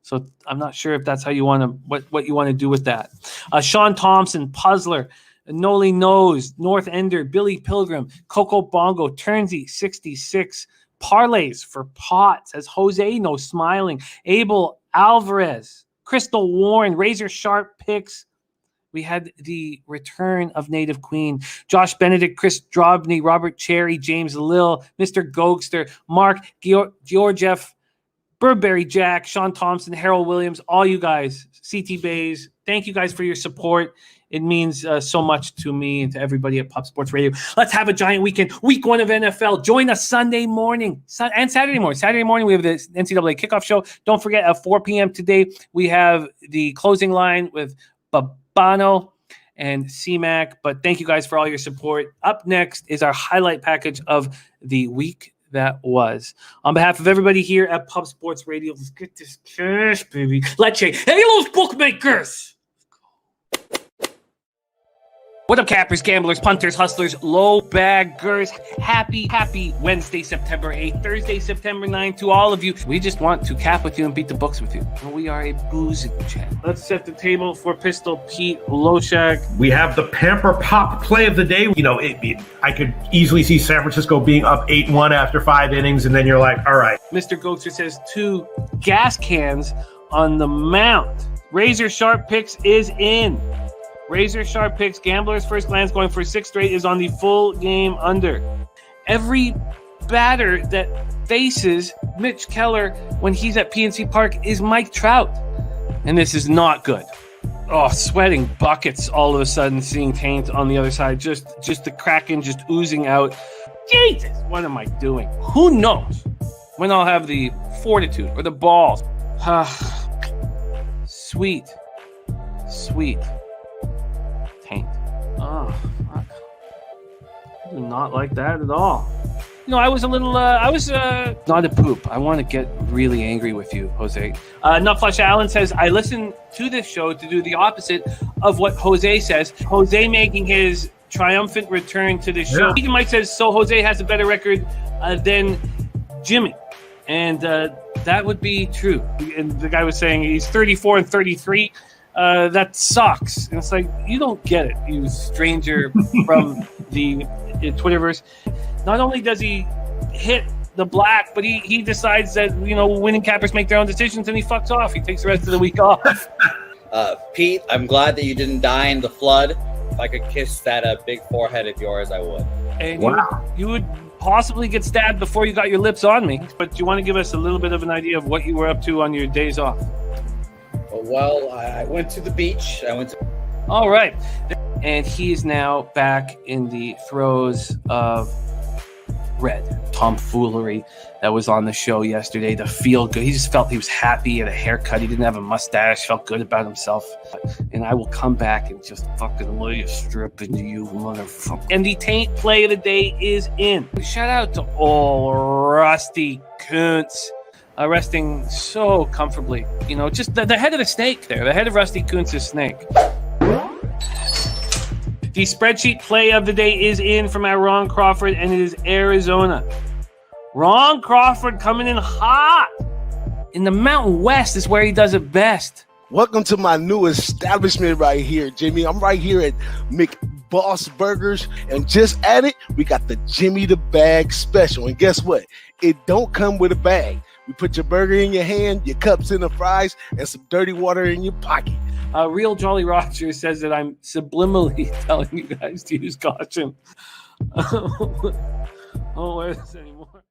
So I'm not sure if that's how you want to what you want to do with that. Sean Thompson, Puzzler, Noli Knows, North Ender, Billy Pilgrim, Coco Bongo, Turnsy, 66, Parlays for Pots, as Jose knows, smiling, Abel Alvarez, Crystal Warren, Razor Sharp Picks, We had the return of Native Queen, Josh Benedict, Chris Drobny, Robert Cherry, James Lill, Mr. Gokster, Mark Georgiev, Burberry Jack, Sean Thompson, Harold Williams, all you guys, CT Bays. Thank you guys for your support. It means so much to me and to everybody at Pub Sports Radio. Let's have a giant weekend. Week 1 of NFL. Join us Sunday morning and Saturday morning. Saturday morning, we have the NCAA kickoff show. Don't forget, at 4 p.m. today, we have the closing line with Babano and CMAC. But thank you guys for all your support. Up next is our highlight package of the week that was. On behalf of everybody here at Pub Sports Radio, let's get this cash, baby. Let's check. Hey, those bookmakers! What up, cappers, gamblers, punters, hustlers, low baggers? Happy Wednesday, September 8th, Thursday, September 9th to all of you. We just want to cap with you and beat the books with you. And we are a boozing chat. Let's set the table for Pistol Pete Loshak. We have the Pamper Pop play of the day. You know, I could easily see San Francisco being up 8-1 after 5 innings, and then you're like, all right. Mr. Goatster says 2 gas cans on the mount. Razor Sharp Picks is in. Razor Sharp Picks, Gambler's First Glance, going for 6 straight, is on the full game under. Every batter that faces Mitch Keller when he's at PNC Park is Mike Trout. And this is not good. Oh, sweating buckets all of a sudden, seeing Taint on the other side. Just the Kraken just oozing out. Jesus, what am I doing? Who knows when I'll have the fortitude or the balls. Sweet. Taint. Oh, fuck. I do not like that at all. You know, I was not a poop. I want to get really angry with you, Jose. Nutflush Allen says, I listen to this show to do the opposite of what Jose says. Jose making his triumphant return to the show. Yeah. Mike says, so Jose has a better record than Jimmy. And that would be true. And the guy was saying he's 34-33. That sucks. And it's like, you don't get it, you stranger from the Twitterverse. Not only does he hit the black, but he decides that, you know, winning cappers make their own decisions, and he fucks off. He takes the rest of the week off. Pete, I'm glad that you didn't die in the flood. If I could kiss that big forehead of yours, I would. And you would possibly get stabbed before you got your lips on me. But do you want to give us a little bit of an idea of what you were up to on your days off? Well, I went to the beach. All right. And he is now back in the throes of red tomfoolery that was on the show yesterday. The feel good. He just felt he was happy. He had a haircut. He didn't have a mustache. Felt good about himself. And I will come back and just fucking lay a strip into you, motherfucker. And the Taint play of the day is in. Shout out to all Rusty Kuntz. Resting so comfortably. You know, just the head of the snake there. The head of Rusty Kuntz's snake. The spreadsheet play of the day is in from our Ron Crawford, and it is Arizona. Ron Crawford coming in hot. In the Mountain West is where he does it best. Welcome to my new establishment right here, Jimmy. I'm right here at McBoss Burgers, and just at it, we got the Jimmy the Bag special. And guess what? It don't come with a bag. We put your burger in your hand, your cups in the fries, and some dirty water in your pocket. Real Jolly Roger says that I'm subliminally telling you guys to use caution. Oh, where is this anymore?